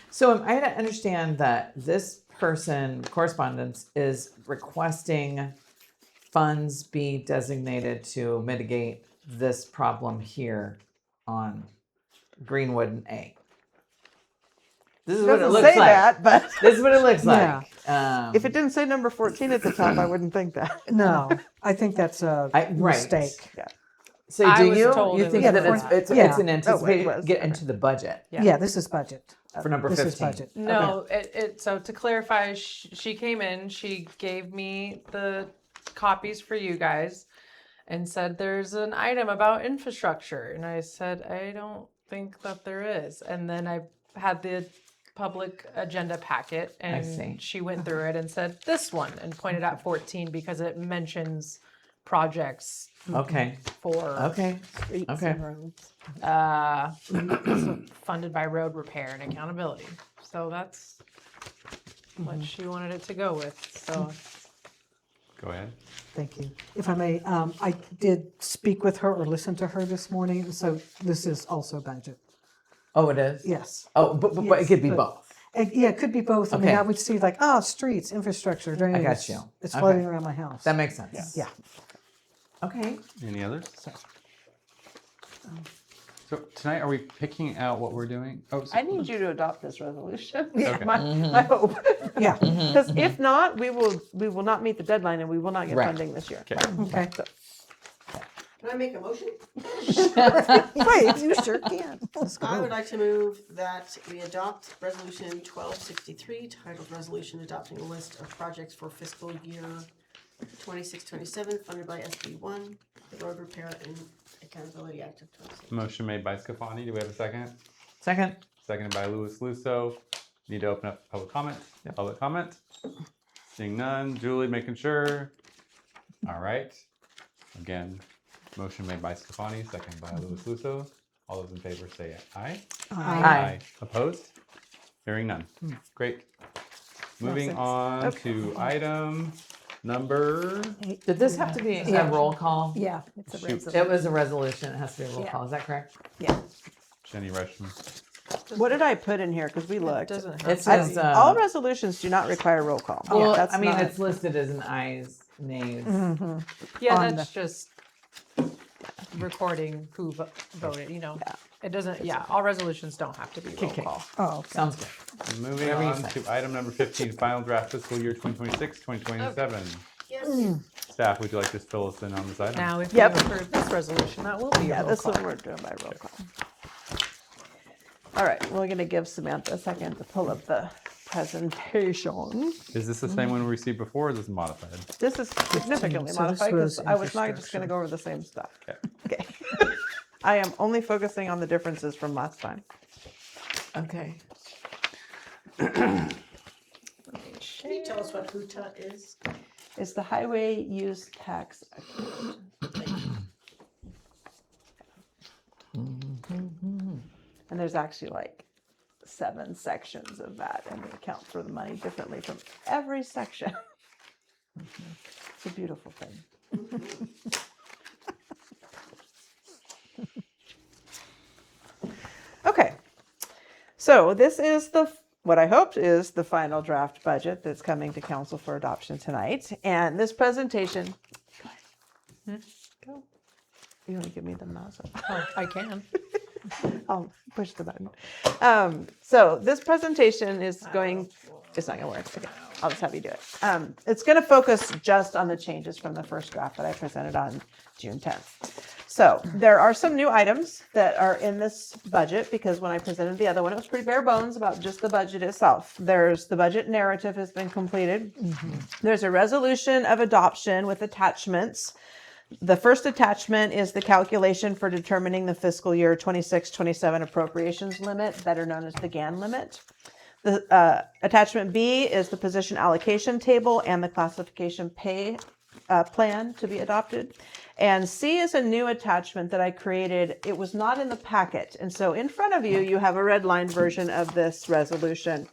So am I to understand that this person, correspondence, is requesting funds be designated to mitigate this problem here on Greenwood and A? This is what it Doesn't looks say like. that, but This is what it looks Yeah. like. if it didn't say number 14 at the top, I wouldn't think that. No, I think that's a right. mistake. Yeah. So I do was you? told You it think was that not. it's Yeah. an anticipated was. get into the budget Yeah, this is budget. for number This 15? is budget. No, so to clarify, she came in, she gave me the copies for you guys and said there's an item about infrastructure. And I said, I don't think that there is. And then I had the public agenda packet see. and she went through it and said this one and pointed out 14 because it mentions projects Okay. for Okay. Streets Okay. and roads. funded by road repair and accountability. So that's what she wanted it to go with. So Go ahead. Thank you. If I may, I did speak with her or listen to her this morning, so this is also budget. Oh, it is? Yes. Oh, but it Yes, could be but- both. Yeah, it could be both. I mean, Okay. I would see like, oh, streets, infrastructure, drainage. got you. It's Okay. floating around my house. That makes sense. Yeah. Okay. Any others? So tonight, are we picking out what we're doing? Oh, I need you to adopt this resolution. Okay. My hope. Yeah. Because if not, we will not meet the deadline and we will not get Right. funding this year. Okay. Okay. So, Can I make a motion? Wait, you sure can. Let's I go. would like to move that we adopt resolution 1263, titled Resolution Adopting a List of Projects for Fiscal Year 26-27, funded by SB1, the Road Repair and Accountability Act of 26. Motion made by Scafani. Do we have a second? Second. Seconded by Louis Lusso. Need to open up public comment. Public comment. Seeing none. Julie, making sure. All right. Again, motion made by Scafani, seconded by Louis Lusso. All those in favor say aye. Aye. Opposed? Hearing none. Great. Moving on to item number. Did this have to be a roll call? Yeah, it's a Shoot. resolution. It was a resolution. It has to be a roll Yeah. call. Is that correct? Yeah. Jenny Rushman. what did I put in here? Because we looked. doesn't It have says, All resolutions do not require roll call. well, That's I mean, not- it's listed as an ayes, nays. Mhm. yeah, on that's just recording who voted, you know. Yeah. It doesn't, yeah, all resolutions don't have to be roll Okay. call. Oh, okay. Sounds good. Moving Whatever you on say. to item number 15, final draft fiscal year 2026, 2027. Yes. Staff, would you like to fill us in on this item? Now, if Yep. you approve this resolution, that will be a Yeah, roll this call. one we're doing by roll call. All right, we're going to give Samantha a second to pull up the presentation. Is this the same one we received before, or is this modified? This is significantly So this modified because was I was not just going to go over the same stuff. Okay. I am only focusing on the differences from last time. Okay. Can you tell us what HUTA is? It's the highway use tax account. And there's actually like 7 sections of that, and we account for the money differently from every section. It's a beautiful thing. Okay, so this is what I hoped is the final draft budget that's coming to council for adoption tonight. And this presentation, go. You want to give me the mouse? Oh, I can. I'll push the button. So this presentation is going, it's not gonna work. Okay, I'll just have you do it. It's gonna focus just on the changes from the first draft that I presented on June 10th. So there are some new items that are in this budget because when I presented the other one, it was pretty bare bones about just the budget itself. There's the budget narrative has been completed. There's a resolution of adoption with attachments. The first attachment is the calculation for determining the fiscal year 26-27 appropriations limit, better known as the GAN limit. The attachment B is the position allocation table and the classification pay plan to be adopted. And C is a new attachment that I created. It was not in the packet. And so in front of you, you have a redlined version of this resolution.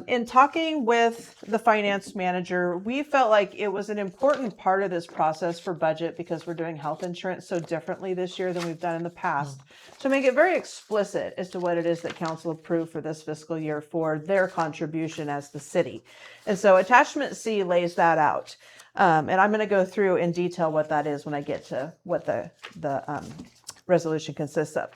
In talking with the finance manager, we felt like it was an important part of this process for budget because we're doing health insurance so differently this year than we've done in the past, to make it very explicit as to what it is that council approved for this fiscal year for their contribution as the city. And so attachment C lays that out. And I'm going to go through in detail what that is when I get to what the resolution consists of.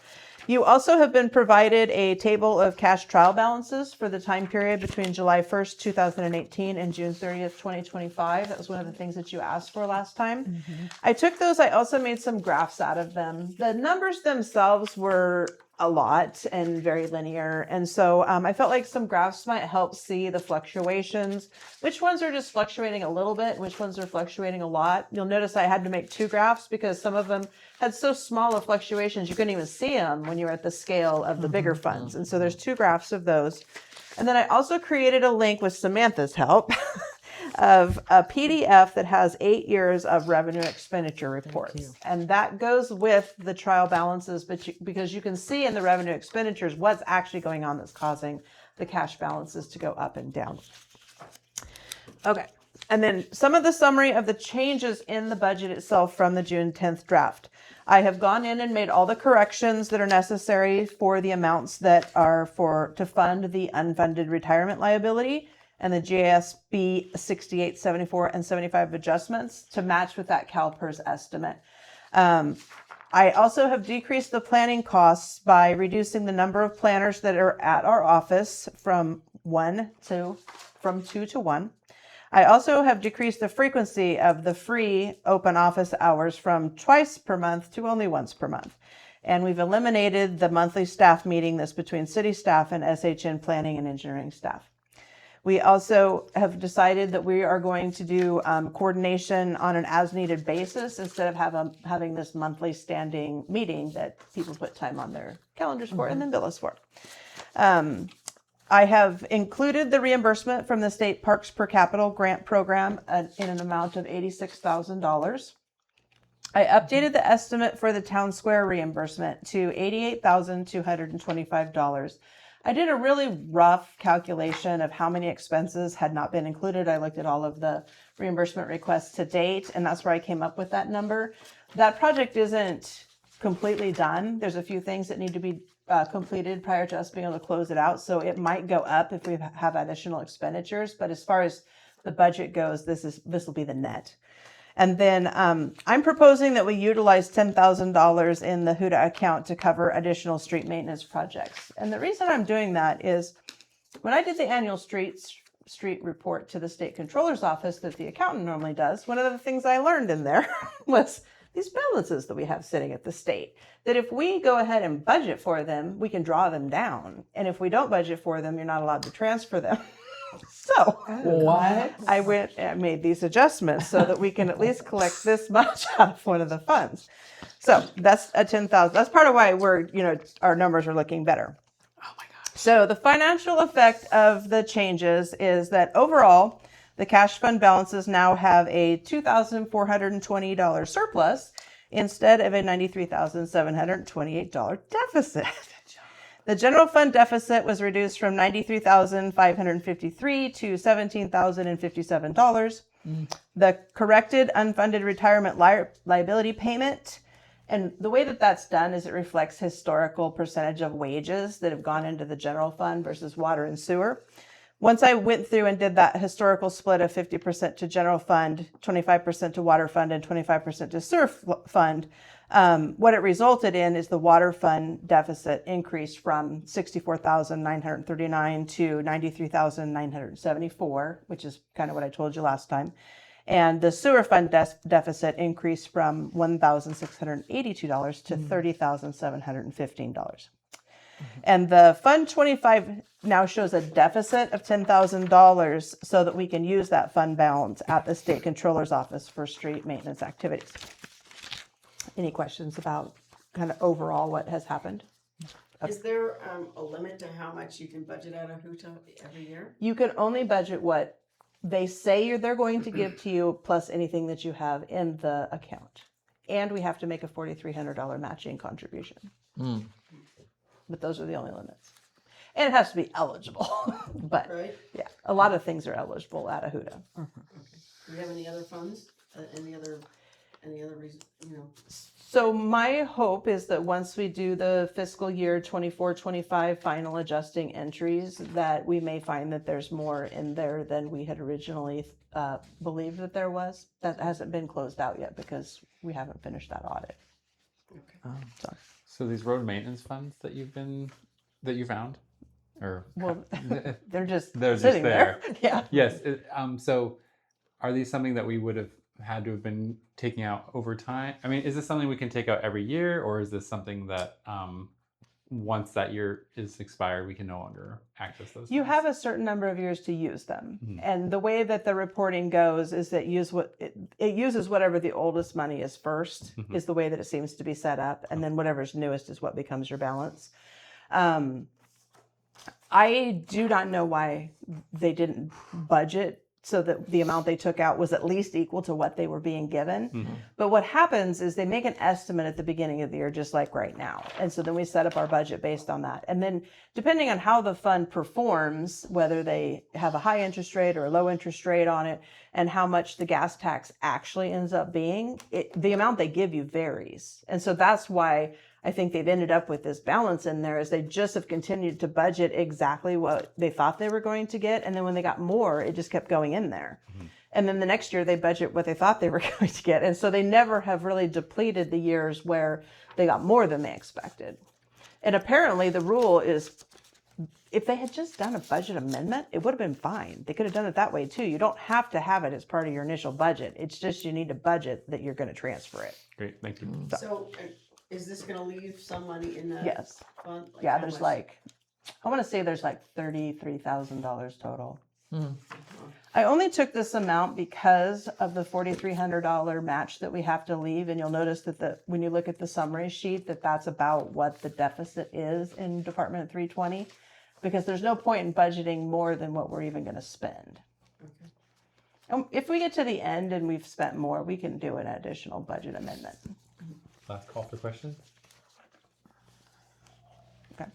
You also have been provided a table of cash trial balances for the time period between July 1st, 2018 and June 30th, 2025. That was one of the things that you asked for last time. I took those. I also made some graphs out of them. The numbers themselves were a lot and very linear. And so I felt like some graphs might help see the fluctuations, which ones are just fluctuating a little bit, which ones are fluctuating a lot. You'll notice I had to make two graphs because some of them had so small of fluctuations, you couldn't even see them when you were at the scale of the bigger funds. And so there's two graphs of those. And then I also created a link with Samantha's help of a PDF that has 8 years of revenue expenditure reports. And that goes with the trial balances, but because you can see in the revenue expenditures what's actually going on that's causing the cash balances to go up and down. Okay. And then some of the summary of the changes in the budget itself from the June 10th draft. I have gone in and made all the corrections that are necessary for the amounts that are to fund the unfunded retirement liability and the GASB 68, 74, and 75 adjustments to match with that CalPERS estimate. I also have decreased the planning costs by reducing the number of planners that are at our office from 2 to 1. I also have decreased the frequency of the free open office hours from twice per month to only once per month. And we've eliminated the monthly staff meeting that's between city staff and SHN planning and engineering staff. We also have decided that we are going to do coordination on an as-needed basis instead of having this monthly standing meeting that people put time on their calendars for and then bill us for. I have included the reimbursement from the State Parks Per Capita Grant Program in an amount of $86,000. I updated the estimate for the Town Square reimbursement to $88,225. I did a really rough calculation of how many expenses had not been included. I looked at all of the reimbursement requests to date, and that's where I came up with that number. That project isn't completely done. There's a few things that need to be completed prior to us being able to close it out. So it might go up if we have additional expenditures. But as far as the budget goes, this will be the net. And then I'm proposing that we utilize $10,000 in the HUDA account to cover additional street maintenance projects. And the reason I'm doing that is when I did the annual street report to the state controller's office that the accountant normally does, one of the things I learned in there was these balances that we have sitting at the state, that if we go ahead and budget for them, we can draw them down. And if we don't budget for them, you're not allowed to transfer them. So what? I went and made these adjustments so that we can at least collect this much out of one of the funds. So that's a 10,000. That's part of why our numbers are looking better. Oh my gosh. So the financial effect of the changes is that overall, the cash fund balances now have a $2,420 surplus instead of a $93,728 deficit. The general fund deficit was reduced from $93,553 to $17,057. The corrected unfunded retirement liability payment, and the way that that's done is it reflects historical percentage of wages that have gone into the general fund versus water and sewer. Once I went through and did that historical split of 50% to general fund, 25% to water fund, and 25% to sewer fund, what it resulted in is the water fund deficit increased from $64,939 to $93,974, which is kind of what I told you last time. And the sewer fund deficit increased from $1,682 to $30,715. And the Fund 25 now shows a deficit of $10,000 so that we can use that fund balance at the state controller's office for street maintenance activities. any questions about kind of overall what has happened? Is there a limit to how much you can budget out of HUTA every year? You can only budget what they say they're going to give to you plus anything that you have in the account. And we have to make a $4,300 matching contribution. But those are the only limits. And it has to be eligible. But yeah, a lot of things are eligible out of HUTA. Do we have any other funds? Any other reason, So my hope is that once we do the fiscal year 24-25 final adjusting entries, that we may find that there's more in there than we had originally believed that there was. That hasn't been closed out yet because we haven't finished that audit. So these road maintenance funds that you found, or Well, they're just they're sitting there. Yeah. Yes. So are these something that we would have had to have been taking out over time? I mean, is this something we can take out every year, or is this something that once that year is expired, we can no longer access those? You have a certain number of years to use them. Mhm. And the way that the reporting goes is that it uses whatever the oldest money is 1st, Mhm. is the way that it seems to be set up. And then whatever's newest is what becomes your balance. I do not know why they didn't budget so that the amount they took out was at least equal to what they were being given. Mhm. But what happens is they make an estimate at the beginning of the year, just like right now. And so then we set up our budget based on that. And then depending on how the fund performs, whether they have a high interest rate or a low interest rate on it, and how much the gas tax actually ends up being, the amount they give you varies. And so that's why I think they've ended up with this balance in there, is they just have continued to budget exactly what they thought they were going to get. And then when they got more, it just kept going in there. And then the next year they budget what they thought they were going to get. And so they never have really depleted the years where they got more than they expected. And apparently the rule is if they had just done a budget amendment, it would have been fine. They could have done it that way too. You don't have to have it as part of your initial budget. It's just you need to budget that you're going to transfer it. Great, thank you. So is this gonna leave some money in the Yes. fund? Like Yeah, how there's much? like, I want to say there's like $33,000 total. I only took this amount because of the $4,300 match that we have to leave. And you'll notice that when you look at the summary sheet, that's about what the deficit is in Department 320, because there's no point in budgeting more than what we're even going to spend. If we get to the end and we've spent more, we can do an additional budget amendment. Last call for questions. Okay.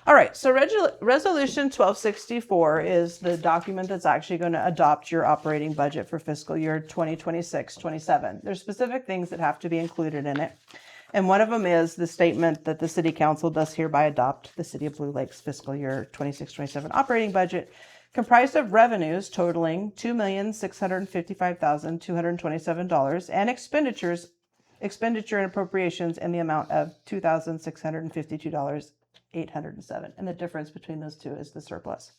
All right. So Resolution 1264 is the document that's actually going to adopt your operating budget for fiscal year 2026-27. There's specific things that have to be included in it. And one of them is the statement that the City Council does hereby adopt the City of Blue Lake's fiscal year 26-27 operating budget, comprised of revenues totaling $2,655,227 and expenditure and appropriations in the amount of $2,652,807. And the difference between those two is the surplus.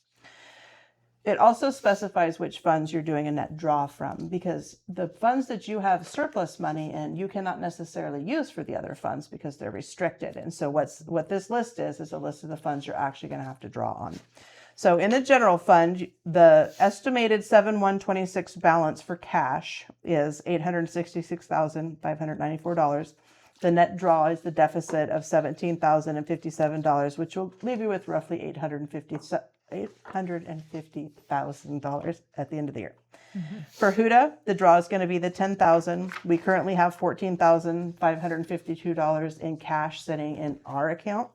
It also specifies which funds you're doing a net draw from, because the funds that you have surplus money in, you cannot necessarily use for the other funds because they're restricted. And so what this list is a list of the funds you're actually going to have to draw on. So in the general fund, the estimated 7/126 balance for cash is $866,594. The net draw is the deficit of $17,057, which will leave you with roughly $850,000 at the end of the year. For HUTA, the draw is going to be the $10,000. We currently have $14,552 in cash sitting in our account.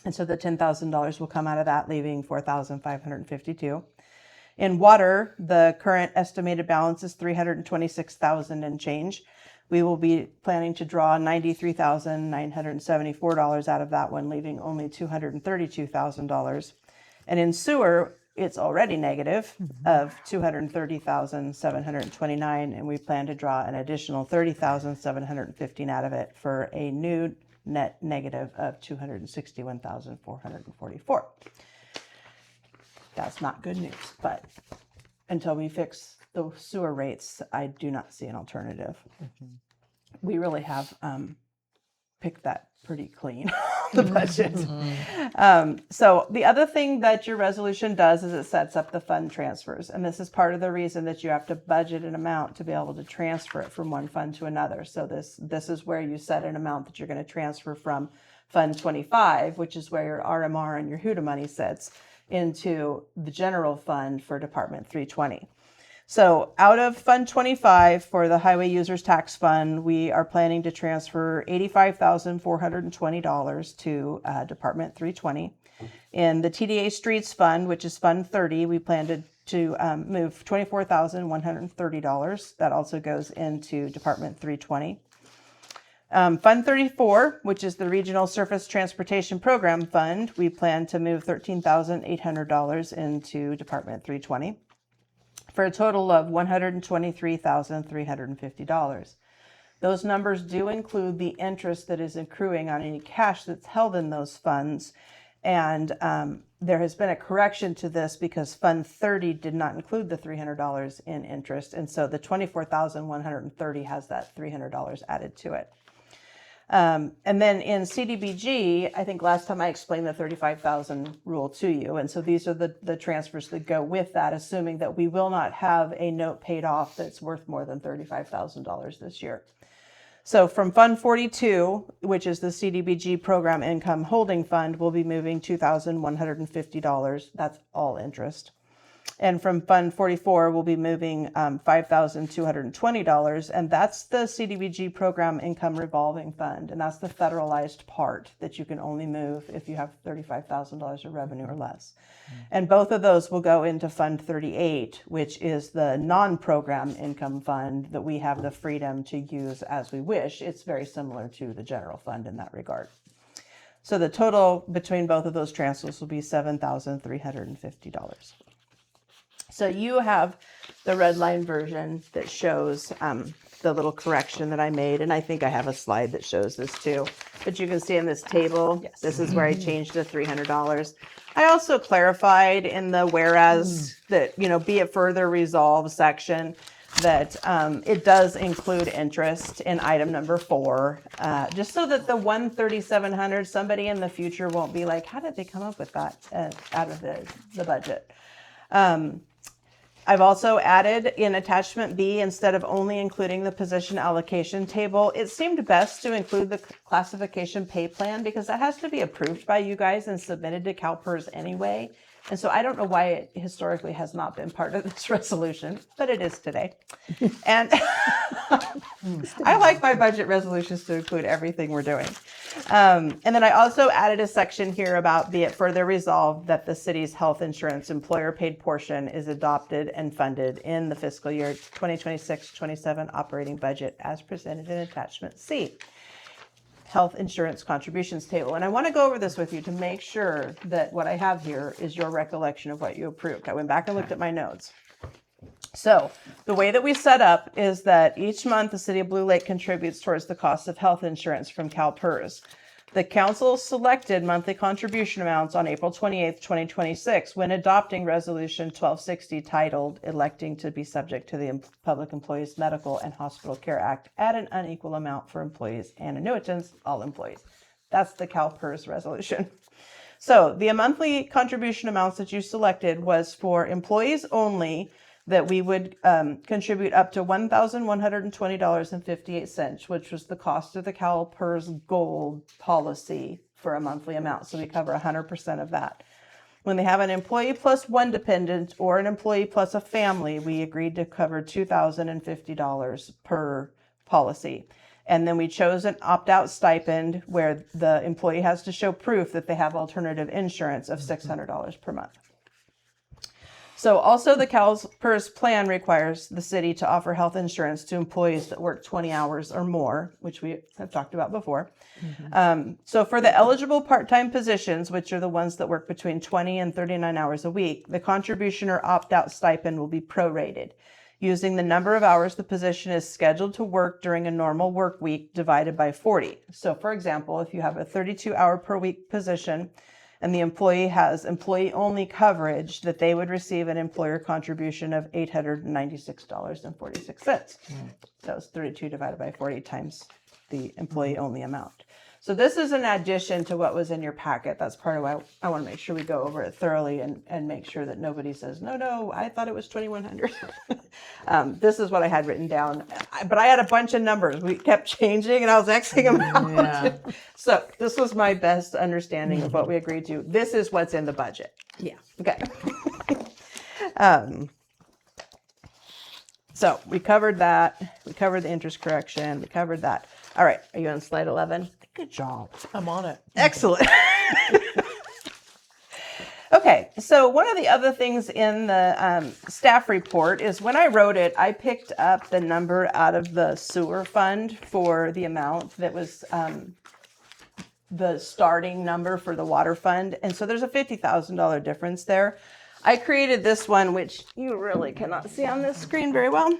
And so the $10,000 will come out of that, leaving $4,552. In water, the current estimated balance is $326,000 and change. We will be planning to draw $93,974 out of that one, leaving only $232,000. And in sewer, it's already negative of $230,729, and we plan to draw an additional $30,715 out of it for a new net negative of $261,444. That's not good news, but until we fix the sewer rates, I do not see an alternative. We really have picked that pretty clean the budget. So the other thing that your resolution does is it sets up the fund transfers. And this is part of the reason that you have to budget an amount to be able to transfer it from one fund to another. So this is where you set an amount that you're going to transfer from Fund 25, which is where your RMR and your HUDA money sits, into the general fund for Department 320. So out of Fund 25 for the Highway Users Tax Fund, we are planning to transfer $85,420 to Department 320. In the TDA Streets Fund, which is Fund 30, we plan to move $24,130. That also goes into Department 320. Fund 34, which is the Regional Surface Transportation Program Fund, we plan to move $13,800 into Department 320 for a total of $123,350. Those numbers do include the interest that is accruing on any cash that's held in those funds. And there has been a correction to this because Fund 30 did not include the $300 in interest. And so the $24,130 has that $300 added to it. And then in CDBG, I think last time I explained the 35,000 rule to you. And so these are the transfers that go with that, assuming that we will not have a note paid off that's worth more than $35,000 this year. So from Fund 42, which is the CDBG Program Income Holding Fund, we'll be moving $2,150. That's all interest. And from Fund 44, we'll be moving $5,220, and that's the CDBG Program Income Revolving Fund, and that's the federalized part that you can only move if you have $35,000 of revenue or less. And both of those will go into Fund 38, which is the non-program income fund that we have the freedom to use as we wish. It's very similar to the general fund in that regard. So the total between both of those transfers will be $7,350. So you have the red line version that shows the little correction that I made, and I think I have a slide that shows this too. But you can see in this table, yes, this is where I changed the $300. I also clarified in the whereas that, be it further resolved section that it does include interest in item number 4, just so that the $1,3,700, somebody in the future won't be like, how did they come up with that out of the budget? I've also added in attachment B, instead of only including the position allocation table, it seemed best to include the classification pay plan because that has to be approved by you guys and submitted to CalPERS anyway. And so I don't know why it historically has not been part of this resolution, but it is today. And I like my budget resolutions to include everything we're doing. And then I also added a section here about be it further resolved that the city's health insurance employer paid portion is adopted and funded in the fiscal year 2026-27 operating budget as presented in attachment C. Health insurance contributions table. And I want to go over this with you to make sure that what I have here is your recollection of what you approved. I went back and looked at my notes. So the way that we set up is that each month the City of Blue Lake contributes towards the cost of health insurance from CalPERS. The council selected monthly contribution amounts on April 28th, 2026 when adopting Resolution 1260 titled Electing to be Subject to the Public Employees Medical and Hospital Care Act at an unequal amount for employees and annuitants, all employees. That's the CalPERS resolution. So the monthly contribution amounts that you selected was for employees only, that we would contribute up to $1,120.58, which was the cost of the CalPERS Gold policy for a monthly amount. So we cover 100% of that. When they have an employee plus one dependent or an employee plus a family, we agreed to cover $2,050 per policy. And then we chose an opt-out stipend where the employee has to show proof that they have alternative insurance of $600 per month. So also the CalPERS plan requires the city to offer health insurance to employees that work 20 hours or more, which we have talked about before. So for the eligible part-time positions, which are the ones that work between 20 and 39 hours a week, the contribution or opt-out stipend will be prorated using the number of hours the position is scheduled to work during a normal work week divided by 40. So for example, if you have a 32-hour per week position, and the employee has employee-only coverage, that they would receive an employer contribution of $896.46. So it's 32 divided by 40 times the employee-only amount. So this is an addition to what was in your packet. That's part of why I want to make sure we go over it thoroughly and make sure that nobody says, no, I thought it was 2,100. This is what I had written down, but I had a bunch of numbers. We kept changing and I was Xing them out. Yeah. So this was my best understanding of what we agreed to. This is what's in the budget. Yeah. Okay. So we covered that. We covered the interest correction. We covered that. All right. Are you on slide 11? Good job. I'm on it. Excellent. Okay. So one of the other things in the staff report is when I wrote it, I picked up the number out of the sewer fund for the amount that was the starting number for the water fund. And so there's a $50,000 difference there. I created this one, which you really cannot see on this screen very well,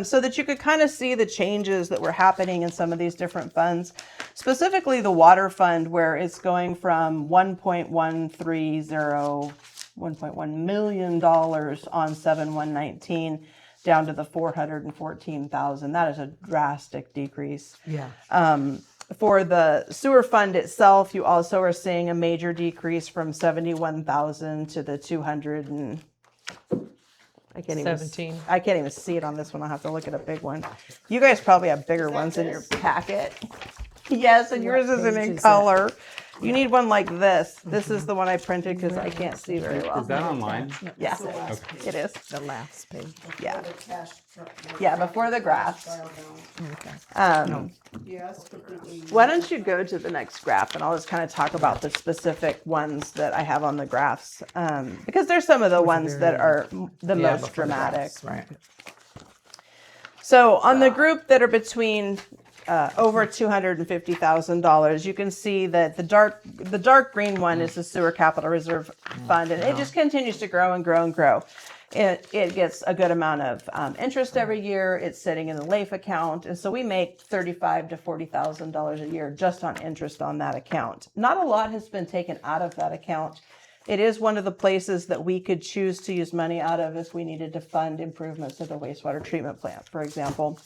so that you could kind of see the changes that were happening in some of these different funds, specifically the water fund, where it's going from $1.1 million on 7/1/19 down to the 414,000. That is a drastic decrease. Yeah. For the sewer fund itself, you also are seeing a major decrease from 71,000 to the 200 and I can't even 17. I can't even see it on this one. I'll have to look at a big one. You guys probably have bigger ones in your packet. Yes, and yours isn't in color. You need one like this. This is the one I printed because I can't see very well. Is that online? Yes, Okay. it is. The last page. Yeah. Yeah, before the graphs. Okay. Why don't you go to the next graph and I'll just kind of talk about the specific ones that I have on the graphs, because there's some of the ones that are the Yeah, most before the dramatic. graphs, right. So on the group that are between over $250,000, you can see that the dark green one is the sewer capital reserve fund, and it just continues to grow and grow and grow. It gets a good amount of interest every year. It's sitting in the LAIF account, and so we make $35,000 to $40,000 a year just on interest on that account. Not a lot has been taken out of that account. It is one of the places that we could choose to use money out of if we needed to fund improvements to the wastewater treatment plant, for example.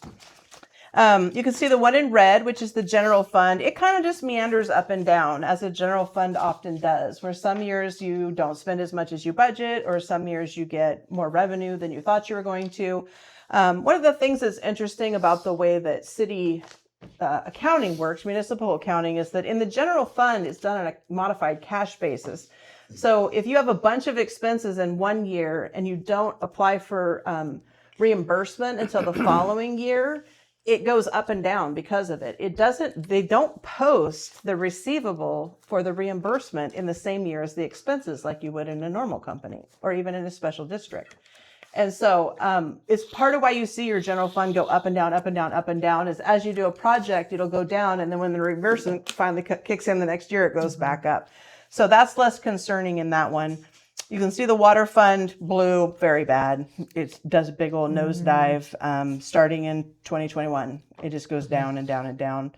You can see the one in red, which is the general fund. It kind of just meanders up and down, as a general fund often does, where some years you don't spend as much as you budget, or some years you get more revenue than you thought you were going to. One of the things that's interesting about the way that city accounting works, municipal accounting, is that in the general fund, it's done on a modified cash basis. So if you have a bunch of expenses in one year and you don't apply for reimbursement until the following year, it goes up and down because of it. They don't post the receivable for the reimbursement in the same year as the expenses like you would in a normal company or even in a special district. And so it's part of why you see your general fund go up and down, up and down, up and down, is as you do a project, it'll go down. And then when the reimbursement finally kicks in the next year, it goes back up. So that's less concerning in that one. You can see the water fund, blue, very bad. It does a big old nosedive starting in 2021. It just goes down and down and down.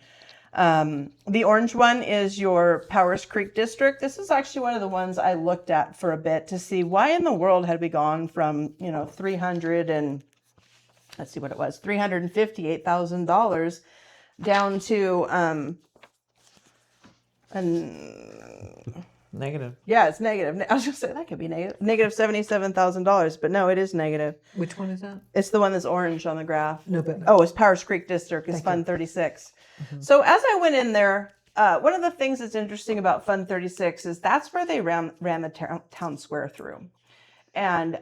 The orange one is your Powers Creek district. This is actually one of the ones I looked at for a bit to see why in the world had we gone from, $358,000 down to Negative. Yeah, it's negative. I was just saying that could be negative. Negative $77,000, but no, it is negative. Which one is that? It's the one that's orange on the graph. No, but it's Powers Creek District. It's Fund 36. So as I went in there, one of the things that's interesting about Fund 36 is that's where they ran the town square through. And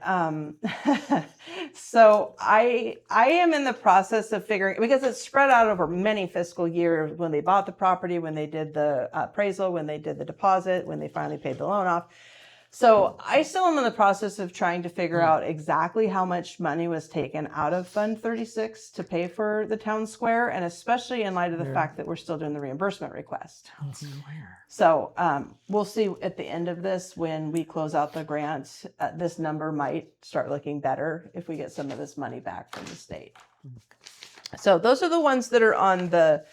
so I am in the process of figuring, because it's spread out over many fiscal years, when they bought the property, when they did the appraisal, when they did the deposit, when they finally paid the loan off. So I still am in the process of trying to figure out exactly how much money was taken out of Fund 36 to pay for the town square, and especially in light of the fact that we're still doing the reimbursement request. Town square. So we'll see at the end of this, when we close out the grant, this number might start looking better if we get some of this money back from the state. So those are the ones that are on the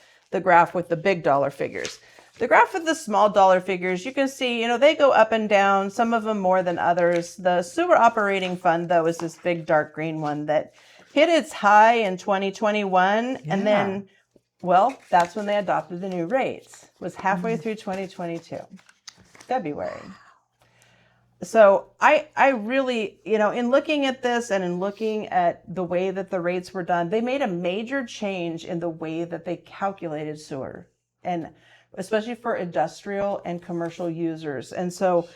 graph with the big dollar figures. The graph with the small dollar figures, you can see, they go up and down, some of them more than others. The sewer operating fund, though, is this big dark green one that hit its high in 2021 and then Well, that's when they adopted the new rates, was halfway through 2022, February. So I really, in looking at this and in looking at the way that the rates were done, they made a major change in the way that they calculated sewer, and especially for industrial and commercial users. And so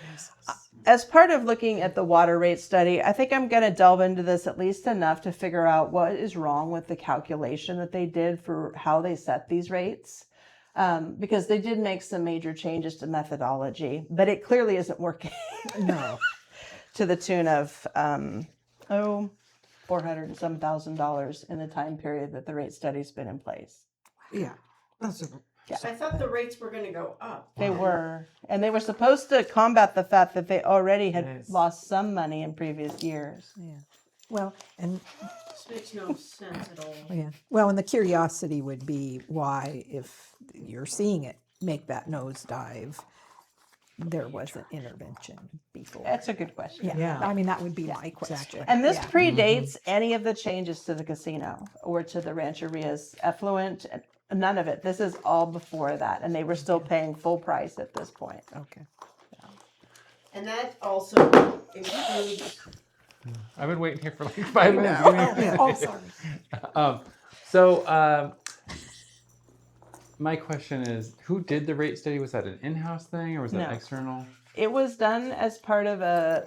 as part of looking at the water rate study, I think I'm going to delve into this at least enough to figure out what is wrong with the calculation that they did for how they set these rates. Because they did make some major changes to methodology, but it clearly isn't working. No. To the tune of, $400 and some $1,000 in the time period that the rate study's been in place. Yeah. That's I thought the rates were gonna go up. They were, and they were supposed to combat the fact that they already had lost some money in previous years. Yeah. Well, and This makes no sense at all. yeah. Well, and the curiosity would be why, if you're seeing it make that nosedive, there wasn't intervention before. That's a good question. Yeah. I mean, that would be my question. And this Yeah. predates any of the changes to the casino or to the Rancheria's effluent. None of it. This is all before that, and they were still paying full price at this point. Okay. And that also includes. I've been waiting here for like 5 minutes. know. Give me a minute. Oh, sorry. My question is, who did the rate study? Was that an in-house thing or was that No. external? It was done as part of a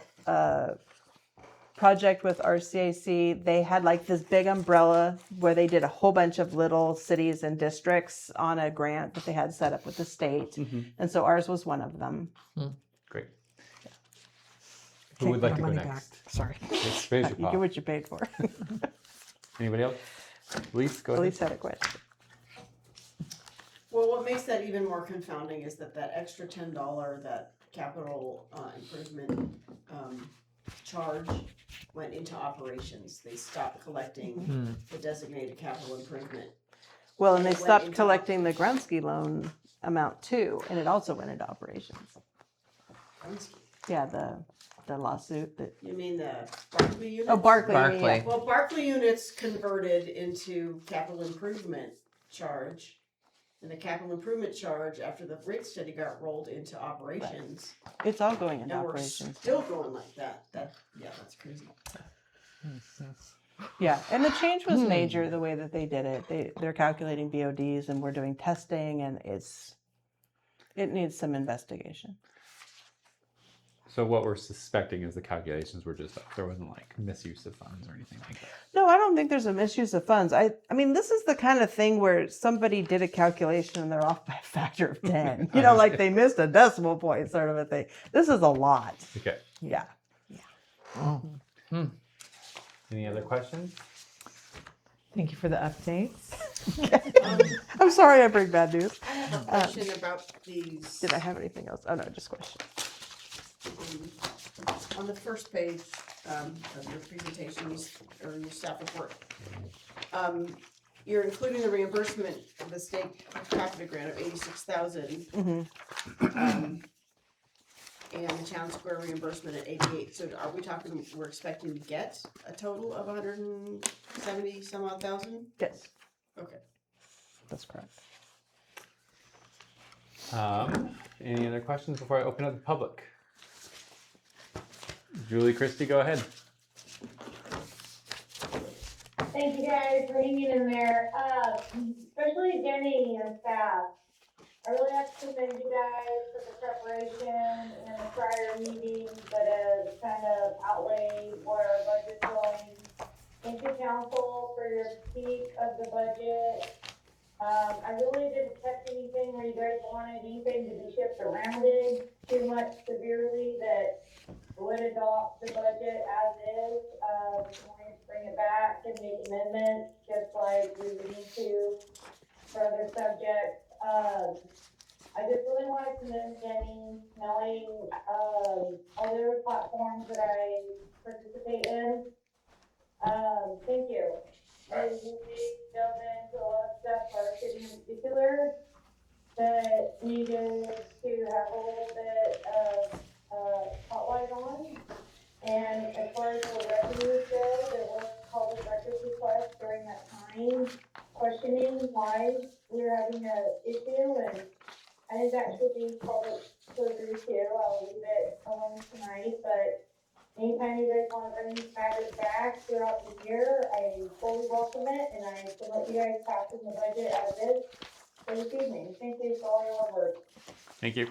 project with RCAC. They had like this big umbrella where they did a whole bunch of little cities and districts on a grant that they had set up with the state. And so ours was one of them. Great. Who would like to go money next? back. Sorry. Let's raise your You paw. get what you paid for. Anybody else? Elise, go ahead. Elise had a question. Well, what makes that even more confounding is that extra $10, that capital improvement charge went into operations. They stopped collecting the designated capital improvement. Well, and they It went stopped into collecting the Grunsky loan amount too, and it also went into operations. Grunsky. Yeah, the lawsuit that. You mean the Barclay units? Oh, Barclay. Yeah. Well, Barclay units converted into capital improvement charge. And the capital improvement charge, after the rate study got rolled into operations. It's all going into And we're operations. still going like that. That's crazy. Yeah, and the change was major the way that they did it. They're calculating BODs and we're doing testing, and it needs some investigation. So what we're suspecting is the calculations were just there wasn't like misuse of funds or anything like that. No, I don't think there's a misuse of funds. I mean, this is the kind of thing where somebody did a calculation and they're off by a factor of 10. Like they missed a decimal point sort of a thing. This is a lot. Okay. Yeah. Any other questions? Thank you for the updates. I'm sorry I bring bad news. I have a question about these. Did I have anything else? Oh, no, just questions. On the first page of your presentation, or your staff report, you're including the reimbursement of the state per capita grant of $86,000, and the town square reimbursement at $88,000. So are we talking? We're expecting to get a total of 170 some odd thousand? Yes. Okay. That's correct. Any other questions before I open up the public? Julie, Christie, go ahead. Thank you guys for hanging in there, especially Jenny and staff. I really have to commend you guys for the preparation and the prior meetings that have kind of outlaid where our budget's going. Thank you, council, for your critique of the budget. I really didn't catch anything where you guys wanted anything to be shifted around too much severely that would adopt the budget as is. We wanted to bring it back and make amendments, just like we would need to for other subjects. I just really wanted to commend Jenny, knowing other platforms that I participate in. Thank you. I really dove into a lot of stuff for our city in particular that needed to have a little bit of spotlight on. And as far as the revenues go, there was public records requests during that time questioning why we're having a issue, and I think that should be public surgery too. I'll leave it alone tonight, but anytime you guys wanna bring these matters back throughout the year, I fully welcome it, and I can let you guys pass in the budget as is for this evening. Thank you for all your hard work. Thank you.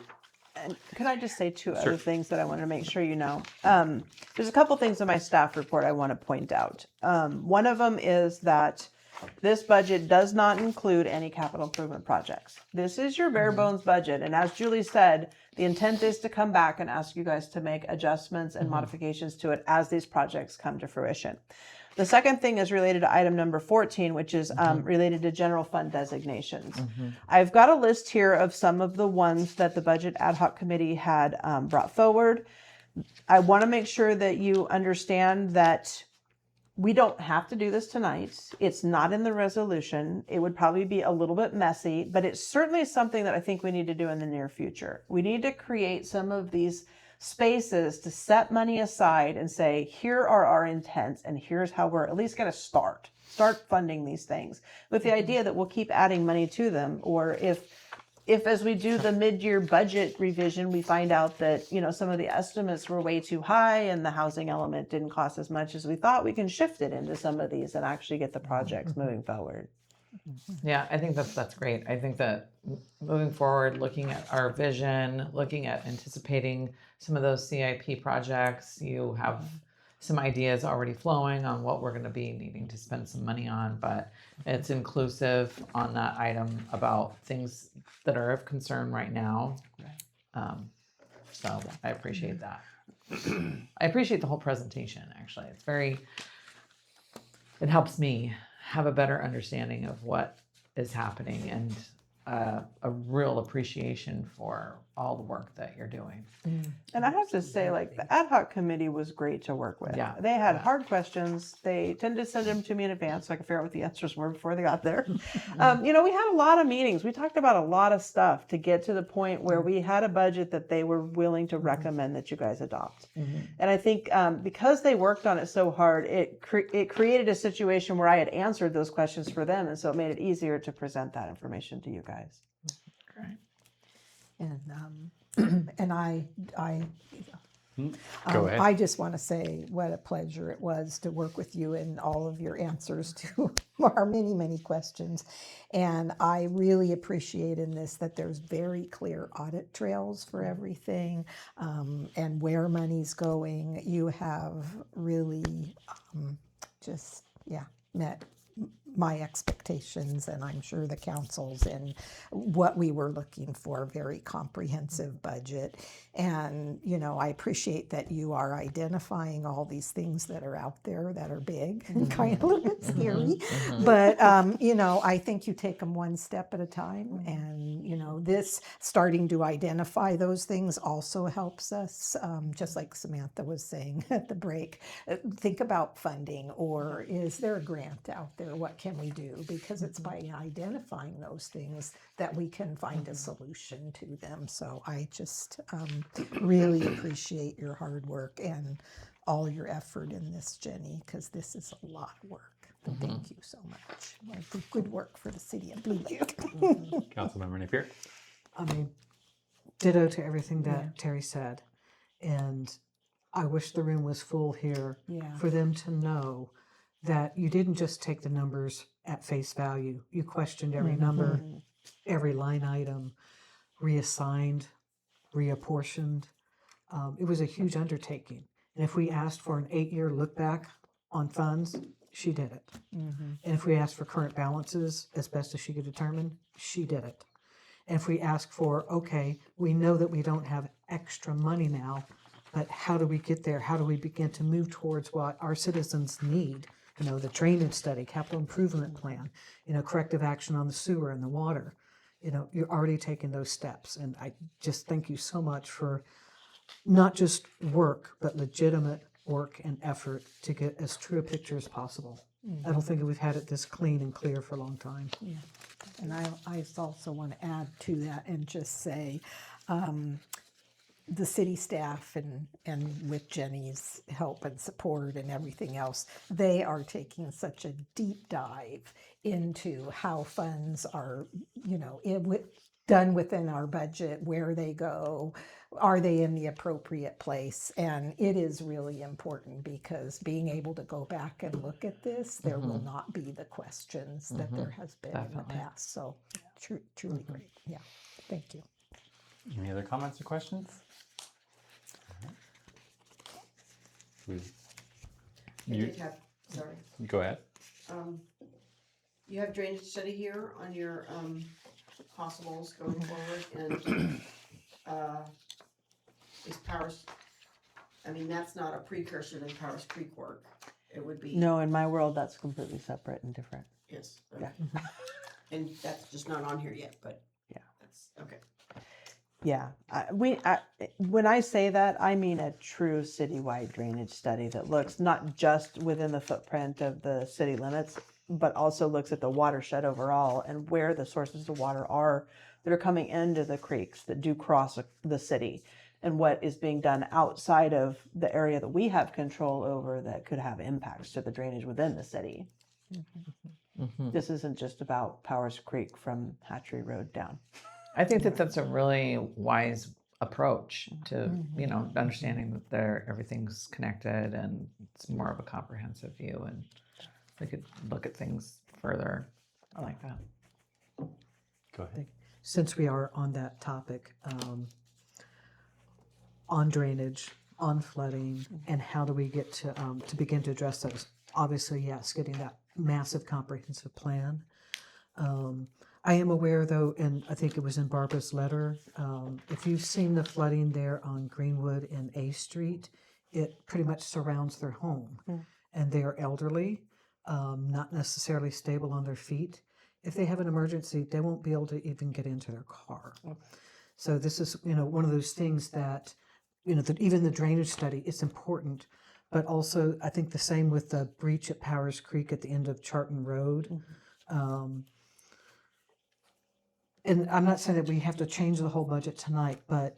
And could I just say two Sure. other things that I want to make sure you know? There's a couple things in my staff report I want to point out. One of them is that this budget does not include any capital improvement projects. This is your bare bones budget. And as Julie said, the intent is to come back and ask you guys to make adjustments and modifications to it as these projects come to fruition. The second thing is related to item number 14, which is related to general fund designations. I've got a list here of some of the ones that the Budget Ad Hoc Committee had brought forward. I want to make sure that you understand that we don't have to do this tonight. It's not in the resolution. It would probably be a little bit messy, but it's certainly something that I think we need to do in the near future. We need to create some of these spaces to set money aside and say, here are our intents and here's how we're at least going to start funding these things with the idea that we'll keep adding money to them. Or if as we do the mid-year budget revision, we find out that, you know, some of the estimates were way too high and the housing element didn't cost as much as we thought, we can shift it into some of these and actually get the projects moving forward. Yeah, I think that's great. I think that moving forward, looking at our vision, looking at anticipating some of those CIP projects, you have some ideas already flowing on what we're going to be needing to spend some money on, but it's inclusive on that item about things that are of concern right now. So I appreciate that. I appreciate the whole presentation, actually. It helps me have a better understanding of what is happening and a real appreciation for all the work that you're doing. And I have to say, like, the ad hoc committee was great to work with. Yeah. They had hard questions. They tended to send them to me in advance so I could figure out what the answers were before they got there. You know, we had a lot of meetings. We talked about a lot of stuff to get to the point where we had a budget that they were willing to recommend that you guys adopt. And I think because they worked on it so hard, it created a situation where I had answered those questions for them. And so it made it easier to present that information to you guys. And I Go ahead. I just want to say what a pleasure it was to work with you and all of your answers to our many, many questions. And I really appreciate in this that there's very clear audit trails for everything and where money's going. You have really met my expectations, and I'm sure the council's, and what we were looking for, very comprehensive budget. And, you know, I appreciate that you are identifying all these things that are out there that are big and kind of a little bit scary. But, you know, I think you take them one step at a time. And, you know, this starting to identify those things also helps us, just like Samantha was saying at the break, think about funding, or is there a grant out there? What can we do? Because it's by identifying those things that we can find a solution to them. So I just really appreciate your hard work and all your effort in this, Jenny, because this is a lot of work. Thank you so much. Good work for the city of Blue Lake. Councilmember Napier. I mean, ditto to everything that Terry said. And I wish the room was full here for them to know that you didn't just take the numbers at face value. You questioned every number, every line item, reassigned, reapportioned. It was a huge undertaking. And if we asked for an 8-year look back on funds, she did it. And if we asked for current balances as best as she could determine, she did it. And if we asked for, okay, we know that we don't have extra money now, but how do we get there? How do we begin to move towards what our citizens need? You know, the drainage study, capital improvement plan, you know, corrective action on the sewer and the water. You know, you're already taking those steps. And I just thank you so much for not just work, but legitimate work and effort to get as true a picture as possible. I don't think we've had it this clean and clear for a long time. Yeah. And I also want to add to that and just say, the city staff and with Jenny's help and support and everything else, they are taking such a deep dive into how funds are, done within our budget, where they go, are they in the appropriate place? And it is really important because being able to go back and look at this, there will not be the questions that there has been in the Definitely. past. So truly great. Yeah. Thank you. Any other comments or questions? I You, did have, sorry. go ahead. You have drainage study here on your, possibles going forward, and, is Powers, I mean, that's not a precursor to Powers Creek work. It would be. No, in my world, that's completely separate and different. Yes, Yeah. okay. And that's just not on here yet, but. Yeah. That's, okay. Yeah, when I say that, I mean a true citywide drainage study that looks not just within the footprint of the city limits, but also looks at the watershed overall and where the sources of water are that are coming into the creeks that do cross the city, and what is being done outside of the area that we have control over that could have impacts to the drainage within the city. This isn't just about Powers Creek from Hatchery Road down. I think that that's a really wise approach to, understanding that everything's connected and it's more of a comprehensive view, and we could look at things further. I like that. Go ahead. Since we are on that topic, on drainage, on flooding, and how do we get to begin to address those? Obviously, yes, getting that massive comprehensive plan. I am aware, though, and I think it was in Barbara's letter, if you've seen the flooding there on Greenwood and A Street, it pretty much surrounds their home. And they are elderly, not necessarily stable on their feet. If they have an emergency, they won't be able to even get into their car. So this is, one of those things that, even the drainage study, it's important. But also, I think the same with the breach at Powers Creek at the end of Charton Road. And I'm not saying that we have to change the whole budget tonight, but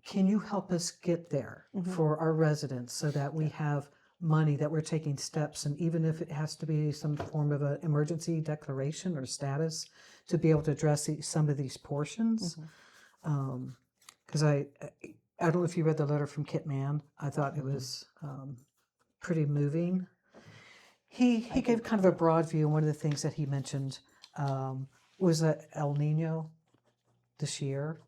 can you help us get there for our residents so that we have money, that we're taking steps, and even if it has to be some form of an emergency declaration or status to be able to address some of these portions? Because I don't know if you read the letter from Kit Mann. I thought it was pretty moving. He gave kind of a broad view, and one of the things that he mentioned was El Nino this year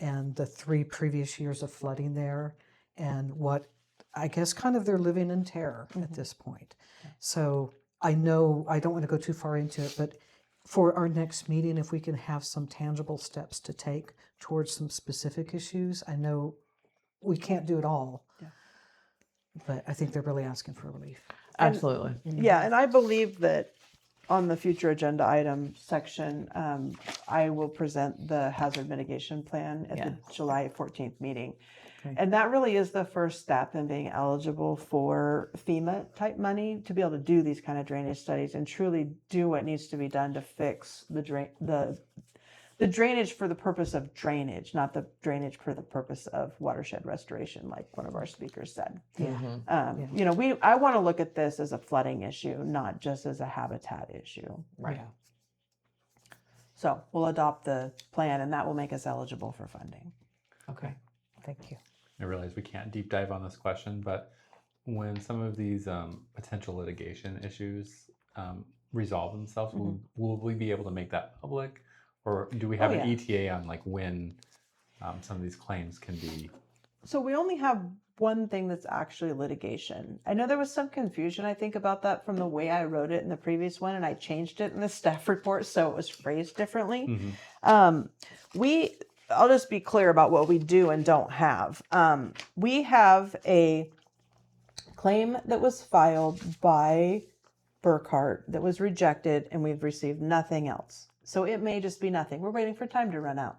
and the 3 previous years of flooding there, and what I guess kind of they're living in terror at this point. So I know I don't want to go too far into it, but for our next meeting, if we can have some tangible steps to take towards some specific issues, I know we can't do it all, but I think they're really asking for relief. Absolutely. Yeah, and I believe that on the future agenda item section, I will present the hazard mitigation plan at the July 14th meeting. Okay. And that really is the first step in being eligible for FEMA type money to be able to do these kind of drainage studies and truly do what needs to be done to fix the drainage for the purpose of drainage, not the drainage for the purpose of watershed restoration, like one of our speakers said. I want to look at this as a flooding issue, not just as a habitat issue. Right. So we'll adopt the plan, and that will make us eligible for funding. Okay. Thank you. I realize we can't deep dive on this question, but when some of these potential litigation issues resolve themselves, will we be able to make that public? Or do we have an ETA on when some of these claims can be? So we only have one thing that's actually litigation. I know there was some confusion, I think, about that from the way I wrote it in the previous one, and I changed it in the staff report so it was phrased differently. I'll just be clear about what we do and don't have. We have a claim that was filed by Burkhart that was rejected, and we've received nothing else. So it may just be nothing. We're waiting for time to run out.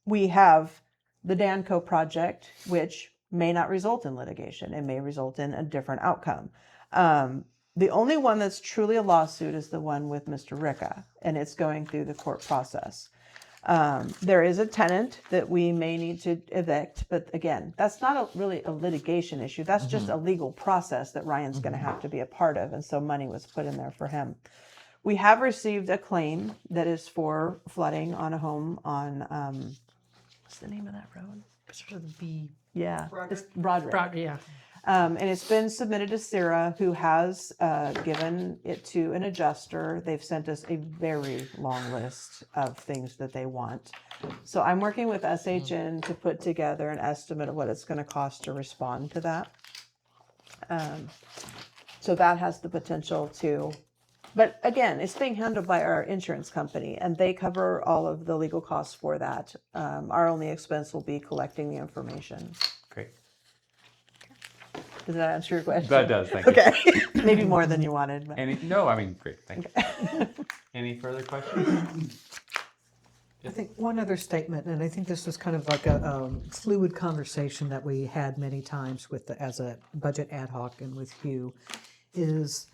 We have the Danco project, which may not result in litigation. It may result in a different outcome. The only one that's truly a lawsuit is the one with Mr. Ricca, and it's going through the court process. There is a tenant that we may need to evict, but again, that's not really a litigation issue. That's just a legal process that Ryan's going to have to be a part of. And so money was put in there for him. We have received a claim that is for flooding on a home on, what's the name of that road? Sort of the Yeah, Broderick. it's Broderick. yeah. And it's been submitted to Sarah, who has given it to an adjuster. They've sent us a very long list of things that they want. So I'm working with SHN to put together an estimate of what it's going to cost to respond to that. So that has the potential to, but again, it's being handled by our insurance company, and they cover all of the legal costs for that. Our only expense will be collecting the information. Great. Does that answer your question? That does, thank you. Okay, maybe more than you wanted. But. No, I mean, great, thank you. Any further questions? I think one other statement, and I think this was kind of like a fluid conversation that we had many times with as a budget ad hoc and with Hugh, is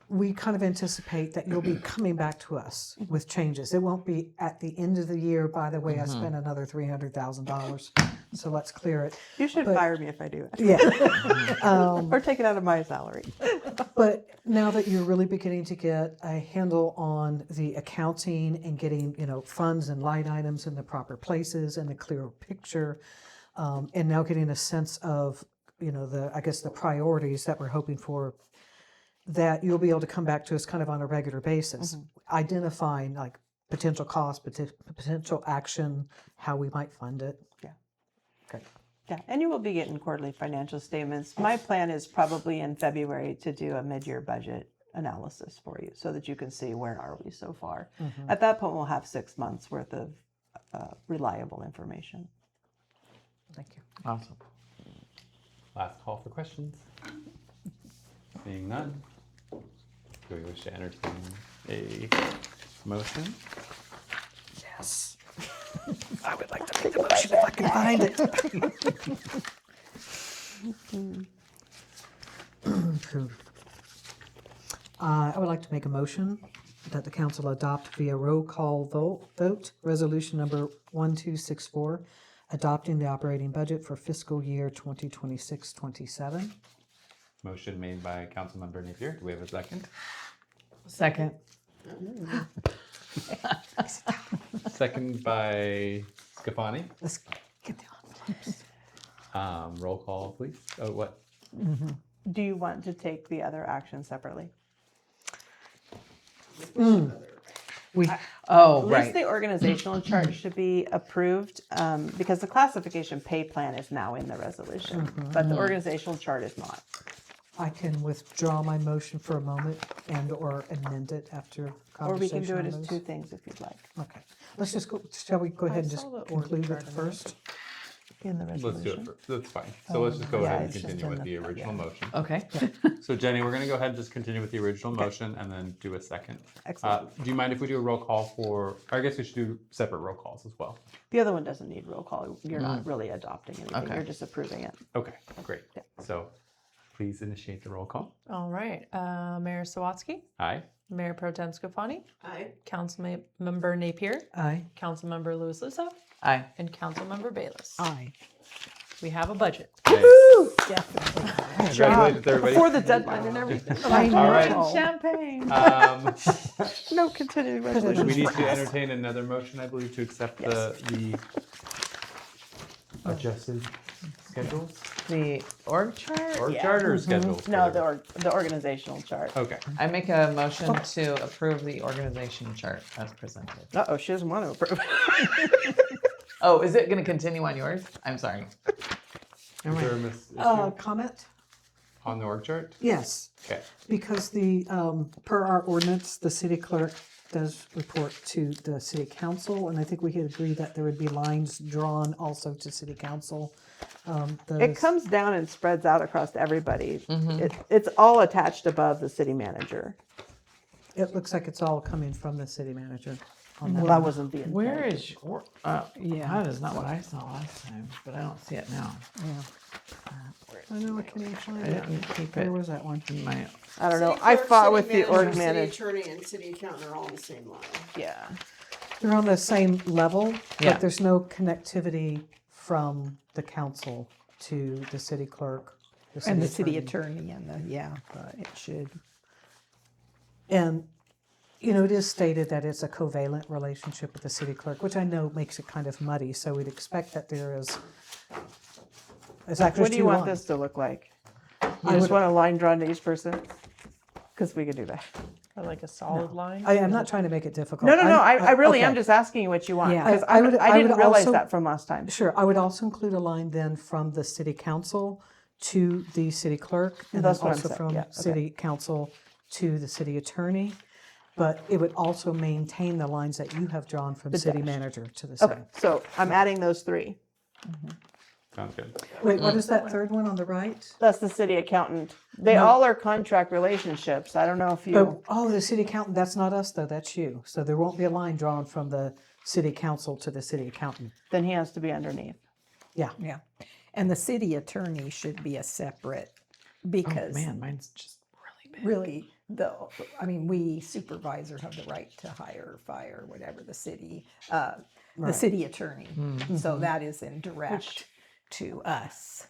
we kind of anticipate that you'll be coming back to us with changes. It won't be at the end of the year, by the way, I spent another $300,000, so let's clear it. You should fire me if I do it. Yeah. Or take it out of my salary. But now that you're really beginning to get a handle on the accounting and getting, funds and line items in the proper places and a clearer picture, and now getting a sense of, the priorities that we're hoping for, that you'll be able to come back to us kind of on a regular basis, identifying like potential cost, potential action, how we might fund it. Yeah. Great. Yeah, and you will be getting quarterly financial statements. My plan is probably in February to do a mid-year budget analysis for you so that you can see where are we so far. At that point, we'll have 6 months worth of reliable information. Thank you. Awesome. Last call for questions. Seeing none, do we wish to entertain a motion? Yes. I would like to make the motion if I can find it. I would like to make a motion that the council adopt via roll call vote resolution number 1264, adopting the operating budget for fiscal year 2026-27. Motion made by Councilmember Napier. Do we have a second? Second. Second by Scafani. Let's get the Roll call, please. Oh, what? Do you want to take the other action separately? Oh, At least the organizational chart should be approved because the classification pay plan is now in the resolution, but the organizational chart is not. I can withdraw my motion for a moment and or amend it after Or we conversation. can do it on as those. 2 things if you'd like. Okay. Let's just go, shall we go ahead and just saw the org conclude chart it in first? In the Let's do resolution. it. That's fine. So let's just go Yeah, ahead and it's just continue in with the the- original motion. Okay. So Jenny, we're going to go ahead and just continue with the original motion and then do a second. Excellent. Do you mind if we do a roll call for? I guess we should do separate roll calls as well. The other one doesn't need roll call. You're not really adopting anything. Okay. You're just approving it. Okay, great. So please initiate the roll call. All right. Mayor Sawatsky, Aye. Mayor Pro Tem Scafani, Aye. Councilmember Napier, Aye. Councilmember Lewis Lusso, Aye. and Councilmember Bayless. Aye. We have a budget. Congratulations, everybody. Before the deadline and everything. All right. Champagne. No continuing We resolution. need to entertain another motion, I believe, to accept the adjusted schedules The org chart? or charter schedules. No, whatever. the organizational chart. Okay. I make a motion to approve the organization chart as presented. Uh-oh, she doesn't want to approve. Oh, is it going to continue on yours? I'm sorry. Is there a issue Comment? on the org chart? Yes. Okay. Because per our ordinance, the city clerk does report to the city council, and I think we had agreed that there would be lines drawn also to city council. It comes down and spreads out across everybody. It's all attached above the city manager. It looks like it's all coming from the city manager. on Well, that that one. wasn't the intent. Where is your? Yeah. That is not what I saw last time, but I don't see it now. I know, I can't even find I it. didn't keep Where it was that one? in my. I don't know. City I clerk, fought city with the manager, org City manager. attorney and city accountant are all in the same line. Yeah. They're on the same level, Yeah. but there's no connectivity from the council to the city clerk. And the city attorney and it should. And, you know, it is stated that it's a covalent relationship with the city clerk, which I know makes it kind of muddy, so we'd expect that there is. What do you want this to look like? You I just would- want a line drawn to each person? Because we could do that. Or like a solid line? I'm not trying to make it difficult. No, I really am okay. just asking you what you want. Yeah, Because I would- I I didn't would realize also- that from last time. Sure, I would also include a line then from the city council to the city clerk, and then That's what I'm also saying, from yeah, okay. city council to the city attorney. But it would also maintain the lines that you have drawn from The city dash. manager to the Okay, side. so I'm adding those three. Sounds good. Wait, what is that third one on the right? That's the city accountant. They No. all are contract relationships. I don't know if you. But, oh, the city accountant, that's not us though, that's you. So there won't be a line drawn from the city council to the city accountant. Then he has to be underneath. Yeah. Yeah. And the city attorney should be a separate, because. Oh, man, mine's just Really, we supervisor have the right to hire or fire, whatever, the city, the Right. city attorney. Mhm. So that is indirect to us.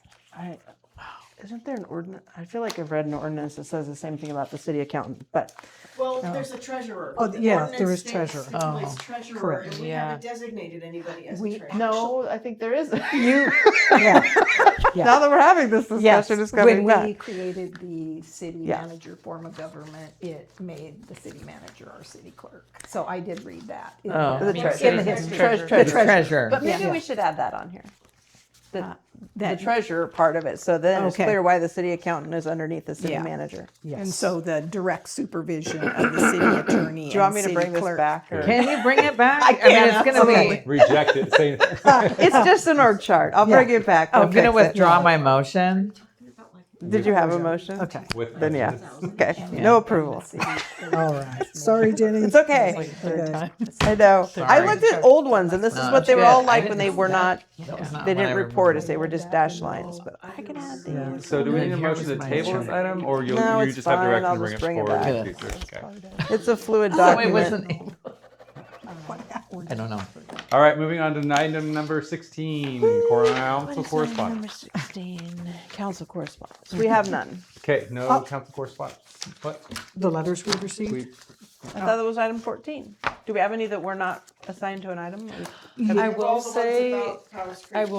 Isn't there an ordinance? I feel like I've read an ordinance that says the same thing about the city accountant, but. Well, there's a treasurer. Oh, The yeah, ordinance there is states- treasurer. stipulates Oh, treasurer, correct. and we Yeah. haven't designated anybody as a We, treasurer. no, I think there is. You, Now that we're having this Yes, discussion, it's coming when back. we created the city Yeah. manager form of government, it made the city manager our city clerk. So I did read that. in Oh. The the treasurer. history. Treasurer. But maybe Yeah. we should add that on here. The that- treasurer part of it, so then it's Okay. clear why the city accountant is underneath the city Yeah. manager. And so the direct supervision of the city attorney. Do you want and me to city bring this clerk. back? Or? Can you bring it back? I mean, can, it's gonna absolutely. be. Reject it. Say It's just an org chart. I'll bring it back. I'm We'll gonna fix it. withdraw my motion. Did you have a motion? Okay. With Then yeah. prejudice. Okay. Yeah. No approval. All right. Sorry, Jenny. It's okay. Okay. I know. I Sorry. looked at old ones, and this is No, what it's they were good. all I like didn't when they know were that. not. That was not They what I didn't report remembered. us. They were just dash lines. But I can add these. So do we need a Here motion was to my table this motion. item, or you No, you it's just have fine. direction I'll to bring just it bring it forward in the back. future? Okay. It's a fluid Oh, it document. wasn't able. I don't know. All right, moving on to item number 16, council correspondence. 16, council correspondence. We have none. Okay, no Oh. council correspondence. What? The letters we received? I thought that was item 14. Do we have any that were not assigned to an item? I will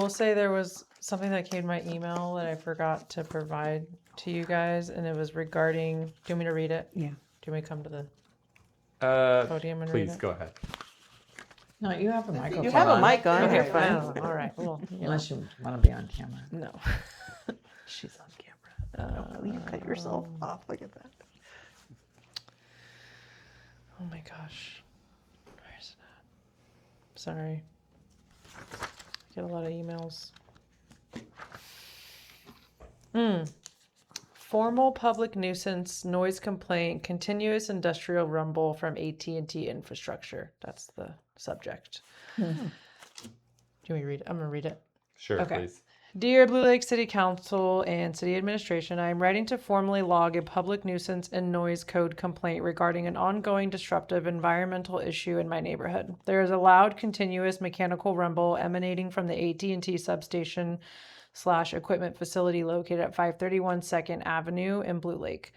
say there was something that came in my email that I forgot to provide to you guys, and it was regarding. Do you want me to read it? Yeah. Do you want me to come to the podium and Please read it? go ahead. No, you have a microphone. You have a mic on. Okay, You're fine. fine. All right. Well, you know. Unless you want to be on camera. No. She's on camera. Oh, you cut yourself off. Look at that. Oh my gosh. Where is it at? Sorry. I get a lot of emails. Formal public nuisance, noise complaint, continuous industrial rumble from AT&T infrastructure. That's the subject. Do you want me to read it? I'm going to read it. Sure, Okay. please. Dear Blue Lake City Council and City Administration, I am writing to formally log a public nuisance and noise code complaint regarding an ongoing disruptive environmental issue in my neighborhood. There is a loud, continuous mechanical rumble emanating from the AT&T substation / equipment facility located at 531 2nd Avenue in Blue Lake.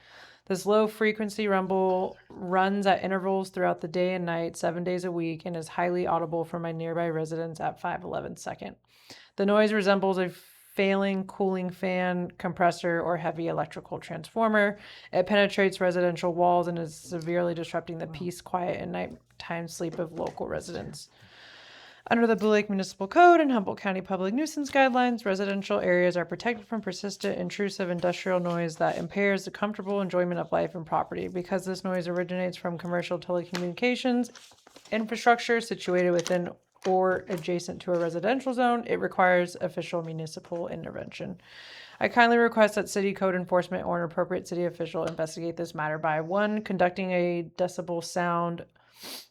This low frequency rumble runs at intervals throughout the day and night, 7 days a week, and is highly audible from my nearby residents at 511 2nd. The noise resembles a failing cooling fan, compressor, or heavy electrical transformer. It penetrates residential walls and is severely disrupting the peace, quiet, and nighttime sleep of local residents. Under the Blue Lake Municipal Code and Humboldt County Public Nuisance Guidelines, residential areas are protected from persistent, intrusive industrial noise that impairs the comfortable enjoyment of life and property. Because this noise originates from commercial telecommunications infrastructure situated within or adjacent to a residential zone, it requires official municipal intervention. I kindly request that city code enforcement or an appropriate city official investigate this matter by 1, conducting a decibel sound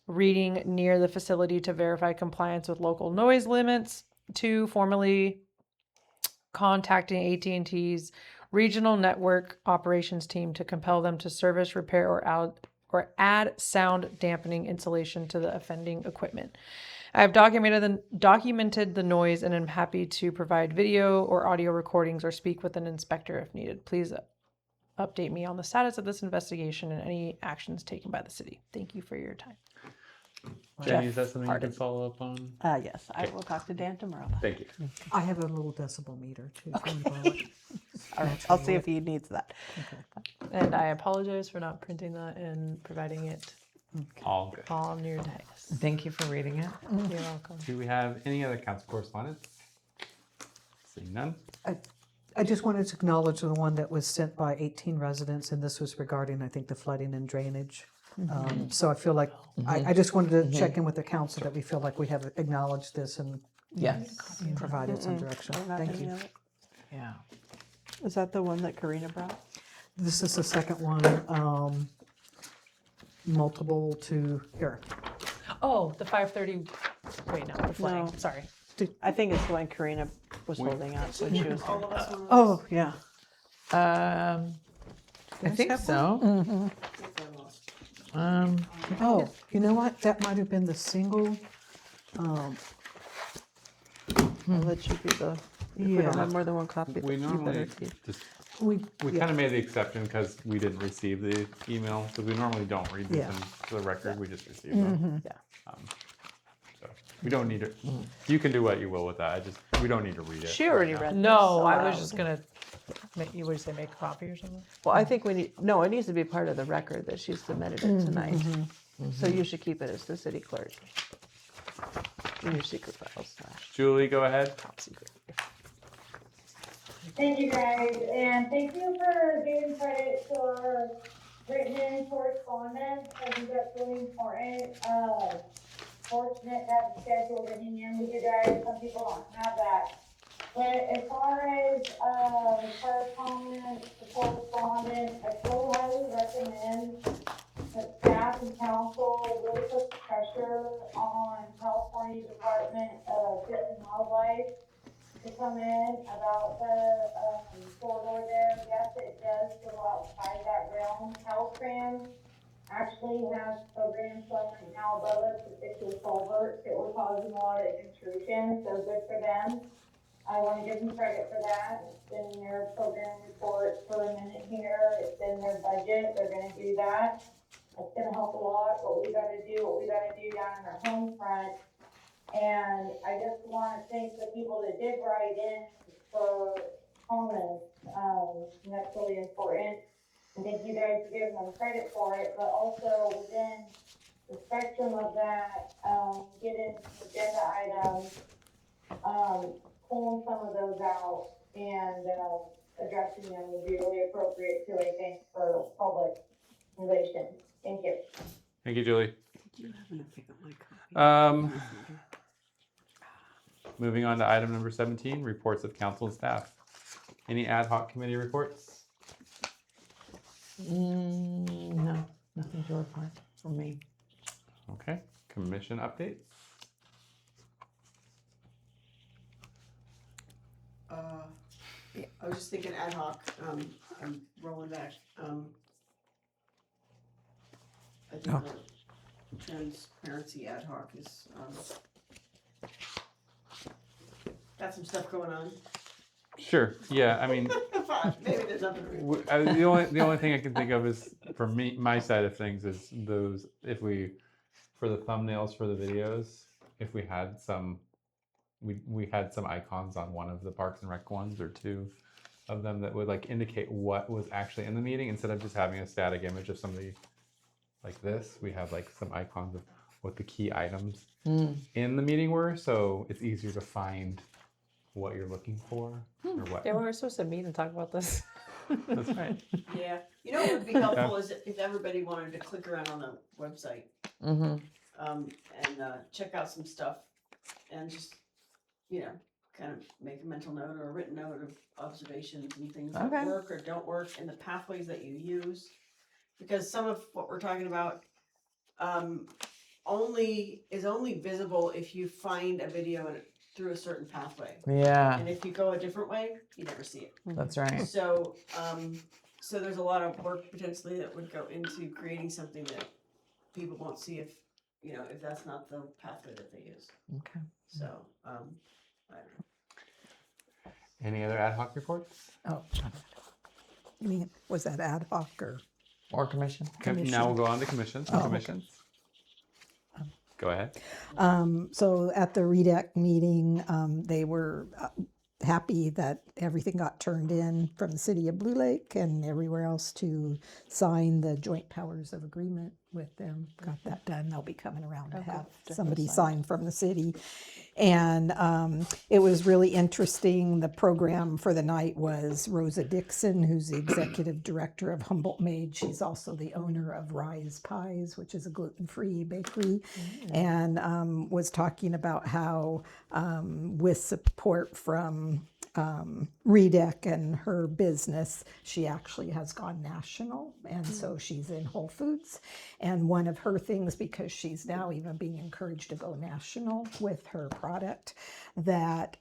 reading near the facility to verify compliance with local noise limits, 2, formally contacting AT&T's regional network operations team to compel them to service, repair, or or add sound dampening insulation to the offending equipment. I have documented the noise and am happy to provide video or audio recordings or speak with an inspector if needed. Please update me on the status of this investigation and any actions taken by the city. Thank you for your time. Jenny, is that something you can follow up on? Yes, I will talk to Dan tomorrow. Thank you. I have a little decibel meter too. Okay. All right, I'll see if he needs that. And I apologize for not printing that and providing it All good. on your dais. Thank you for reading it. You're welcome. Do we have any other council correspondence? Seeing none. I just wanted to acknowledge the one that was sent by 18 residents, and this was regarding, I think, the flooding and drainage. So I feel like, I just wanted to check in with the council that we feel like we have acknowledged this and Yes. provided some direction. Thank you. Yeah. Is that the one that Karina brought? This is the second one, multiple to, here. Oh, the 5:30. Wait, no, the flag. No. Sorry. I think it's the one Karina was holding up when she was All of us here. on Oh, yeah. I think so. Oh, you know what? That might have been the single, I'll let you be the, if we don't have more than one copy. We you normally better be. just, we kind of made the exception because we didn't receive the email, because we normally don't read these Yeah. into the record, we just receive them. Yeah. So we don't need to, you can do what you will with that, we don't need to read it. She already read this. No, I so- was just gonna make you. Would you say make a copy or something? Well, I think we need, no, it needs to be part of the record that she submitted it tonight. So you should keep it as the city clerk. In your secret files. Julie, go ahead. Top secret. Thank you guys, and thank you for giving credit to our written correspondence. I think that's really important. Fortunate to have the schedule written in with you guys. Some people don't have that. But as far as correspondence, the correspondence, I so highly recommend that staff and council really put pressure on California Department of Fish and Wildlife to come in about the corridor there. Yes, it does go outside that realm. Caltrans actually has programs going right now above us to fix those culverts that were causing a lot of intrusion, so good for them. I want to give them credit for that. It's been in their program report for a minute here. It's in their budget. They're gonna do that. It's gonna help a lot. What we gotta do down in our home front. And I just want to thank the people that did write in for comments. And that's really important. And thank you guys for giving them credit for it, but also within the spectrum of that, get into agenda items, pulling some of those out and, addressing them would be really appropriate too, I think, for public relations. Thank you. Thank you, Julie. Moving on to item number 17, reports of council and staff. Any ad hoc committee reports? No, nothing to report from me. Okay, commission updates. Yeah, I was just thinking ad hoc, I'm rolling back, I think the transparency ad hoc is, got some stuff going on. Sure. Yeah. I mean, Fine, maybe there's nothing to report. the only thing I can think of is for me, my side of things is those if we for the thumbnails for the videos, if we had some, we had some icons on one of the Parks and Rec ones or two of them that would like indicate what was actually in the meeting instead of just having a static image of somebody like this. We have like some icons of what the key items in the meeting were, so it's easier to find what you're looking for or what. Yeah, we were supposed to meet and talk about this. That's right. Yeah, you know what would be helpful is if everybody wanted to click around on the website, and check out some stuff, and just, you know, kind of make a mental note or a written note of observations and things that Okay. work or don't work, and the pathways that you use, because some of what we're talking about, only visible if you find a video through a certain pathway. Yeah. And if you go a different way, you never see it. That's right. So, So there's a lot of work potentially that would go into creating something that people won't see if, you know, if that's not the pathway that they use. Okay. So, I don't know. Any other ad hoc reports? Oh, you mean, was that ad hoc or commission? Now we'll go on to commissions. Oh, okay. Commissions. Go ahead. So at the REDAC meeting, they were happy that everything got turned in from the city of Blue Lake and everywhere else to sign the joint powers of agreement with them. Got that done. They'll be coming around to have somebody sign from the city. And it was really interesting. The program for the night was Rosa Dixon, who's the executive director of Humboldt Made. She's also the owner of Rise Pies, which is a gluten-free bakery, and was talking about how with support from REDAC and her business, she actually has gone national, and so she's in Whole Foods. And one of her things, because she's now even being encouraged to go national with her product, that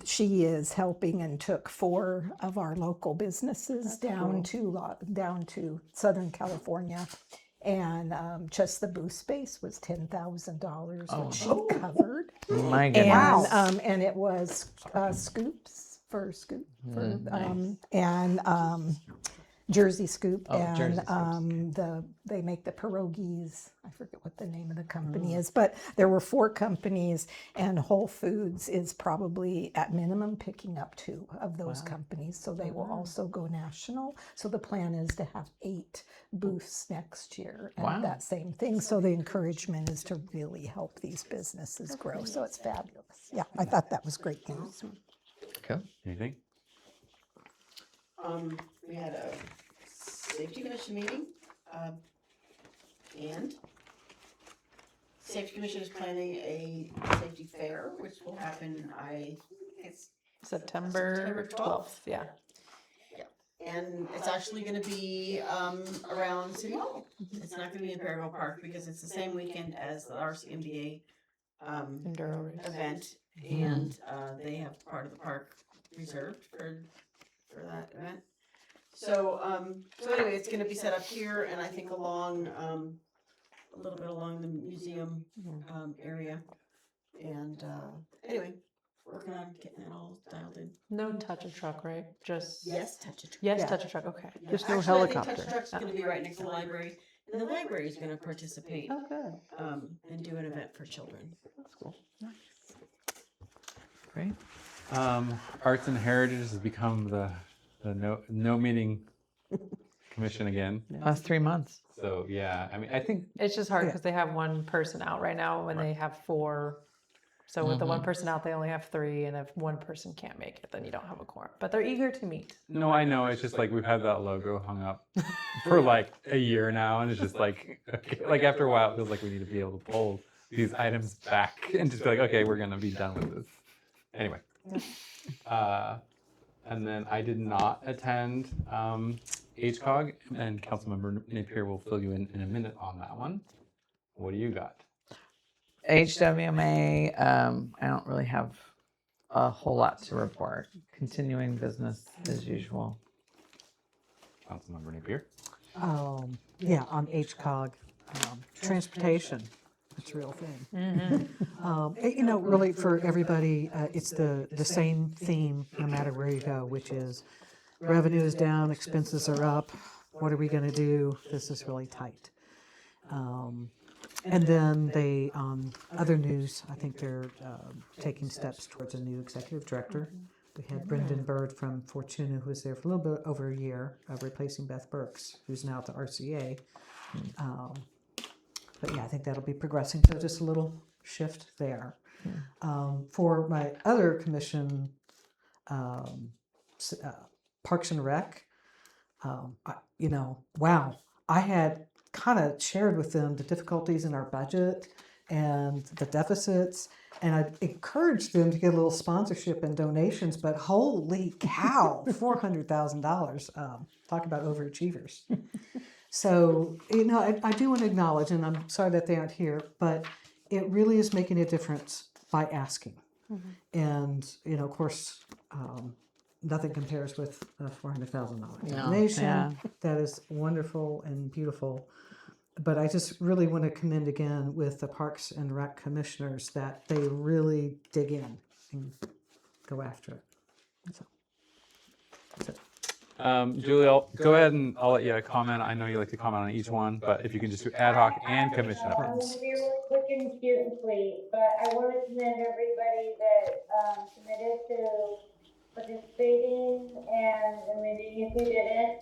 she is helping and took 4 of our local businesses down to Southern California. And just the booth space was $10,000, which she covered. My goodness. And it was Scoops for Scoop for, and Jersey Scoop, and Jersey Scoops. They make the pierogies. I forget what the name of the company is, but there were 4 companies, and Whole Foods is probably at minimum picking up 2 of those companies, so they will also go national. So the plan is to have 8 booths next year, and that same thing. So the encouragement is to really help these businesses grow. So it's fabulous. Yeah, I thought that was great news. Cool. Anything? We had a safety commission meeting, and safety commission is planning a safety fair, which will happen, it's September 12th. Yeah. and it's actually gonna be, around City Hall. It's not gonna be in Perryville Park because it's the same weekend as the RCMDA, Enduro race. event, and, they have part of the park reserved for that event. So, so anyway, it's gonna be set up here, and I think along, a little bit along the museum, area. And, anyway, working on getting that all dialed in. No touch a truck, right? Just Yes, touch a truck. Yes, touch a truck. Okay. Yeah, Just no actually, I think helicopter. Touch Truck's gonna be right next to the library, and the library is gonna participate, Oh, good. and do an event for children. That's cool. Great. Arts and Heritage has become the no meeting commission again. Last 3 months. So yeah, I mean, I think It's just hard because they have one person out right now when they have 4. So with the one person out, they only have 3, and if one person can't make it, then you don't have a quorum. But they're eager to meet. no, I know. It's just like we've had that logo hung up for like a year now, and it's just like, okay, like after a while, it feels like we need to be able to pull these items back and just be like, okay, we're gonna be done with this. Anyway, and then I did not attend HCOG, and Councilmember Napier will fill you in a minute on that one. What do you got? HWMA, I don't really have a whole lot to report. Continuing business as usual. Councilmember Napier. Yeah, on HCOG, transportation, it's a real thing. You know, really for everybody, it's the same theme no matter where you go, which is revenue is down, expenses are up. What are we going to do? This is really tight. And then they, other news, I think they're taking steps towards a new executive director. We had Brendan Bird from Fortuna, who was there for a little bit over a year, replacing Beth Burks, who's now at the RCA. But yeah, I think that'll be progressing. So just a little shift there. For my other commission, Parks and Rec, you know, wow, I had kind of shared with them the difficulties in our budget and the deficits, and I encouraged them to get a little sponsorship and donations, but holy cow, $400,000. Talk about overachievers. So, you know, I do want to acknowledge, and I'm sorry that they aren't here, but it really is making a difference by asking. And, you know, of course, nothing compares with a $400,000 No, donation. yeah. That is wonderful and beautiful. But I just really want to commend again with the Parks and Rec commissioners that they really dig in and go after it. So, that's it. Julie, go ahead and I'll let you comment. I know you like to comment on each one, but if you can just do ad hoc and commission I'm updates. gonna be really quick and cute and sweet, but I want to commend everybody that committed to participating and the meeting if you didn't.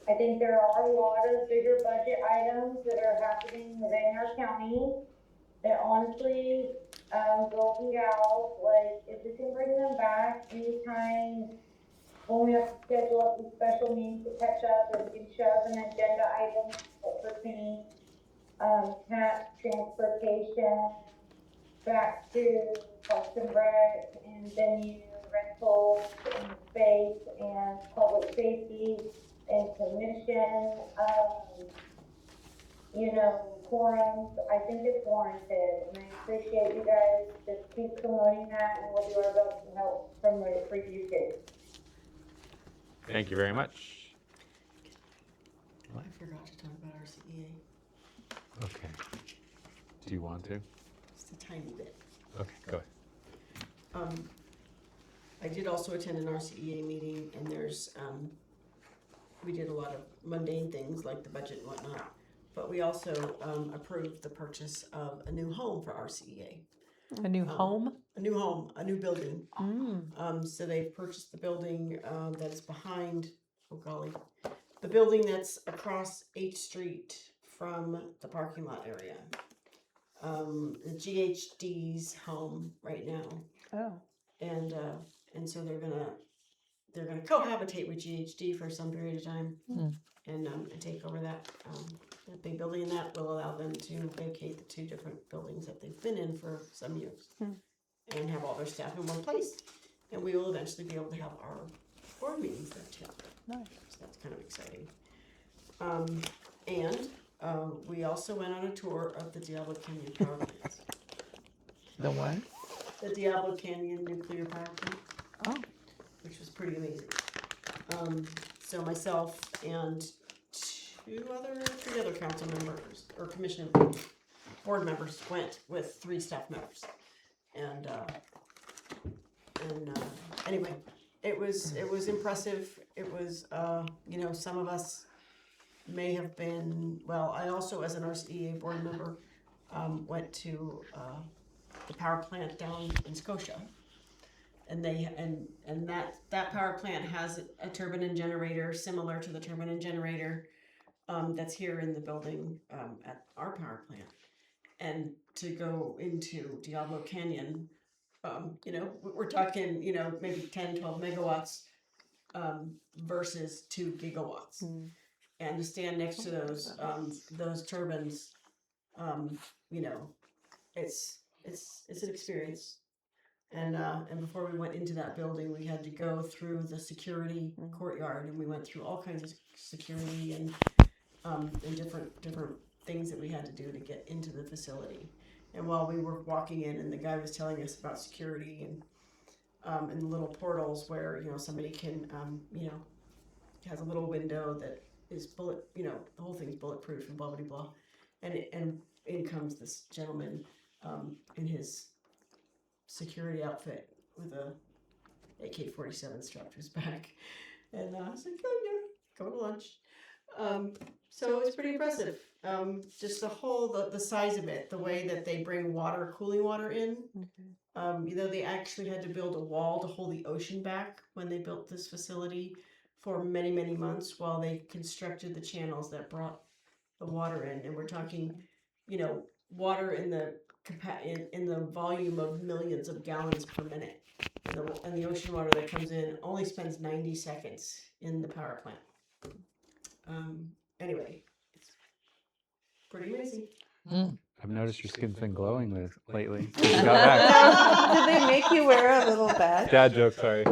I think there are a lot of bigger budget items that are happening within our county that honestly, girls and gals, like, if we can bring them back anytime when we have to schedule up these special meetings to catch up, or we can shove an agenda item that pertains, tax, transportation, back to Parks and Rec and venue rentals and space and public safety and commission, quorums. I think it's warranted, and I appreciate you guys. Just keep promoting that, and we'll do our best to help promote it for you too. Thank you very much. I forgot to talk about RCEA, Okay. Do you want to? just a tiny bit. Okay, go ahead. I did also attend an RCEA meeting, and there's, we did a lot of mundane things like the budget and whatnot, but we also approved the purchase of a new home for RCEA. A new home? A new home, a new building. Mm. So they purchased the building that's behind, oh golly, the building that's across 8th Street from the parking lot area. The GHD's home right now. Oh. And so they're gonna cohabitate with GHD for some period of time and take over that big building, and that will allow them to vacate the 2 different buildings that they've been in for some years and have all their staff in one place. And we will eventually be able to have our board meetings there too. Nice. So that's kind of exciting. We also went on a tour of the Diablo Canyon power plants. The what? The Diablo Canyon nuclear power plant. Oh. Which was pretty amazing. So myself and 3 other council members or commission board members went with 3 staff members, and anyway, it was impressive. It was some of us may have been, well, I also as an RCEA board member went to the power plant down in Scotia. And that power plant has a turbine and generator similar to the turbine and generator that's here in the building at our power plant. And to go into Diablo Canyon, we're talking, maybe 10, 12 megawatts versus 2 gigawatts. And to stand next to those turbines, it's an experience. And before we went into that building, we had to go through the security courtyard, and we went through all kinds of security and different things that we had to do to get into the facility. And while we were walking in, and the guy was telling us about security and the little portals where somebody can has a little window that is the whole thing's bulletproof and blah blah blah, and in comes this gentleman in his security outfit with a AK-47 strapped to his back, and I was like, oh yeah, go to lunch. So it was pretty impressive. Just the size of it, the way that they bring cooling water in. They actually had to build a wall to hold the ocean back when they built this facility for many, many months while they constructed the channels that brought the water in. And we're talking, water in the volume of millions of gallons per minute. And the ocean water that comes in only spends 90 seconds in the power plant. Anyway, it's pretty amazing. I've noticed your skin's been glowing lately. Did they make you wear a little badge? Dad joke, sorry.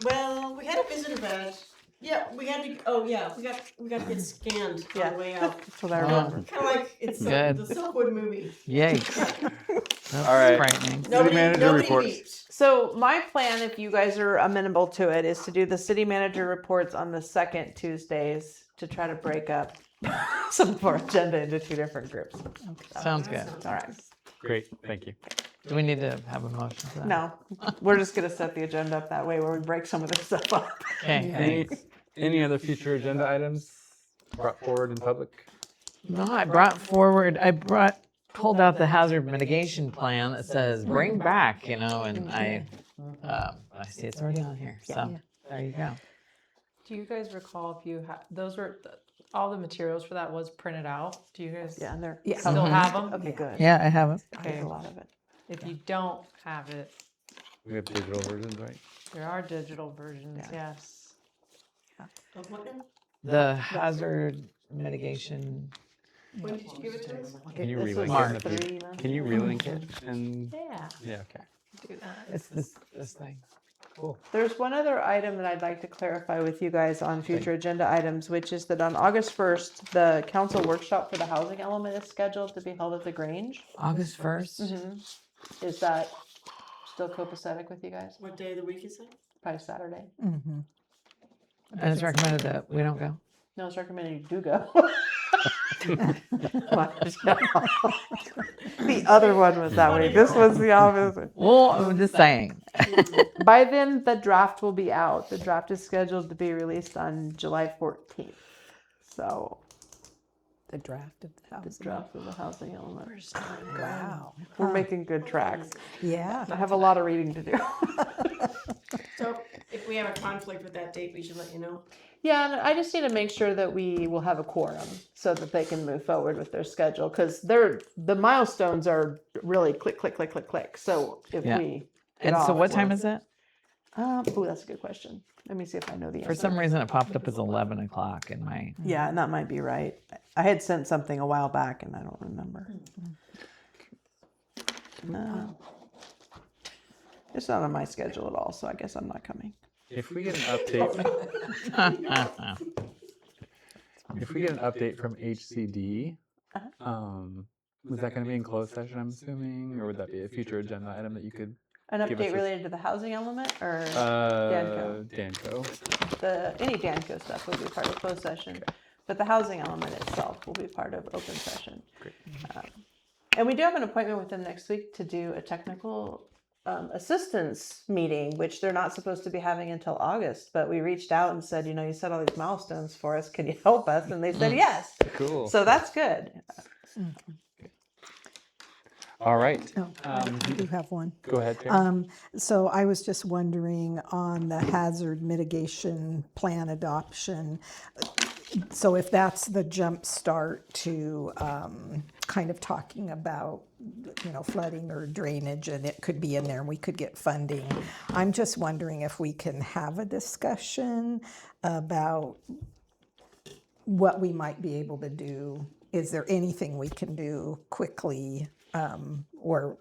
Well, we had a visitor badge. Yeah, we had to. Oh yeah, we got to get scanned on the way out. That's what I remember. Kind of like it's Good. the Silkwood movie. Yikes. That's All right. frightening. City manager reports. beeps. So my plan, if you guys are amenable to it, is to do the city manager reports on the second Tuesdays to try to break up some of our agenda into two different groups. Sounds good. All right. Great, thank you. Do we need to have a motion for that? No, we're just gonna set the agenda up that way where we break some of this stuff up. Okay. Any other future agenda items brought forward in public? No, I pulled out the hazard mitigation plan that says bring back, and I see it's already on here. So there you go. Do you guys recall if you those were all the materials for that was printed out? Do you guys Yeah, and they're still have them? Okay, good. Yeah, I have it. There's a lot of it. If you don't have it, We have digital versions, right? there are digital versions, yes. Of what now? The hazard mitigation. When did you give it to us? Can you This was relink it? March. Can you relink it? And Yeah. yeah, okay. Do that. It's this thing. Cool. There's one other item that I'd like to clarify with you guys on future agenda items, which is that on August 1st, the council workshop for the housing element is scheduled to be held at the Grange. August 1st. Mm-hmm. Is that still copacetic with you guys? What day of the week is it? Probably Saturday. Mm-hmm. And it's recommended that we don't go. No, it's recommended you do go. The other one was that way. This was the opposite. Well, I'm just saying. By then, the draft will be out. The draft is scheduled to be released on July 14th. So, The draft of the the house. draft of the housing element. Wow. We're making good tracks. Yeah. I have a lot of reading to do. So if we have a conflict with that date, we should let you know. Yeah, and I just need to make sure that we will have a quorum so that they can move forward with their schedule because the milestones are really click, click, click, click, click. So if Yeah. we And so what time is it? Oh, that's a good question. Let me see if I know the answer. For some reason, it popped up as 11 o'clock in my. Yeah, and that might be right. I had sent something a while back and I don't remember. No. It's not on my schedule at all, so I guess I'm not coming. If we get an update, from HCD, was that going to be in closed session? I'm assuming, or would that be a future agenda item that you could? An give us update a- related to the housing element or Danco. Any Danco stuff will be part of closed session, but the housing element itself will be part of open session. Great. And we do have an appointment with them next week to do a technical assistance meeting, which they're not supposed to be having until August. But we reached out and said, you set all these milestones for us. Can you help us? And they said yes. Cool. So that's good. All right. I do have one. Go ahead, Karen. So I was just wondering on the hazard mitigation plan adoption. So if that's the jump start to kind of talking about, flooding or drainage, and it could be in there and we could get funding. I'm just wondering if we can have a discussion about what we might be able to do. Is there anything we can do quickly or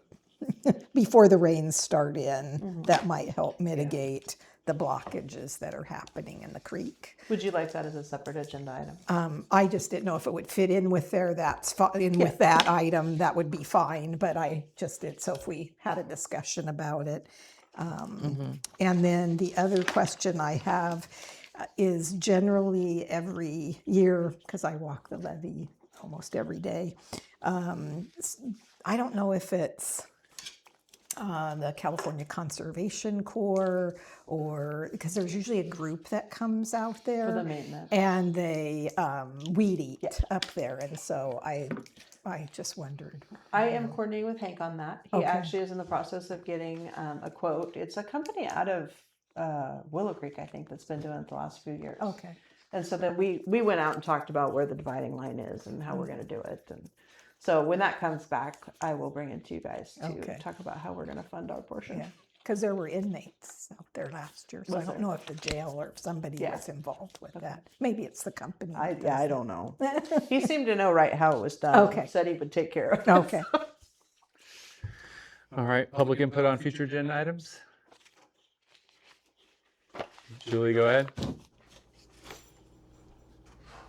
before the rains start in that might help mitigate the blockages that are happening in the creek? Would you like that as a separate agenda item? I just didn't know if it would fit in with there. That's in with that item. That would be fine. But I just did. So if we had a discussion about it, and then the other question I have is generally every year because I walk the levee almost every day. I don't know if it's the California Conservation Corps or because there's usually a group that comes out there For the maintenance. and they weed eat up there, and so I just wondered. I am coordinating with Hank on that. He Okay. actually is in the process of getting a quote. It's a company out of Willow Creek, I think, that's been doing it the last few years. Okay. And so then we went out and talked about where the dividing line is and how we're going to do it. And so when that comes back, I will bring it to you guys to Okay. talk about how we're going to fund our portion. Yeah, because there were inmates out there last year, so I Was don't there? know if the jail or if somebody Yeah. was involved with that. Maybe it's the company. I that does don't it. know. He seemed to know right how it was done. Okay. Said he would take care of it. Okay. All right. Public input on future agenda items. Julie, go ahead.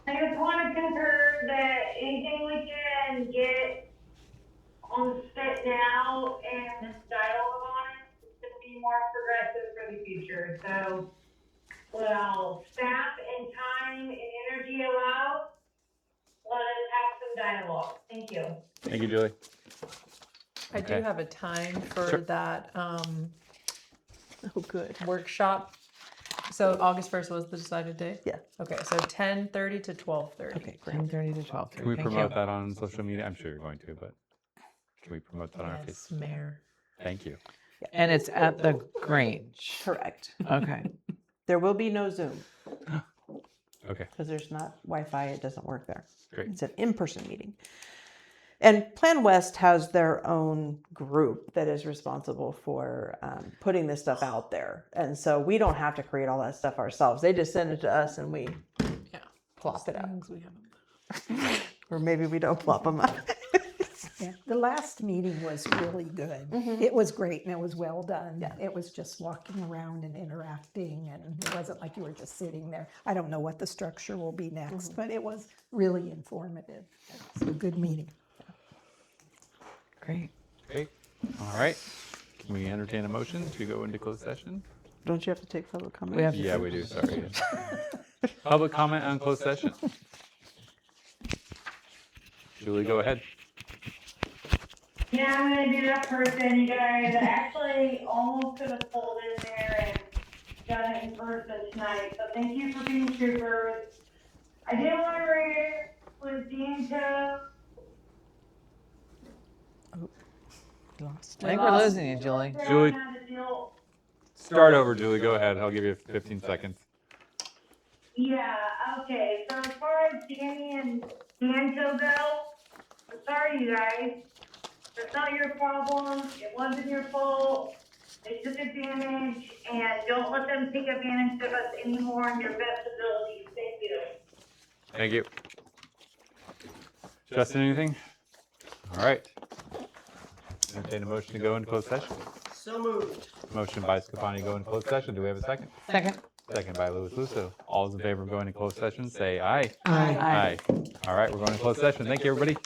I just want to concur that anything we can get on fit now and dialogue on it is to be more progressive for the future. So, well, staff and time and energy allow, let us have some dialogue. Thank you. Thank you, Julie. I do Okay. have a time for Sure. that Oh, good. workshop. So August 1st was the decided date? Yeah. Okay, so 10:30 to 12:30. Okay, 10:30 to 12:30. Can we Thank promote you. that on social media? I'm sure you're going to, but can we promote that on our Yes, Facebook? Mayor. Thank you. And it's at the Grange. Correct. Okay. There will be no Zoom Okay. because there's not Wi-Fi. It doesn't work there. Great. It's an in-person meeting. And Plan West has their own group that is responsible for putting this stuff out there. And so we don't have to create all that stuff ourselves. They just send it to us and we plop it out. Or maybe we don't plop them up. Yeah, the last meeting was really good. Mhm. It was great and it was well done. Yeah. It was just walking around and interacting, and it wasn't like you were just sitting there. I don't know what the structure will be next, but it was really informative. It's a good meeting. Great. Great. All right. Can we entertain a motion to go into closed session? Don't you have to take public comment? We have to Yeah, we do. Sorry. Public comment on closed session. Julie, go ahead. Yeah, I'm gonna do that first then, you guys. I actually almost could have pulled in there and done it in person tonight, so thank you for being troopers. I did want to read it with Danco. I think we're losing you, Julie. Julie, start over, Julie. Go ahead. I'll give you 15 seconds. Yeah, okay, so as far as Danny and Danco go, I'm sorry, you guys. It's not your problem, it wasn't your fault. They took advantage, and don't let them take advantage of us anymore in your best abilities. Thank you. Thank you. Justin, anything? All right. Entertain a motion to go into closed session. So moved. Motion by Scapani, go into closed session. Do we have a second? Second. Second by Louis Lusso. All those in favor of going into closed session, say aye. Aye. Aye. All right, we're going to closed session. Thank you, everybody.